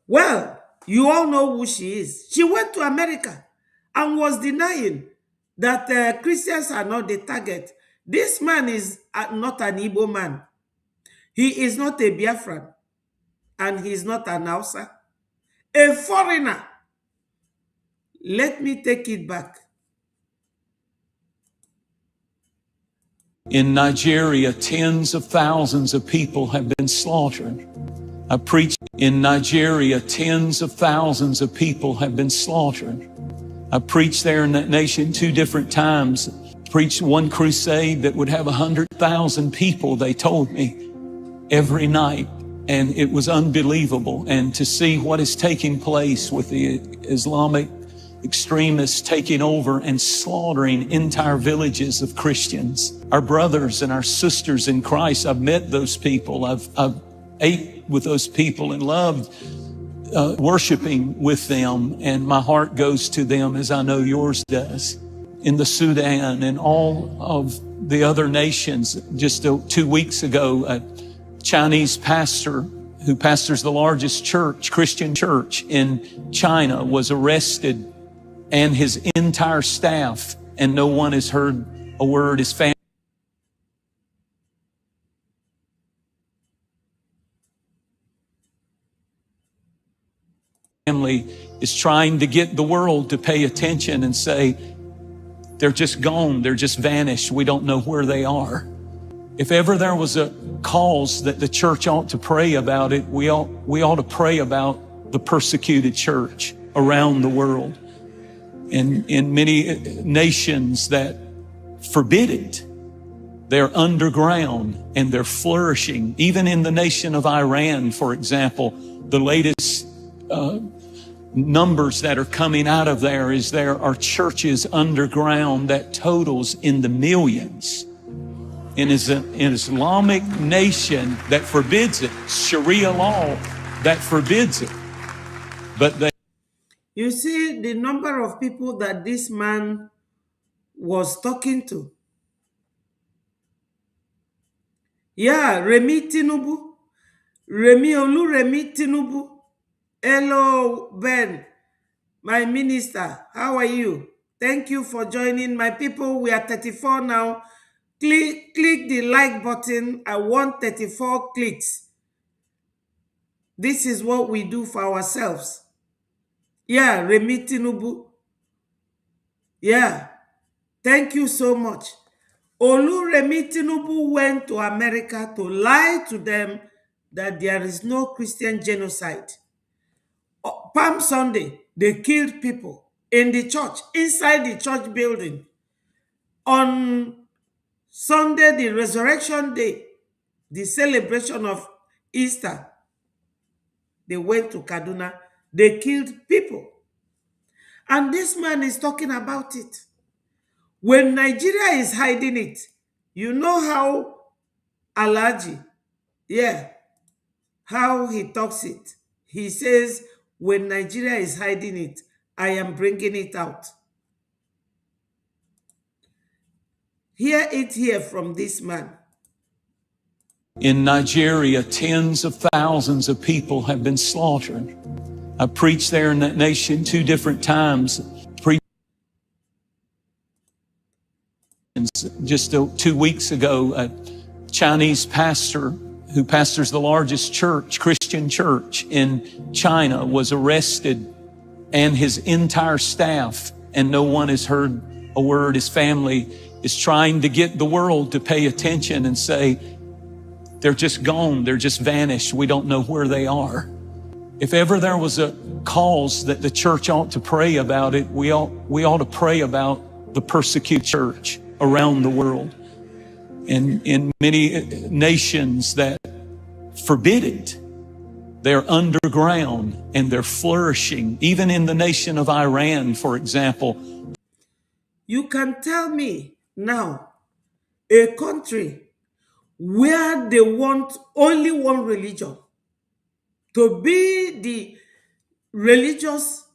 Well, you all know who she is. She went to America and was denying that Christians are not the target. This man is not an Igbo man. He is not a Biafran. And he is not an Hausa. A foreigner. Let me take it back.
In Nigeria, tens of thousands of people have been slaughtered. I preached in Nigeria, tens of thousands of people have been slaughtered. I preached there in that nation 2 different times. Preached one crusade that would have 100,000 people, they told me, every night. And it was unbelievable. And to see what is taking place with the Islamic extremists taking over and slaughtering entire villages of Christians. Our brothers and our sisters in Christ, I've met those people. I've ate with those people and loved worshiping with them. And my heart goes to them as I know yours does. In the Sudan and all of the other nations. Just 2 weeks ago, a Chinese pastor who pastors the largest church, Christian church in China, was arrested, and his entire staff, and no one has heard a word. His family is trying to get the world to pay attention and say, they're just gone, they're just vanished, we don't know where they are. If ever there was a cause that the church ought to pray about it, we ought to pray about the persecuted church around the world. And in many nations that forbid it, they're underground and they're flourishing. Even in the nation of Iran, for example, the latest numbers that are coming out of there is there are churches underground that totals in the millions. In an Islamic nation that forbids it, Sharia law that forbids it. But they...
You see the number of people that this man was talking to. Yeah, Remi Tinubu. Remi Tinubu. Hello, Ben, my minister. How are you? Thank you for joining. My people, we are 34 now. Click the like button. I want 34 clicks. This is what we do for ourselves. Yeah, Remi Tinubu. Yeah, thank you so much. Remi Tinubu went to America to lie to them that there is no Christian genocide. Palm Sunday, they killed people in the church, inside the church building. On Sunday, the resurrection day, the celebration of Easter, they went to Kaduna, they killed people. And this man is talking about it. When Nigeria is hiding it, you know how Alaji, yeah, how he talks it. He says, when Nigeria is hiding it, I am bringing it out. Hear it here from this man.
In Nigeria, tens of thousands of people have been slaughtered. I preached there in that nation 2 different times. Just 2 weeks ago, a Chinese pastor who pastors the largest church, Christian church in China, was arrested, and his entire staff, and no one has heard a word. His family is trying to get the world to pay attention and say, they're just gone, they're just vanished, we don't know where they are. If ever there was a cause that the church ought to pray about it, we ought to pray about the persecuted church around the world. And in many nations that forbid it, they're underground and they're flourishing. Even in the nation of Iran, for example.
You can tell me now, a country where they want only one religion to be the religious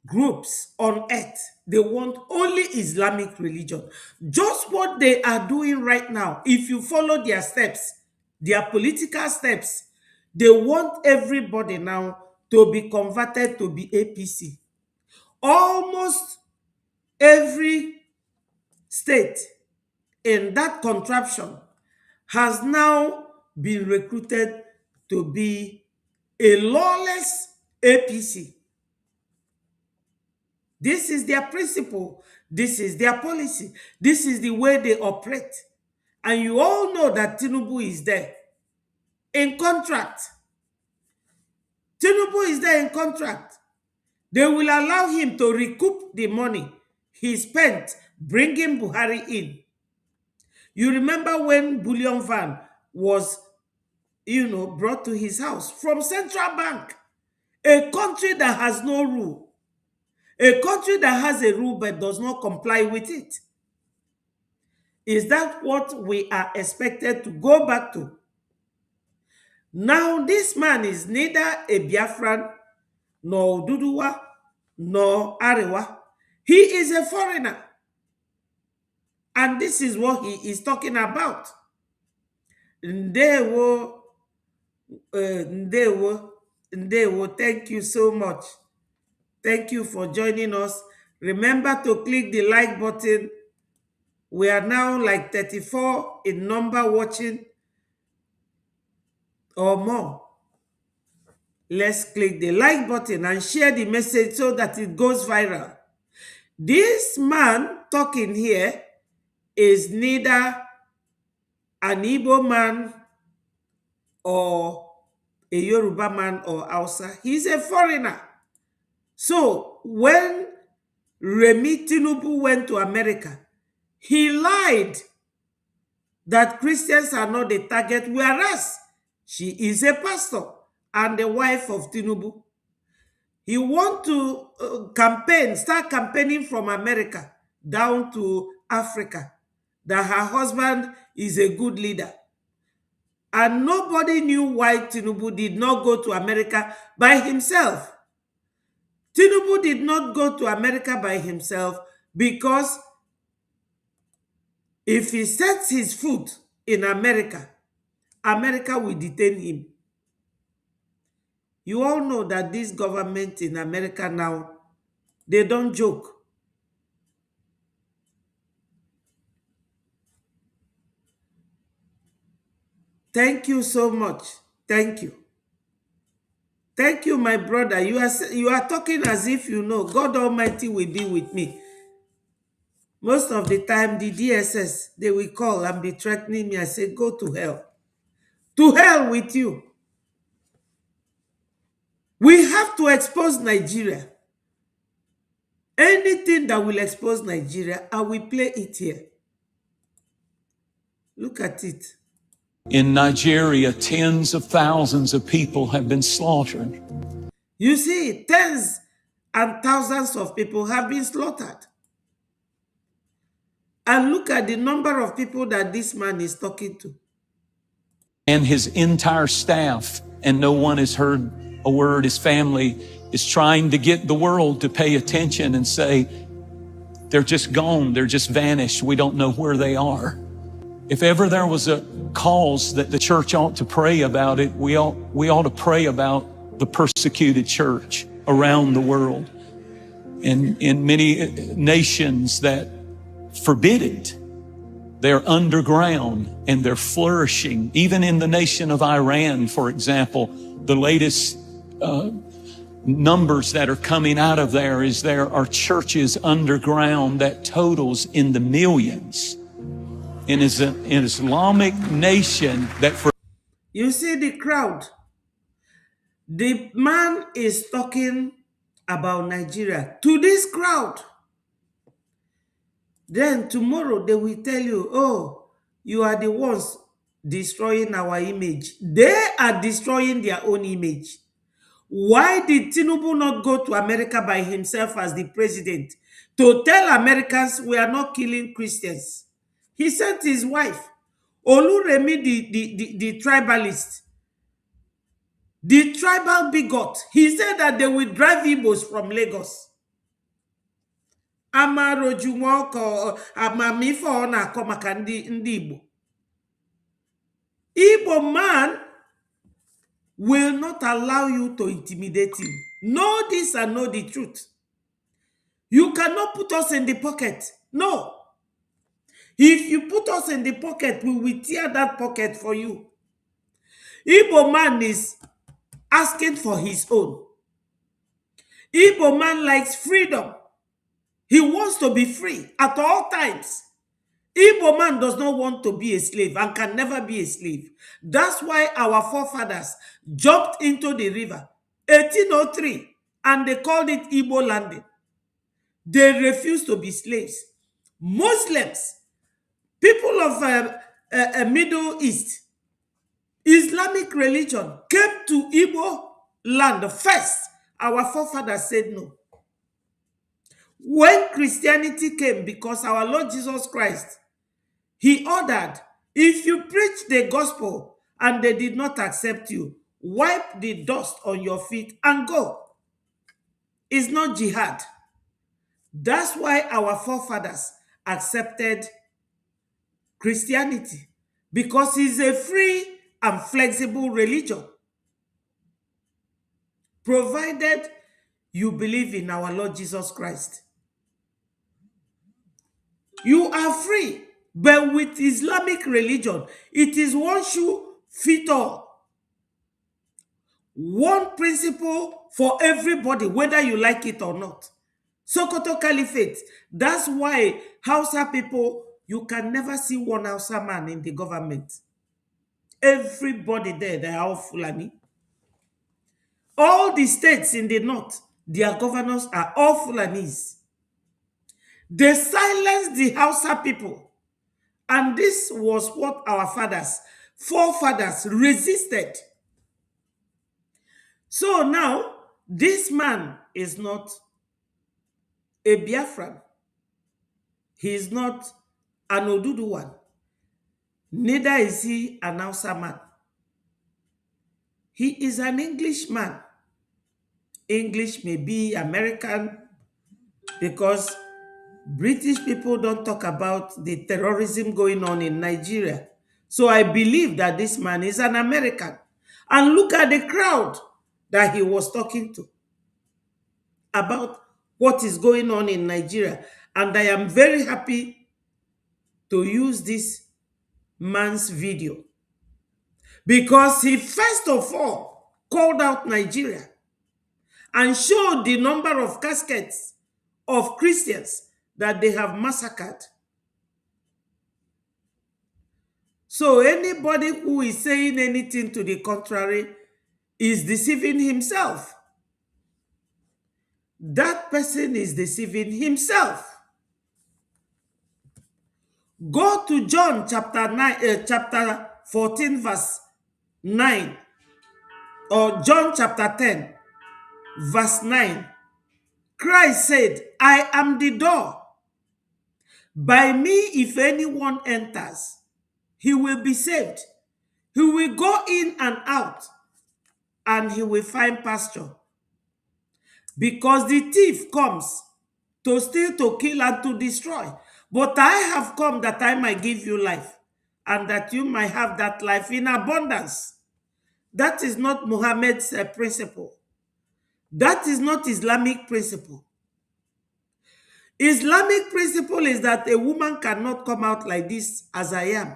groups on earth. They want only Islamic religion. Just what they are doing right now, if you follow their steps, their political steps, they want everybody now to be converted to be APC. Almost every state in that contraption has now been recruited to be a lawless APC. This is their principle. This is their policy. This is the way they operate. And you all know that Tinubu is there in contract. Tinubu is there in contract. They will allow him to recoup the money he spent bringing Buhari in. You remember when bullion van was, brought to his house from Central Bank, a country that has no rule. A country that has a rule but does not comply with it. Is that what we are expected to go back to? Now, this man is neither a Biafran, nor Duduwa, nor Arewa. He is a foreigner. And this is what he is talking about. Ndewo, thank you so much. Thank you for joining us. Remember to click the like button. We are now like 34 in number watching or more. Let's click the like button and share the message so that it goes viral. This man talking here is neither an Igbo man or a Yoruba man or Hausa. He's a foreigner. So when Remi Tinubu went to America, he lied that Christians are not the target, whereas she is a pastor and the wife of Tinubu. He want to start campaigning from America down to Africa, that her husband is a good leader. And nobody knew why Tinubu did not go to America by himself. Tinubu did not go to America by himself because if he sets his foot in America, America will detain him. You all know that this government in America now, they don't joke. Thank you so much. Thank you. Thank you, my brother. You are talking as if you know God Almighty will be with me. Most of the time, the DSS, they will call and be threatening me. I say, go to hell. To hell with you. We have to expose Nigeria. Anything that will expose Nigeria, I will play it here. Look at it.
In Nigeria, tens of thousands of people have been slaughtered.
You see, tens and thousands of people have been slaughtered. And look at the number of people that this man is talking to.
And his entire staff, and no one has heard a word. His family is trying to get the world to pay attention and say, they're just gone, they're just vanished, we don't know where they are. If ever there was a cause that the church ought to pray about it, we ought to pray about the persecuted church around the world. And in many nations that forbid it, they're underground and they're flourishing. Even in the nation of Iran, for example, the latest numbers that are coming out of there is there are churches underground that totals in the millions. And it's an Islamic nation that for...
You see the crowd. The man is talking about Nigeria to this crowd. Then tomorrow they will tell you, oh, you are the ones destroying our image. They are destroying their own image. Why did Tinubu not go to America by himself as the president to tell Americans we are not killing Christians? He sent his wife, Oluremi, the tribalist, the tribal bigot. He said that they will drive Igbos from Lagos. Igbo man will not allow you to intimidate him. Know this and know the truth. You cannot put us in the pocket. No. If you put us in the pocket, we will tear that pocket for you. Igbo man is asking for his own. Igbo man likes freedom. He wants to be free at all times. Igbo man does not want to be a slave and can never be a slave. That's why our forefathers jumped into the river 1803 and they called it Igbo landing. They refused to be slaves. Muslims, people of Middle East, Islamic religion came to Igbo land first. Our forefathers said no. When Christianity came, because our Lord Jesus Christ, he ordered, if you preach the gospel and they did not accept you, wipe the dust on your feet and go. It's not jihad. That's why our forefathers accepted Christianity, because it's a free and flexible religion, provided you believe in our Lord Jesus Christ. You are free, but with Islamic religion, it is one shoe fit all. One principle for everybody, whether you like it or not. Sokoto Caliphate. That's why Hausa people You can never see one Hausa man in the government. Everybody there, they are all Fulani. All the states in the north, their governors are all Fulanis. They silenced the Hausa people. And this was what our forefathers resisted. So now, this man is not a Biafran. He is not an Oduduwan. Neither is he an Hausa man. He is an Englishman. English may be American, because British people don't talk about the terrorism going on in Nigeria. So I believe that this man is an American. And look at the crowd that he was talking to about what is going on in Nigeria. And I am very happy to use this man's video, because he first of all called out Nigeria and showed the number of caskets of Christians that they have massacred. So anybody who is saying anything to the contrary is deceiving himself. That person is deceiving himself. Go to John chapter 14, verse 9, or John chapter 10, verse 9. Christ said, I am the door. By me, if anyone enters, he will be saved. He will go in and out, and he will find pasture. Because the thief comes to steal, to kill, and to destroy. But I have come that I might give you life, and that you might have that life in abundance. That is not Muhammad's principle. That is not Islamic principle. Islamic principle is that a woman cannot come out like this as I am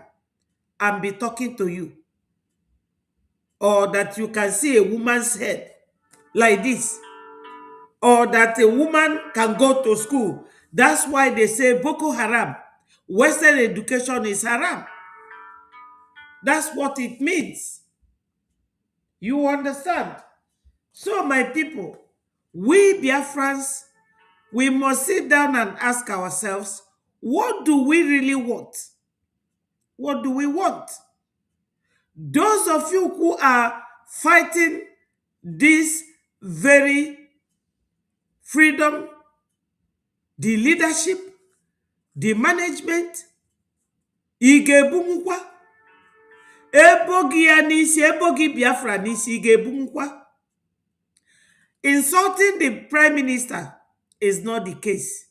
and be talking to you. Or that you can see a woman's head like this. Or that a woman can go to school. That's why they say Boko Haram. Western education is haram. That's what it means. You understand? So my people, we Biafrans, we must sit down and ask ourselves, what do we really want? What do we want? Those of you who are fighting this very freedom, the leadership, the management, igebumukwa, ebogi anisi, ebogi Biafra nisi, igebumukwa. Insulting the prime minister is not the case.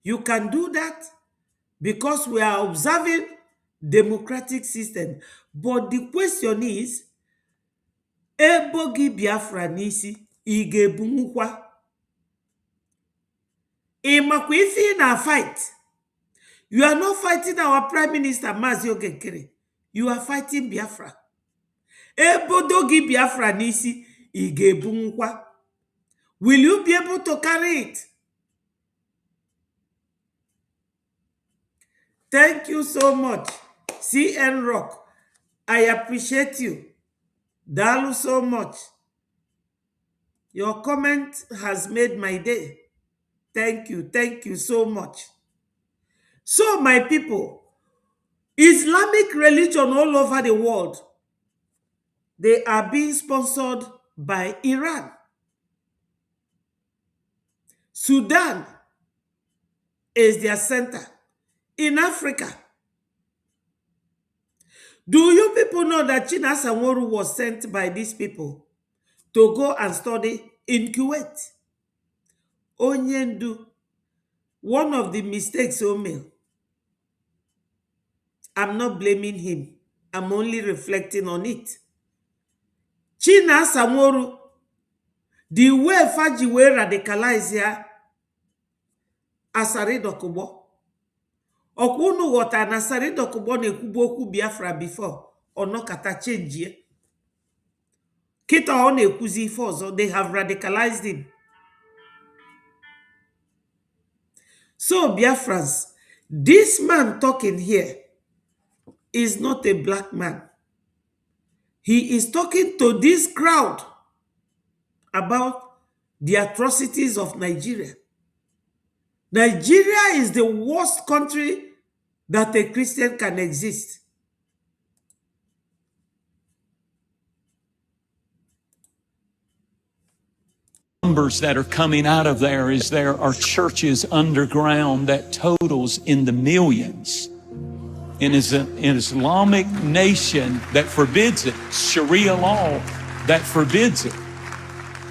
You can do that because we are observing democratic system. But the question is, ebogi Biafra nisi, igebumukwa. Imakwa if in a fight, you are not fighting our prime minister Mazi Ogekere. You are fighting Biafra. Ebodogi Biafra nisi, igebumukwa. Will you be able to carry it? Thank you so much, CN Rock. I appreciate you. Dalu so much. Your comment has made my day. Thank you so much. So my people, Islamic religion all over the world, they are being sponsored by Iran. Sudan is their center. In Africa, do you people know that China Sanworu was sent by these people to go and study in Kuwait? Onyendu, one of the mistakes Omil. I'm not blaming him. I'm only reflecting on it. China Sanworu, the way Faji were radicalized here, Asari Dokubo. Okunu wata na Asari Dokubo ne kuboku Biafra before, onokata change ye. Kita one kuzi fozo, they have radicalized him. So Biafrans, This man talking here is not a black man. He is talking to this crowd about the atrocities of Nigeria. Nigeria is the worst country that a Christian can exist.
Numbers that are coming out of there is there are churches underground that totals in the millions. And is an Islamic nation that forbids it, Sharia law that forbids it.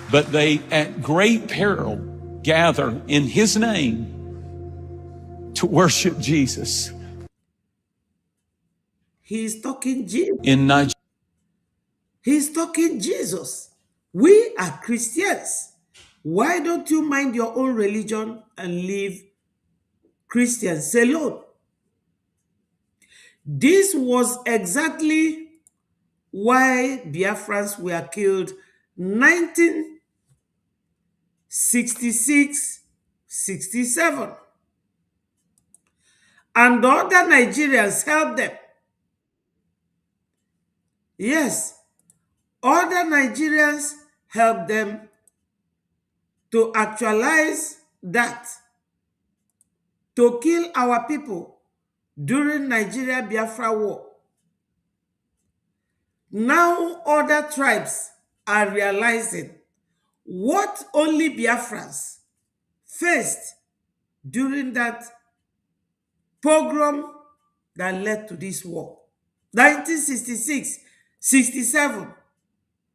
But they, at great peril, gather in his name to worship Jesus.
He's talking Jesus.
In Nigeria.
He's talking Jesus. We are Christians. Why don't you mind your own religion and leave Christians alone? This was exactly why Biafrans were killed 1966-67. And the other Nigerians helped them. Yes, other Nigerians helped them to actualize that, to kill our people during Nigeria Biafra war. Now other tribes are realizing what only Biafrans faced during that pogrom that led to this war. 1966, 67,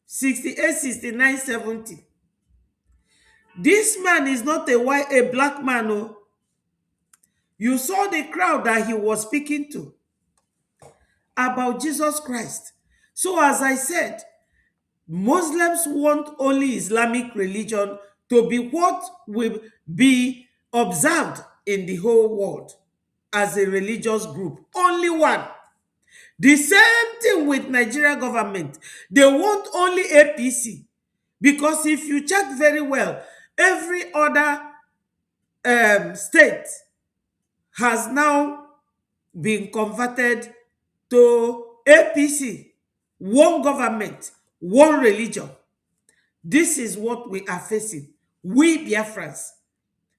68, 69, 70. This man is not a black man. Oh. You saw the crowd that he was speaking to about Jesus Christ. So as I said, Muslims want only Islamic religion to be what will be observed in the whole world as a religious group. Only one. The same thing with Nigeria government. They want only APC. Because if you check very well, every other state has now been converted to APC. One government, one religion. This is what we are facing. We Biafrans.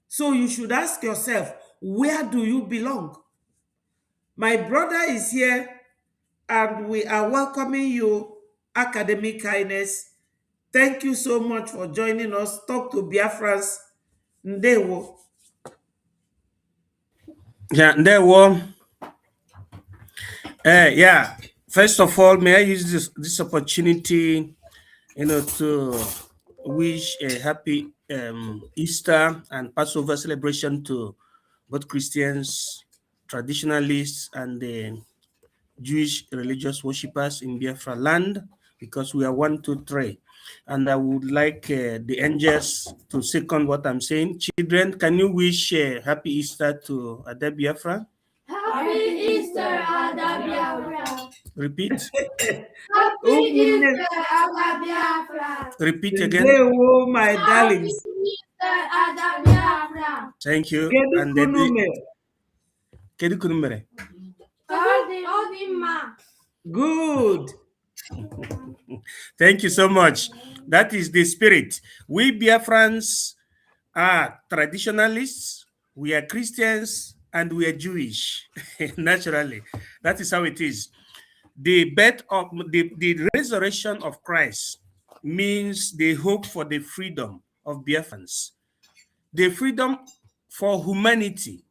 So you should ask yourself, where do you belong? My brother is here and we are welcoming you, Academic Kindness. Thank you so much for joining us. Talk to Biafrans. Ndewo.
Yeah, Ndewo. Yeah. First of all, may I use this opportunity, to wish a happy Easter and Passover celebration to both Christians, traditionalists, and the Jewish religious worshippers in Biafra land, because we are 1, 2, 3. And I would like the angels to second what I'm saying. Children, can you wish happy Easter to Ada Biafra?
Happy Easter, Ada Biafra.
Repeat.
Happy Easter, Ada Biafra.
Repeat again.
Hello, my darlings.
Happy Easter, Ada Biafra.
Thank you. Kedu kunumere?
Good.
Thank you so much. That is the spirit. We Biafrans are traditionalists, we are Christians, and we are Jewish. Naturally, that is how it is. The birth of the resurrection of Christ means the hope for the freedom of Biafrans, the freedom for humanity,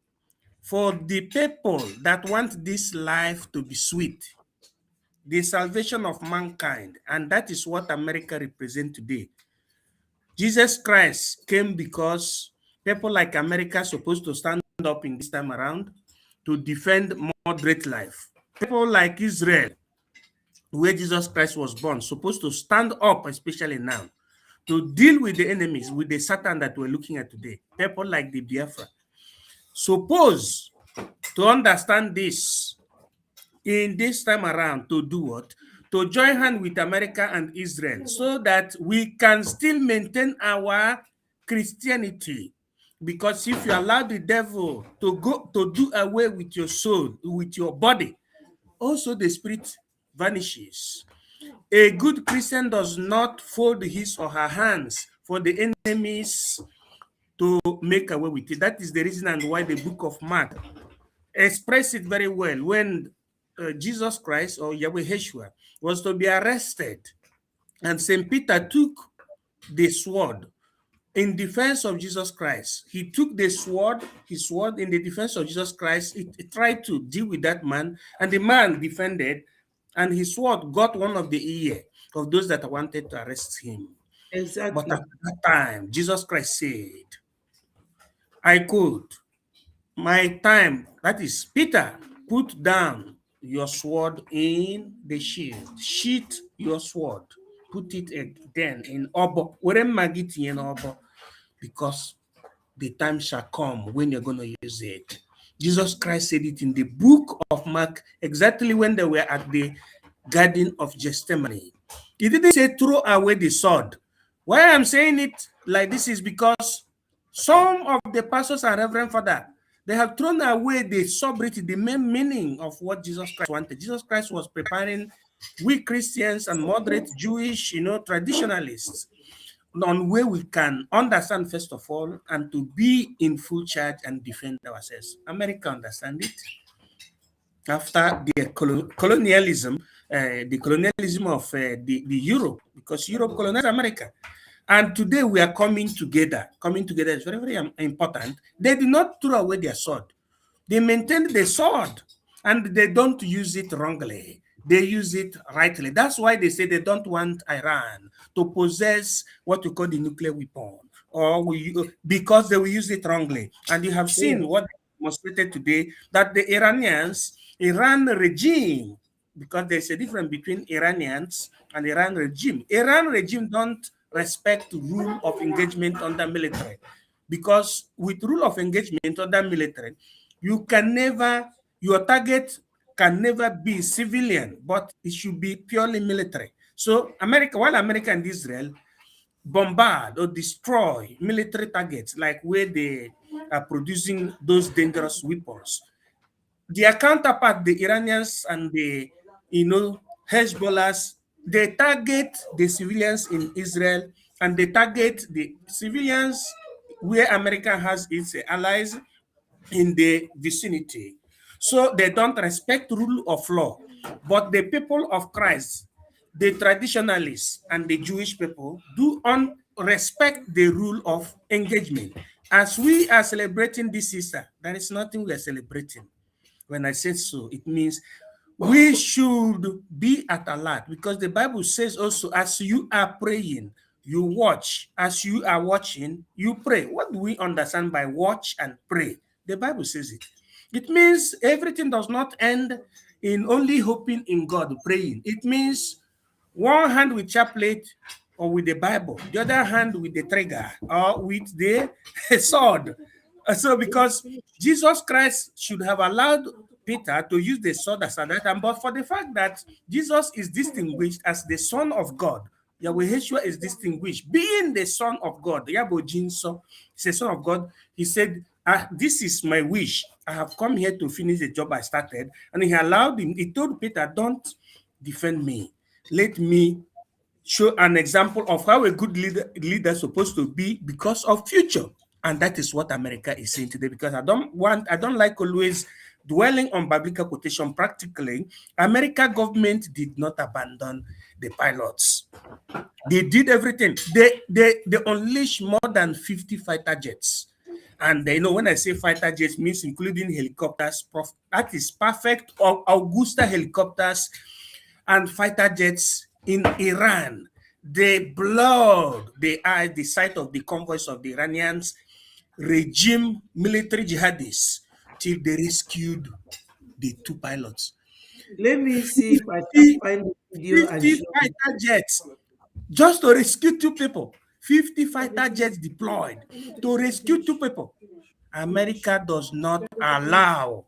for the people that want this life to be sweet, the salvation of mankind. And that is what America represents today. Jesus Christ came because people like America are supposed to stand up in this time around to defend moderate life. People like Israel, where Jesus Christ was born, supposed to stand up, especially now, to deal with the enemies, with the Satan that we're looking at today. People like the Biafra. Suppose to understand this in this time around, to do what? To join hands with America and Israel so that we can still maintain our Christianity. Because if you allow the devil to go to do away with your soul, with your body, also the spirit vanishes. A good Christian does not fold his or her hands for the enemies to make away with it. That is the reason and why the book of Mark expressed it very well when Jesus Christ or Yahweh Yeshua was to be arrested, and St. Peter took the sword in defense of Jesus Christ. He took the sword, his sword, in the defense of Jesus Christ. He tried to deal with that man, and the man defended, and his sword got one of the ear of those that wanted to arrest him.
Exactly.
But at that time, Jesus Christ said, I could, my time, that is, Peter, put down your sword in the shield. Sheath your sword. Put it then in obo. Because the time shall come when you're going to use it. Jesus Christ said it in the book of Mark, exactly when they were at the Garden of Gethsemane. He didn't say throw away the sword. Why I'm saying it like this is because some of the pastors and reverend father, they have thrown away the sobriety, the main meaning of what Jesus Christ wanted. Jesus Christ was preparing we Christians and moderate Jewish, traditionalists on where we can understand first of all and to be in full charge and defend ourselves. America understand it after the colonialism, the colonialism of the Europe, because Europe colonized America. And today we are coming together. Coming together is very, very important. They did not throw away their sword. They maintained the sword, and they don't use it wrongly. They use it rightly. That's why they say they don't want Iran to possess what we call the nuclear weapon, because they will use it wrongly. And you have seen what demonstrated today, that the Iran regime, because there's a difference between Iranians and Iran regime. Iran regime don't respect rule of engagement under military, because with rule of engagement under military, you can never, your target can never be civilian, but it should be purely military. So America, while America and Israel bombard or destroy military targets, like where they are producing those dangerous weapons, their counterpart, the Iranians and the, Hezbollahs, they target the civilians in Israel, and they target the civilians where America has its allies in the vicinity. So they don't respect rule of law. But the people of Christ, the traditionalists and the Jewish people, do respect the rule of engagement. As we are celebrating this Easter, there is nothing we are celebrating. When I say so, it means we should be at alert, because the Bible says also, as you are praying, you watch. As you are watching, you pray. What do we understand by watch and pray? The Bible says it. It means everything does not end in only hoping in God, praying. It means one hand with chaplet or with the Bible, the other hand with the trigger or with the sword. So because Jesus Christ should have allowed Peter to use the sword as at that time, but for the fact that Jesus is distinguished as the Son of God, Yahweh Yeshua is distinguished, being the Son of God. Yahweh Jinso is the Son of God. He said, this is my wish. I have come here to finish the job I started. And he allowed him, he told Peter, don't defend me. Let me show an example of how a good leader is supposed to be because of future. And that is what America is saying today, because I don't like always dwelling on biblical quotation. Practically, America government did not abandon the pilots. They did everything. They unleashed more than 50 fighter jets. And when I say fighter jets, means including helicopters. That is perfect. Augusta helicopters and fighter jets in Iran. They blurred the eye, the sight of the convoys of the Iranians regime military jihadists till they rescued the two pilots.
Let me see if I can find the video
50 fighter jets just to rescue two people. 50 fighter jets deployed to rescue two people. America does not allow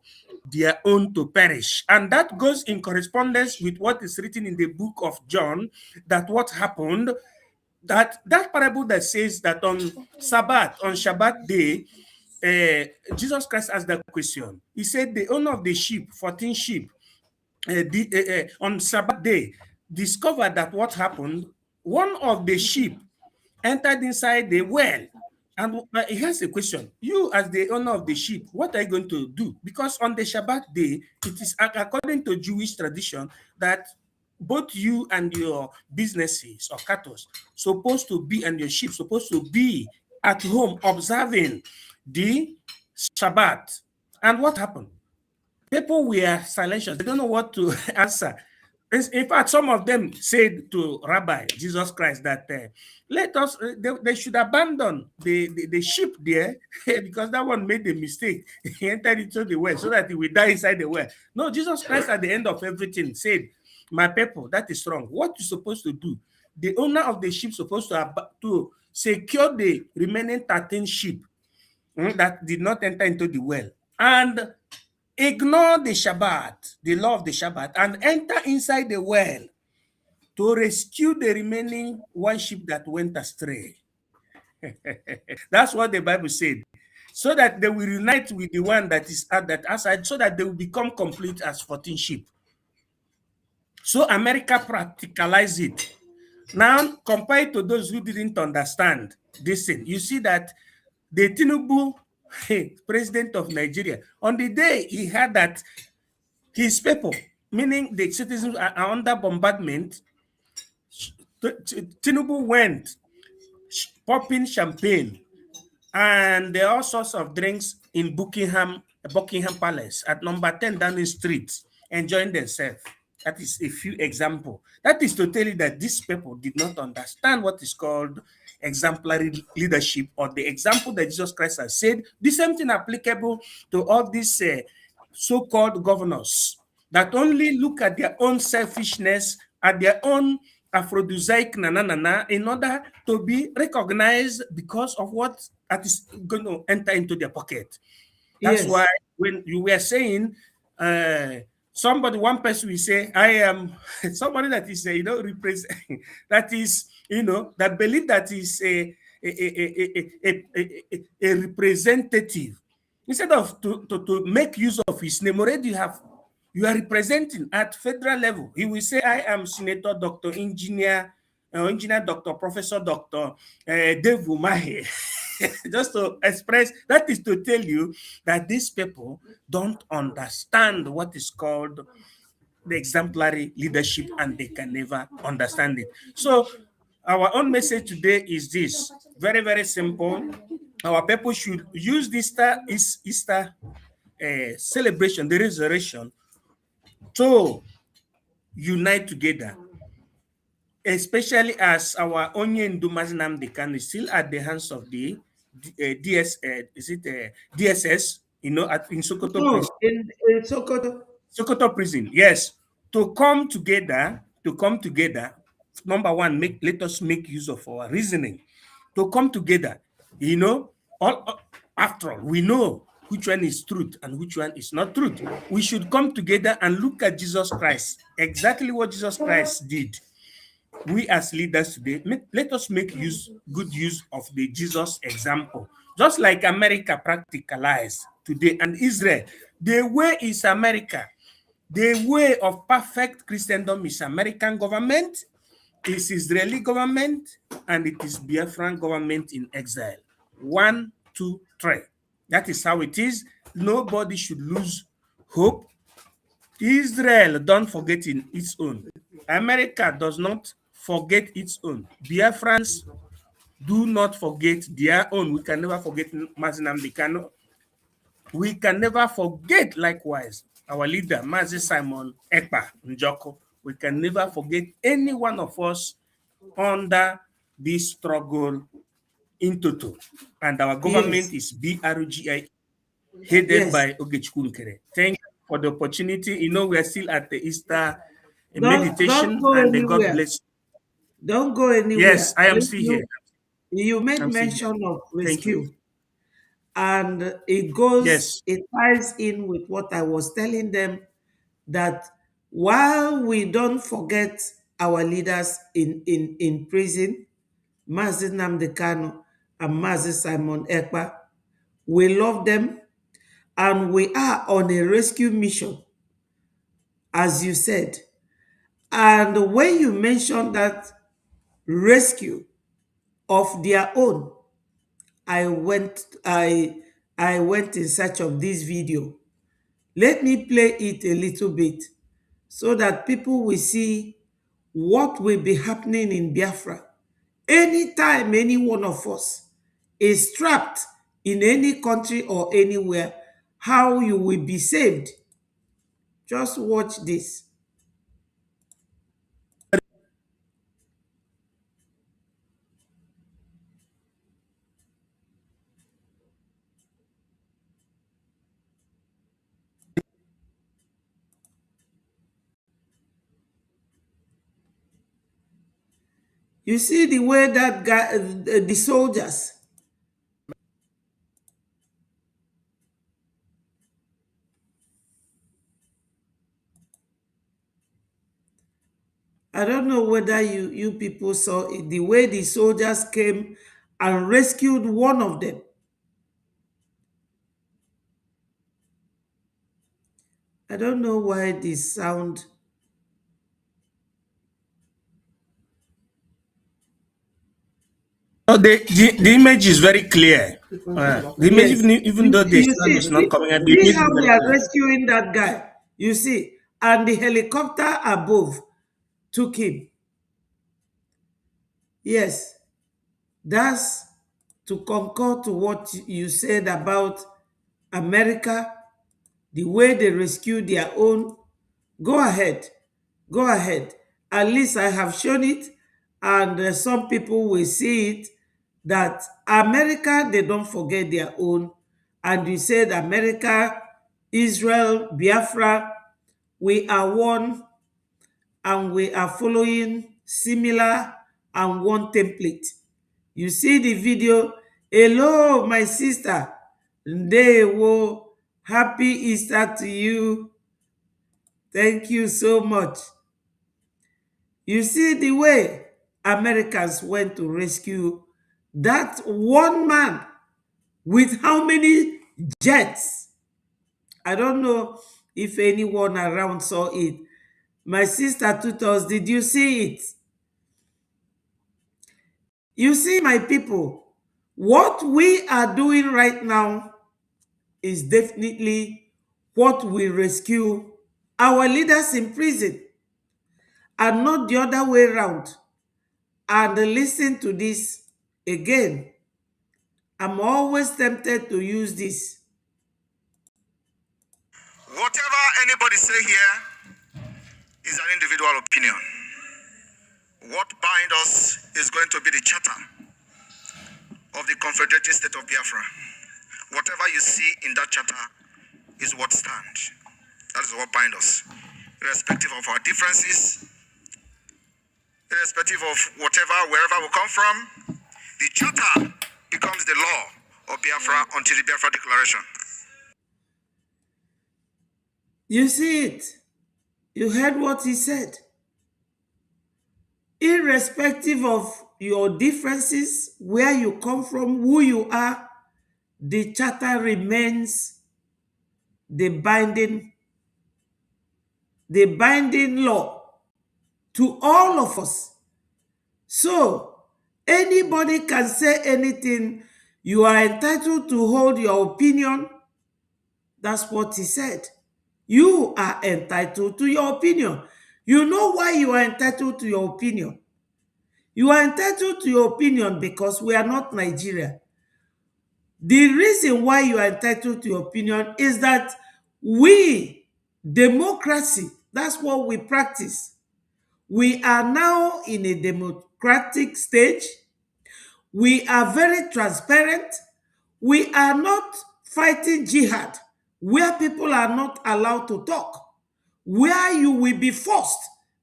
their own to perish. And that goes in correspondence with what is written in the book of John, that what happened that parable that says that on Shabbat day, Jesus Christ asked that question. He said the owner of the sheep, 14 sheep, on Sabbath day, discovered that what happened, one of the sheep entered inside the well. And here's a question. You, as the owner of the sheep, what are you going to do? Because on the Shabbat day, it is according to Jewish tradition that both you and your businesses or cattle supposed to be, and your sheep supposed to be at home observing the Shabbat. And what happened? People were silencious. They don't know what to answer. In fact, some of them said to Rabbi Jesus Christ that let us, they should abandon the sheep there because that one made a mistake. He entered into the well so that he will die inside the well. No, Jesus Christ at the end of everything said, my people, that is wrong. What you're supposed to do, the owner of the sheep supposed to secure the remaining 13 sheep that did not enter into the well and ignore the Shabbat, the law of the Shabbat, and enter inside the well to rescue the remaining one sheep that went astray. That's what the Bible said. So that they will unite with the one that is at that outside, so that they will become complete as 14 sheep. So America practicalized it. Now, compared to those who didn't understand this thing, you see that the Tinubu, president of Nigeria, on the day he had that his people, meaning the citizens are under bombardment, Tinubu went popping champagne and there are all sorts of drinks in Buckingham Palace at number 10 Downing Street, enjoying themselves. That is a few examples. That is to tell you that these people did not understand what is called exemplary leadership, or the example that Jesus Christ has said. The same thing applicable to all these so-called governors that only look at their own selfishness, at their own aphrodisiac in order to be recognized because of what that is going to enter into their pocket. That's why when you were saying one person will say, I am somebody that is, represent, that is, that believe that is a representative. Instead of to make use of his name, already you are representing at federal level. He will say, I am Senator, Dr. Engineer, Dr. Professor, Dr. Dave Umahi. Just to express, that is to tell you that these people don't understand what is called the exemplary leadership, and they can never understand it. So our own message today is this, very, very simple. Our people should use this Easter celebration, the resurrection, to unite together, especially as our Onye Ndumazi Nnamdi Kanu is still at the hands of the DSS, in Sokoto prison.
In Sokoto.
Sokoto prison, yes. To come together, number one, let us make use of our reasoning. To come together, after all, we know which one is truth and which one is not truth. We should come together and look at Jesus Christ, exactly what Jesus Christ did. We as leaders today, let us make good use of the Jesus example. Just like America practicalized today, and Israel, the way is America. The way of perfect Christendom is American government, is Israeli government, and it is Biafran government in exile. 1, 2, 3. That is how it is. Nobody should lose hope. Israel don't forget in its own. America does not forget its own. Biafrans do not forget their own. We can never forget Msen Nnamdi Kanu. We can never forget, likewise, our leader, Mazi Simon Ekpa Njoko. We can never forget any one of us under this struggle in total. And our government is BRGI, headed by Ogechukwu Nkere. Thank you for the opportunity. We are still at the Easter meditation, and God bless you.
Don't go anywhere.
Yes, I am still here.
You made mention of rescue. And it goes, it ties in with what I was telling them, that while we don't forget our leaders in prison, Msen Nnamdi Kanu, and Msen Simon Ekpa. We love them, and we are on a rescue mission, as you said. And when you mentioned that rescue of their own, I went in search of this video. Let me play it a little bit so that people will see what will be happening in Biafra. Anytime any one of us is trapped in any country or anywhere, how you will be saved. Just watch this. You see the way that guy, the soldiers, I don't know whether you people saw it, the way the soldiers came and rescued one of them. I don't know why this sound.
Oh, the image is very clear. The image,
Yes.
even though the
You
sound is not coming out, the
see
image
how
is
they
very
are
clear.
rescuing that guy. You see, and the helicopter above took him. Yes, that's to concur to what you said about America, the way they rescue their own. Go ahead. Go ahead. At least I have shown it, and some people will see it, that America, they don't forget their own. And you said America, Israel, Biafra, we are one, and we are following similar and one template. You see the video. Hello, my sister. Ndewo. Happy Easter to you. Thank you so much. You see the way Americans went to rescue that one man with how many jets? I don't know if anyone around saw it. My sister Tutos, did you see it? You see, my people, what we are doing right now is definitely what will rescue our leaders in prison, and not the other way around. And listen to this again. I'm always tempted to use this.
Whatever anybody say here is an individual opinion. What binds us is going to be the charter of the Confederated State of Biafra. Whatever you see in that charter is what stands. That is what binds us. Irrespective of our differences, irrespective of whatever, wherever we come from, the charter becomes the law of Biafra until the Biafra Declaration.
You see it. You heard what he said. Irrespective of your differences, where you come from, who you are, the charter remains the binding law to all of us. So anybody can say anything. You are entitled to hold your opinion. That's what he said. You are entitled to your opinion. You know why you are entitled to your opinion? You are entitled to your opinion because we are not Nigeria. The reason why you are entitled to your opinion is that we, democracy, that's what we practice. We are now in a democratic stage. We are very transparent. We are not fighting jihad, where people are not allowed to talk, where you will be forced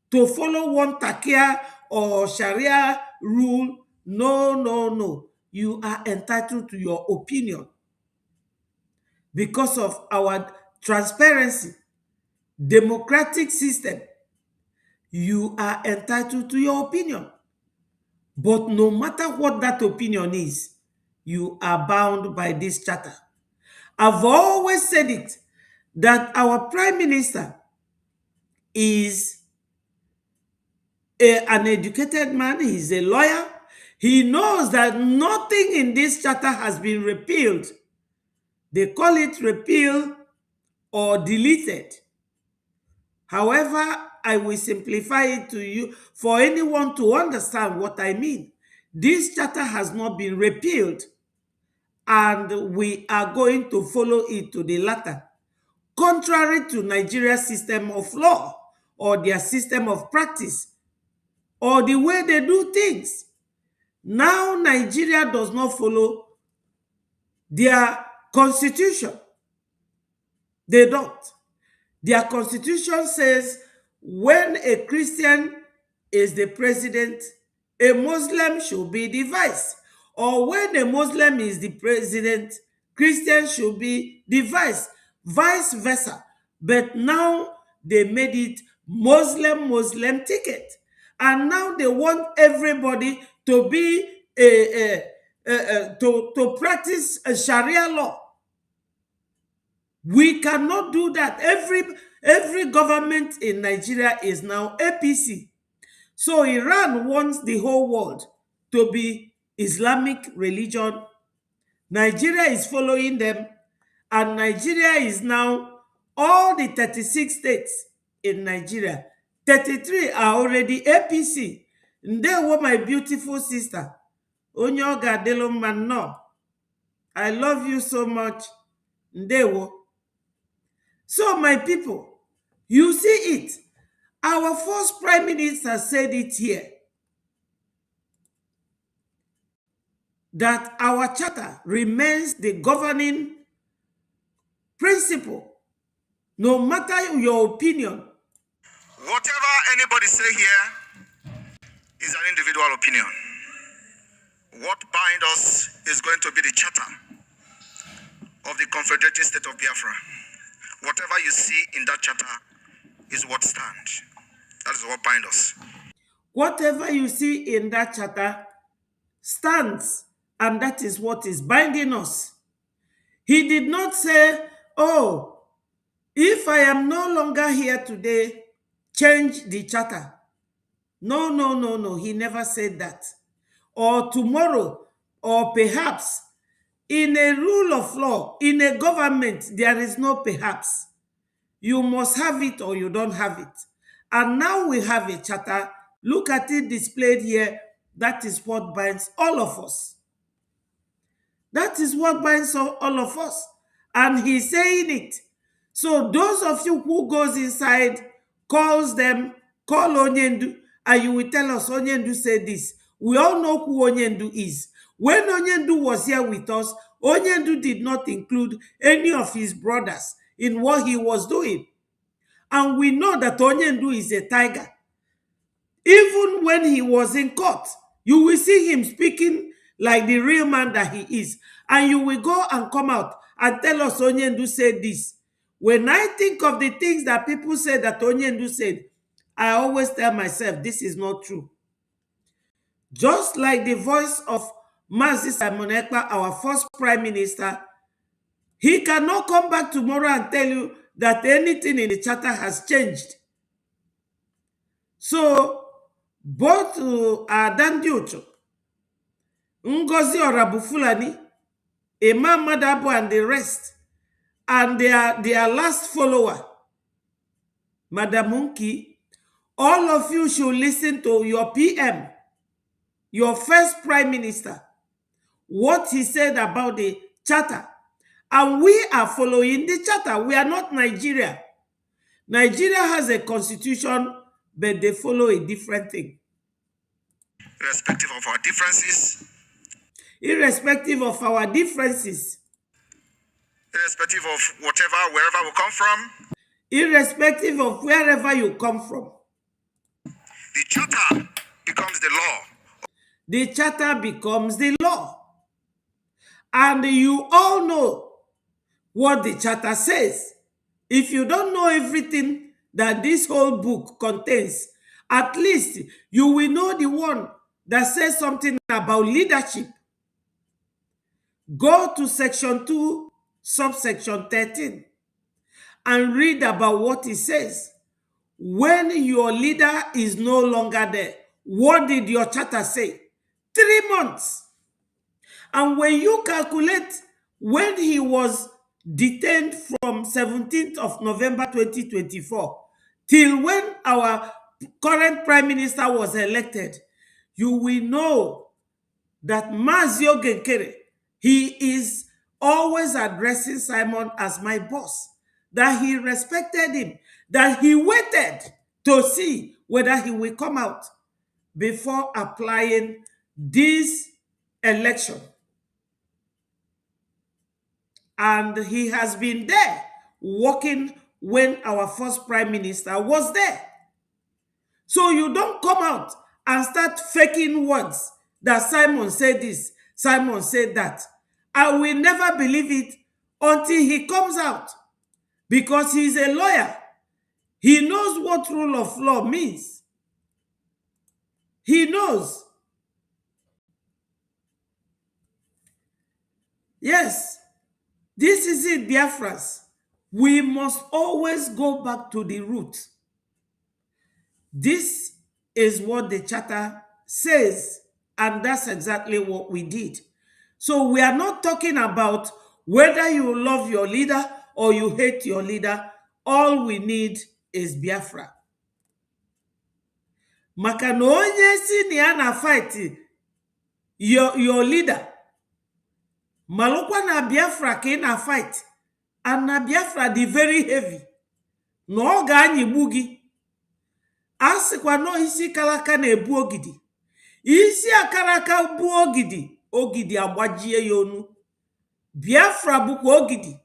to follow one takia or Sharia rule. No, no, no. You are entitled to your opinion because of our transparency, democratic system. You are entitled to your opinion. But no matter what that opinion is, you are bound by this charter. I've always said it, that our prime minister is an educated man, he's a lawyer. He knows that nothing in this charter has been repealed. They call it repeal or deleted. However, I will simplify it to you for anyone to understand what I mean. This charter has not been repealed, and we are going to follow it to the latter. Contrary to Nigeria's system of law or their system of practice or the way they do things. Now Nigeria does not follow their constitution. They don't. Their constitution says when a Christian is the president, a Muslim should be the vice. Or when a Muslim is the president, Christian should be the vice versa. But now they made it Muslim ticket. And now they want everybody to be to practice a Sharia law. We cannot do that. Every government in Nigeria is now APC. So Iran wants the whole world to be Islamic religion. Nigeria is following them, and Nigeria is now all the 36 states in Nigeria. 33 are already APC. Ndewo, my beautiful sister. Onyoga Delomman, no. I love you so much. Ndewo. So, my people, you see it. Our first prime minister said it here, that our charter remains the governing principle, no matter your opinion.
Whatever anybody say here is an individual opinion. What binds us is going to be the charter of the Confederated State of Biafra. Whatever you see in that charter is what stands. That is what binds us.
Whatever you see in that charter stands, and that is what is binding us. He did not say, oh, if I am no longer here today, change the charter. No, no, no, no. He never said that. Or tomorrow, or perhaps. In a rule of law, in a government, there is no perhaps. You must have it or you don't have it. And now we have a charter. Look at it displayed here. That is what binds all of us. That is what binds all of us. And he's saying it. So those of you who goes inside, call Onyendu, and you will tell us Onyendu said this. We all know who Onyendu is. When Onyendu was here with us, Onyendu did not include any of his brothers in what he was doing. And we know that Onyendu is a tiger. Even when he was in court, you will see him speaking like the real man that he is. And you will go and come out and tell us Onyendu said this. When I think of the things that people say that Onyendu said, I always tell myself, this is not true. Just like the voice of Mazi Simon Ekpa, our first prime minister, he cannot come back tomorrow and tell you that anything in the charter has changed. So, both Adandiucho, Ngozi Orabufulani, Imam Madabu and the rest, and their last follower, Madam Munki, all of you should listen to your PM, your first prime minister, what he said about the charter. And we are following the charter. We are not Nigeria. Nigeria has a constitution, but they follow a different thing.
Irrespective of our differences.
Irrespective of our differences.
Irrespective of wherever we come from.
Irrespective of wherever you come from.
The charter becomes the law.
The charter becomes the law. And you all know what the charter says. If you don't know everything that this whole book contains, at least you will know the one that says something about leadership, go to section 2, subsection 13, and read about what it says. When your leader is no longer there, what did your charter say? 3 months. And when you calculate when he was detained from 17th of November 2024 till when our current prime minister was elected, you will know that Mazio Genkere, he is always addressing Simon as my boss, that he respected him, that he waited to see whether he will come out before applying this election. And he has been there working when our first prime minister was there. So you don't come out and start faking words that Simon said this, Simon said that. I will never believe it until he comes out, because he's a lawyer. He knows what rule of law means. He knows. Yes, this is it, Biafra'S. We must always go back to the root. This is what the charter says, and that's exactly what we did. So we are not talking about whether you love your leader or you hate your leader. All we need is Biafra. Maka na onye si na na fight your leader, malukwa na Biafra ka na fight, and na Biafra dị very heavy. Na ọ ga-anyịgbu gị. A sịkwa no isi kalaka na-ebu ogidi. Isi akaraka bu ogidi, ogidi agbajie ya onu. Biafra bụkwa ogidi.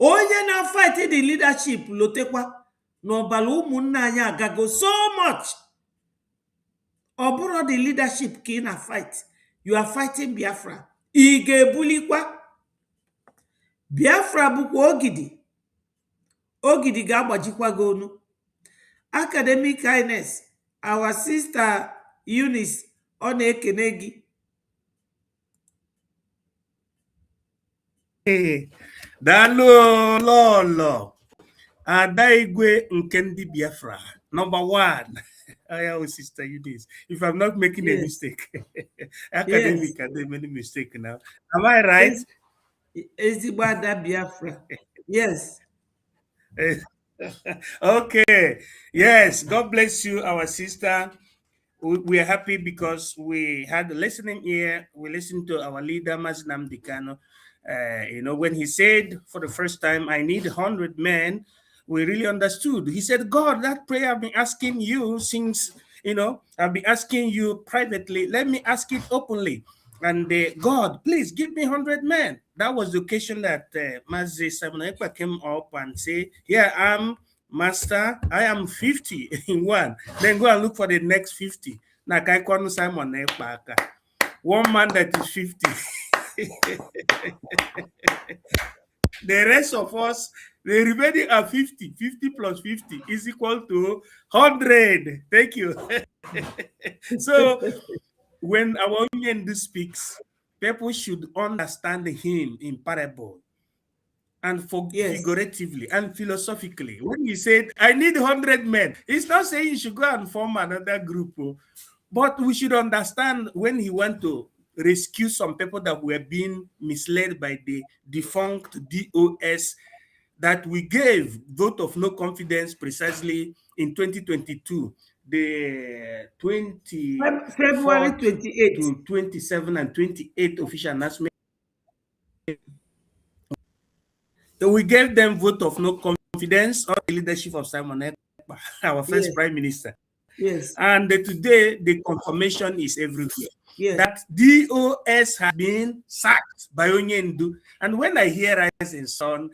Onye na fight the leadership lotekwa n'ọbala ụmụnne anyị agago so much. Ọ bụrụ the leadership ka ị na fight, you are fighting Biafra. Ị ga-ebulikwa. Biafra bụkwa ogidi. Ogidi ga-agbajikwa gị onu. Academic Kindness, our sister Eunice, ọ na-ekene gị.
Daalụ lọlọ Ada Igwe nke ndị Biafra, number 1. Oh, sister Eunice, if I'm not making a mistake. Academic can do many mistakes now. Am I right?
Ezigbo Ada Biafra. Yes.
Okay. Yes. God bless you, our sister. We are happy because we had a listening ear. We listened to our leader, Msen Dikano. When he said for the first time, I need 100 men, we really understood. He said, God, that prayer I've been asking you since, I've been asking you privately. Let me ask it openly. And God, please give me 100 men. That was the occasion that Mazi Simon came up and said, here I'm Master, I am 50 in one. Then go and look for the next 50. Now, Simon, one man that is 50. The rest of us, the remaining are 50. 50 plus 50 is equal to 100. Thank you. So, when our Onyendu speaks, people should understand him in parable and figuratively and philosophically. When he said, I need 100 men, he's not saying you should go and form another group. But we should understand when he went to rescue some people that were being misled by the defunct DOS, that we gave vote of no confidence precisely in 2022, the
February 28
to 27 and 28 official announcement. So we gave them vote of no confidence on the leadership of Simon Ekpa, our first prime minister.
Yes.
And today the confirmation is everywhere.
Yes.
That DOS has been sacked by Onyendu. And when I hear Rise and Son,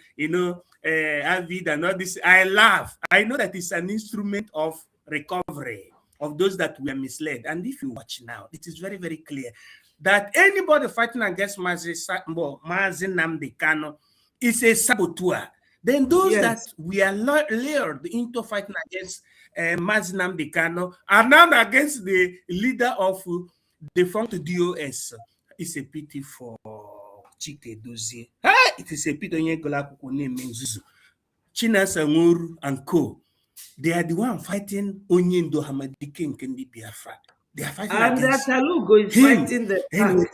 Avid and all this, I laugh. I know that it's an instrument of recovery of those that were misled. And if you watch now, it is very, very clear that anybody fighting against Msen Nnamdi Kanu is a saboteur. Then those that we are lured into fighting against Msen Nnamdi Kanu are now against the leader of defunct DOS. It's a pity for Chike Dozie. Hey, it is a pity onye gola akwụkwọ name Nzuzu. Chinasa Nwuru and co. They are the one fighting onye ndo Hamadike nke ndị Biafra. They are fighting
And
against
Achalugo is
him.
fighting the
Anyway,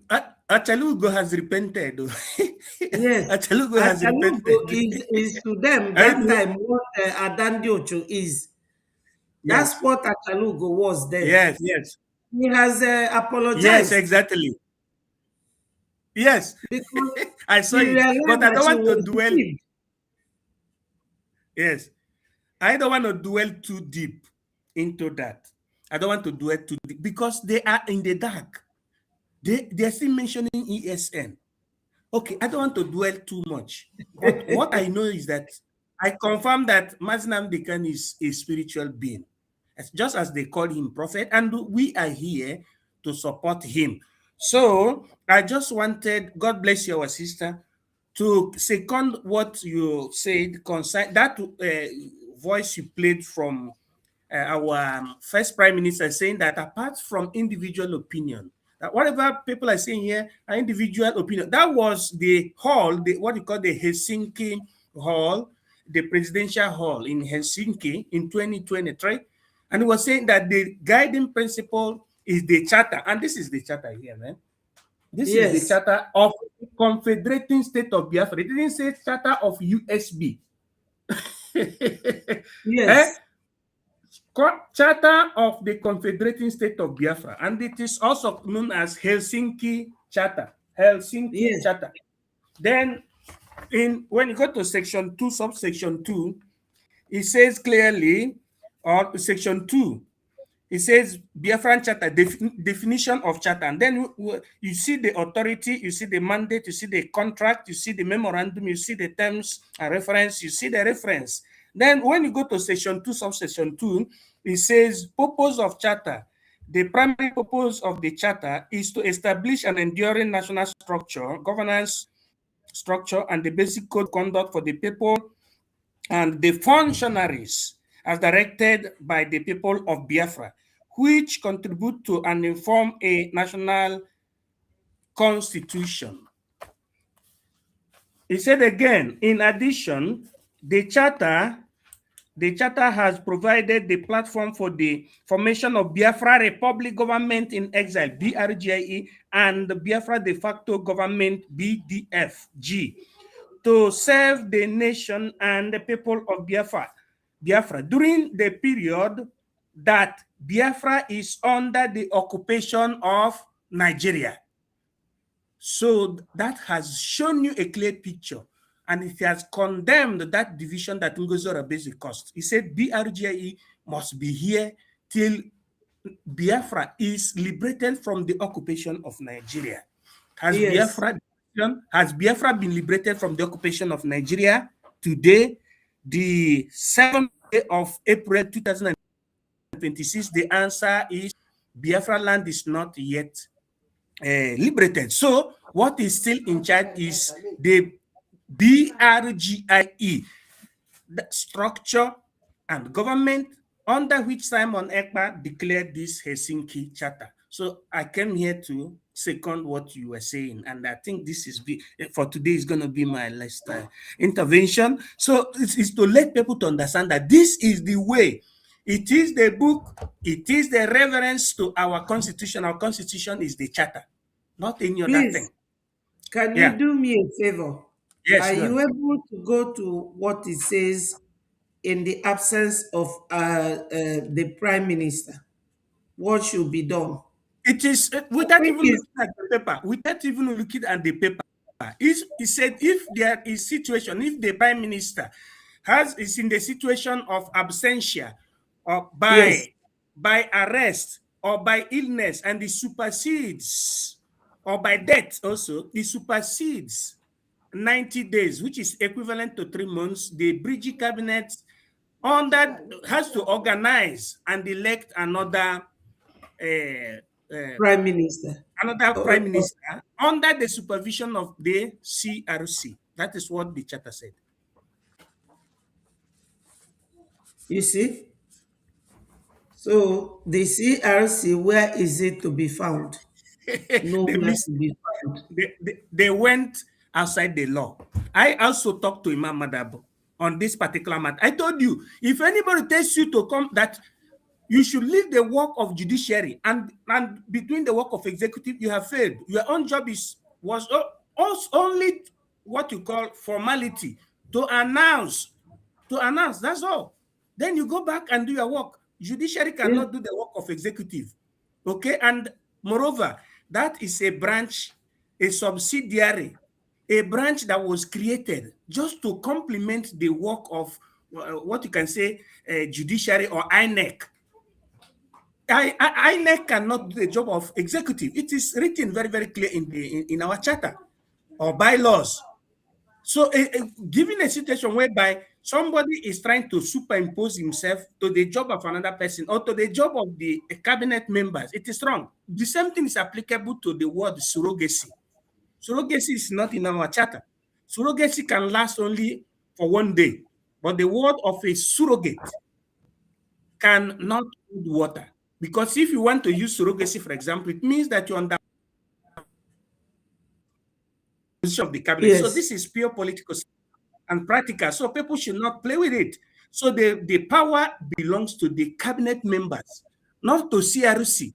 past.
Achalugo has repented.
Yes,
Achalugo has repented.
is to them that time what Adandi Ocho is. That's
Yes.
what Achalugo was then.
Yes, yes.
He has apologized.
Yes, exactly. Yes,
Because
I saw
he
it,
realized
but I
that
don't
he
want to
was
dwell.
deceived.
Yes, I don't want to dwell too deep into that. I don't want to dwell too deep because they are in the dark. They are still mentioning ESN. Okay, I don't want to dwell too much. But what I know is that I confirm that Maznam Dekan is a spiritual being. It's just as they call him prophet, and we are here to support him. So I just wanted, God bless you, our sister, to second what you said, that voice you played from our first prime minister, saying that apart from individual opinion, that whatever people are saying here are individual opinion. That was the hall, what you call the Helsinki Hall, the presidential hall in Helsinki in 2023. And he was saying that the guiding principle is the charter. And this is the charter here, man. This is the charter of Confederating State of Biafra. It didn't say charter of USB.
Yes.
Charter of the Confederating State of Biafra. And it is also known as Helsinki Charter. Helsinki Charter. Then when you go to section 2, subsection 2, it says clearly, or section 2, it says Biafran Charter, definition of charter. And then you see the authority, you see the mandate, you see the contract, you see the memorandum, you see the terms and reference, you see the reference. Then when you go to section 2, subsection 2, it says purpose of charter. The primary purpose of the charter is to establish an enduring national structure, governance structure, and the basic code of conduct for the people and the functionaries as directed by the people of Biafra, which contribute to and inform a national constitution. He said again, in addition, the charter has provided the platform for the formation of Biafra Republic Government in Exile, BRGIE, and the Biafra de facto government, BDFG, to serve the nation and the people of Biafra during the period that Biafra is under the occupation of Nigeria. So that has shown you a clear picture, and it has condemned that division that Ngozi Orebeze caused. He said BRGIE must be here till Biafra is liberated from the occupation of Nigeria. Has Biafra been liberated from the occupation of Nigeria? Today, the 7th day of April 2026, the answer is Biafra land is not yet liberated. So what is still in charge is the BRGIE, the structure and government under which Simon Ekpa declared this Helsinki Charter. So I came here to second what you were saying, and I think this is for today is going to be my last intervention. So it's to let people to understand that this is the way. It is the book. It is the reverence to our constitution. Our constitution is the charter, not any other thing.
Can you do me a favor?
Yes.
Are you able to go to what it says in the absence of the prime minister? What should be done?
It is without even looking at the paper. Without even looking at the paper, he said if there is situation, if the prime minister is in the situation of absentia or by arrest or by illness, and it supersedes, or by death also, it supersedes 90 days, which is equivalent to 3 months, the Bridge cabinet has to organize and elect another
prime minister.
Another prime minister under the supervision of the CRC. That is what the charter said.
You see? So the CRC, where is it to be found?
They
Nowhere
missed.
to be found.
They went outside the law. I also talked to Imam Madabo on this particular matter. I told you, if anybody tells you to come, that you should leave the work of judiciary and between the work of executive, you have failed. Your own job was only what you call formality to announce. That's all. Then you go back and do your work. Judiciary cannot do the work of executive. Okay, and moreover, that is a branch, a subsidiary, a branch that was created just to complement the work of what you can say judiciary or INEC. INEC cannot do the job of executive. It is written very, very clear in our charter or bylaws. So, given a situation whereby somebody is trying to superimpose himself to the job of another person or to the job of the cabinet members, it is wrong. The same thing is applicable to the word surrogacy. Surrogacy is not in our charter. Surrogacy can last only for one day, but the word of a surrogate cannot hold water. Because if you want to use surrogacy, for example, it means that you're under position of the cabinet.
Yes.
So this is pure political and practical. So people should not play with it. So the power belongs to the cabinet members, not to CRC.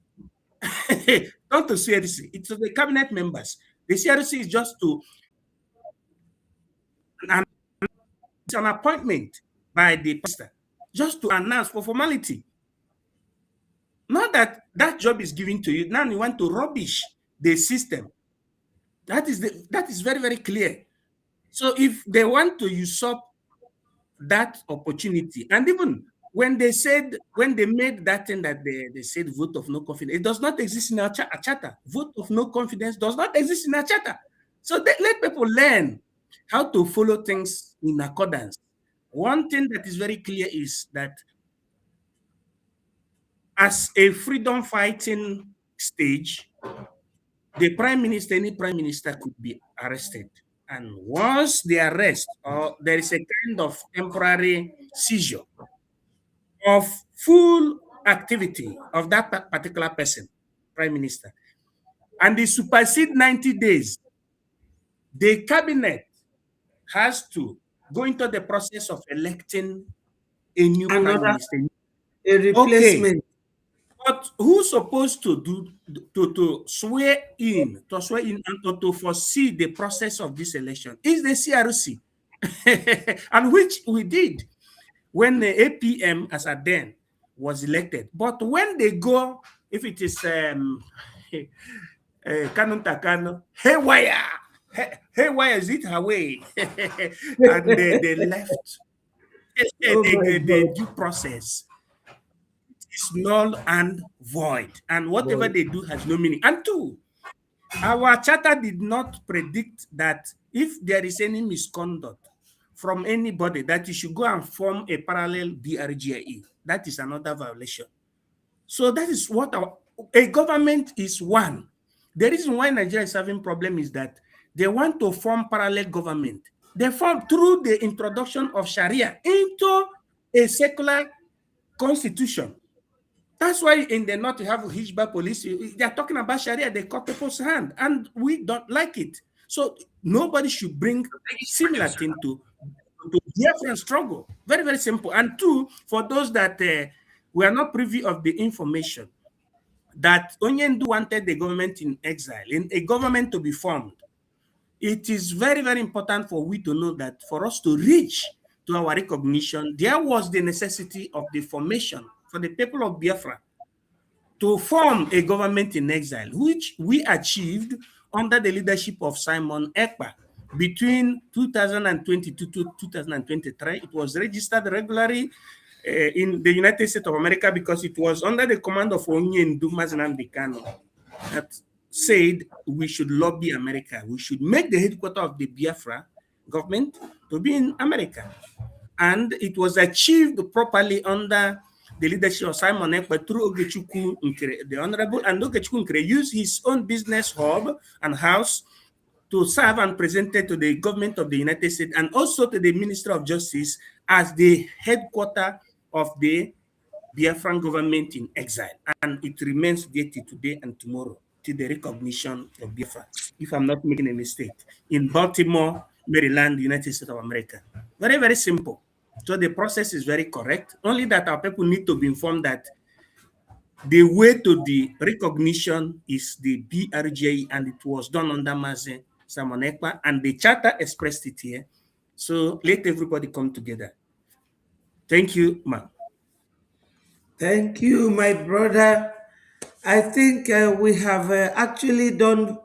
Not to CRC. It's to the cabinet members. The CRC is just to it's an appointment by the pastor, just to announce for formality. Not that that job is given to you. Now you want to rubbish the system. That is very, very clear. So if they want to usurp that opportunity, and even when they made that thing that they said vote of no confidence, it does not exist in our charter. Vote of no confidence does not exist in our charter. So let people learn how to follow things in accordance. One thing that is very clear is that as a freedom fighting stage, the prime minister, any prime minister could be arrested. And once the arrest, or there is a kind of temporary seizure of full activity of that particular person, prime minister, and they supersede 90 days, the cabinet has to go into the process of electing a new prime minister.
A replacement.
Okay. But who's supposed to do to swear in and to foresee the process of this election is the CRC, and which we did when the APM as at then was elected. But when they go, if it is Canon Takano, haywire is it her way, and they left the due process. Is null and void, and whatever they do has no meaning. And two, our charter did not predict that if there is any misconduct from anybody, that you should go and form a parallel BRGIE. That is another violation. So that is what a government is one. The reason why Nigeria is having problem is that they want to form parallel government. They form through the introduction of Sharia into a secular constitution. That's why in the north you have Hijba police. They are talking about Sharia. They cut people's hand, and we don't like it. So nobody should bring similar thing to Biafran struggle. Very, very simple. And two, for those that were not privy of the information, that Onyendu wanted the government in exile, in a government to be formed. It is very, very important for we to know that for us to reach to our recognition, there was the necessity of the formation for the people of Biafra to form a government in exile, which we achieved under the leadership of Simon Ekpa between 2022 to 2023. It was registered regularly in the United States of America because it was under the command of Onyendu Nnamdi Kanu that said we should lobby America. We should make the headquarters of the Biafra government to be in America. And it was achieved properly under the leadership of Simon Ekpa through Ogechukwu Nkere. The Honorable and Ogechukwu Nkere used his own business hub and house to serve and present it to the government of the United States and also to the Ministry of Justice as the headquarters of the Biafran government in exile, and it remains there till today and tomorrow, till the recognition of Biafra, if I'm not making a mistake, in Baltimore, Maryland, United States of America. Very, very simple. So the process is very correct, only that our people need to be informed that the way to the recognition is the BRJ, and it was done under Msen, Simon Ekpa, and the charter expressed it here. So let everybody come together. Thank you, ma'am.
Thank you, my brother. I think we have actually done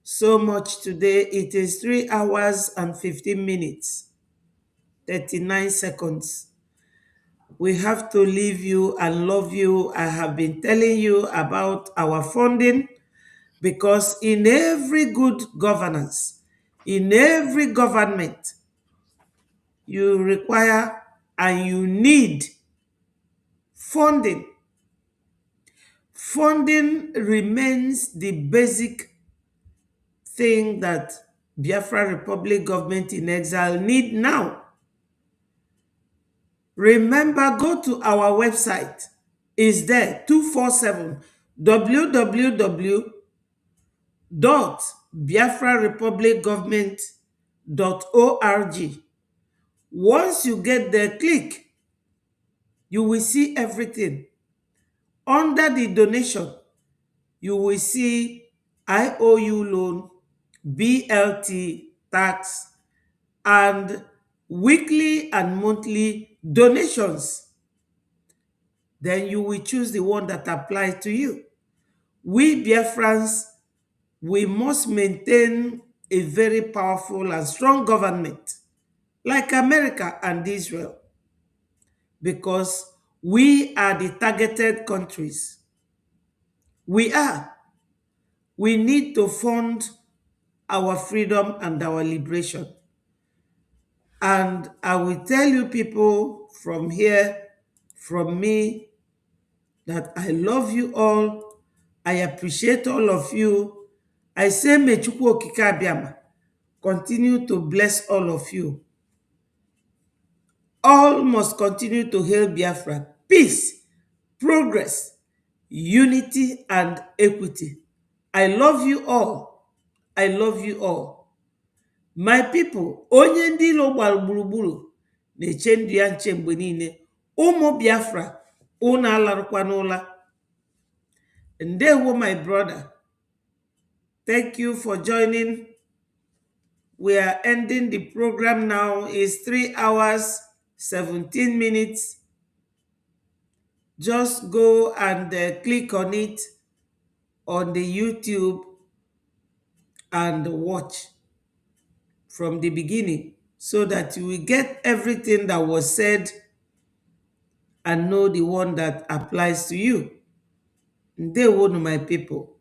so much today. It is 3 hours and 15 minutes, 39 seconds. We have to leave you and love you. I have been telling you about our funding, because in every good governance, in every government, you require and you need funding. Funding remains the basic thing that Biafra Republic government in exile need now. Remember, go to our website. It's there, 247 www.biafrarepublicgovernment.org. Once you get there, click. You will see everything. Under the donation, you will see IOU loan, BLT, tax, and weekly and monthly donations. Then you will choose the one that applies to you. We Biafrans, we must maintain a very powerful and strong government like America and Israel, because we are the targeted countries. We are. We need to fund our freedom and our liberation. And I will tell you people from here, from me, that I love you all. I appreciate all of you. I say, may Chukwu Okike Abiama continue to bless all of you. All must continue to hail Biafra. Peace, progress, unity, and equity. I love you all. I love you all. My people, onye ndị ilo gbara gburugburu na-eche ndụ ya nche mgbe niile. Ụmụ Biafra, unu alarụkwa n'ụla. Ndewo, my brother. Thank you for joining. We are ending the program now. It's 3 hours, 17 minutes. Just go and click on it on the YouTube and watch from the beginning, so that you will get everything that was said and know the one that applies to you. Ndewo, my people.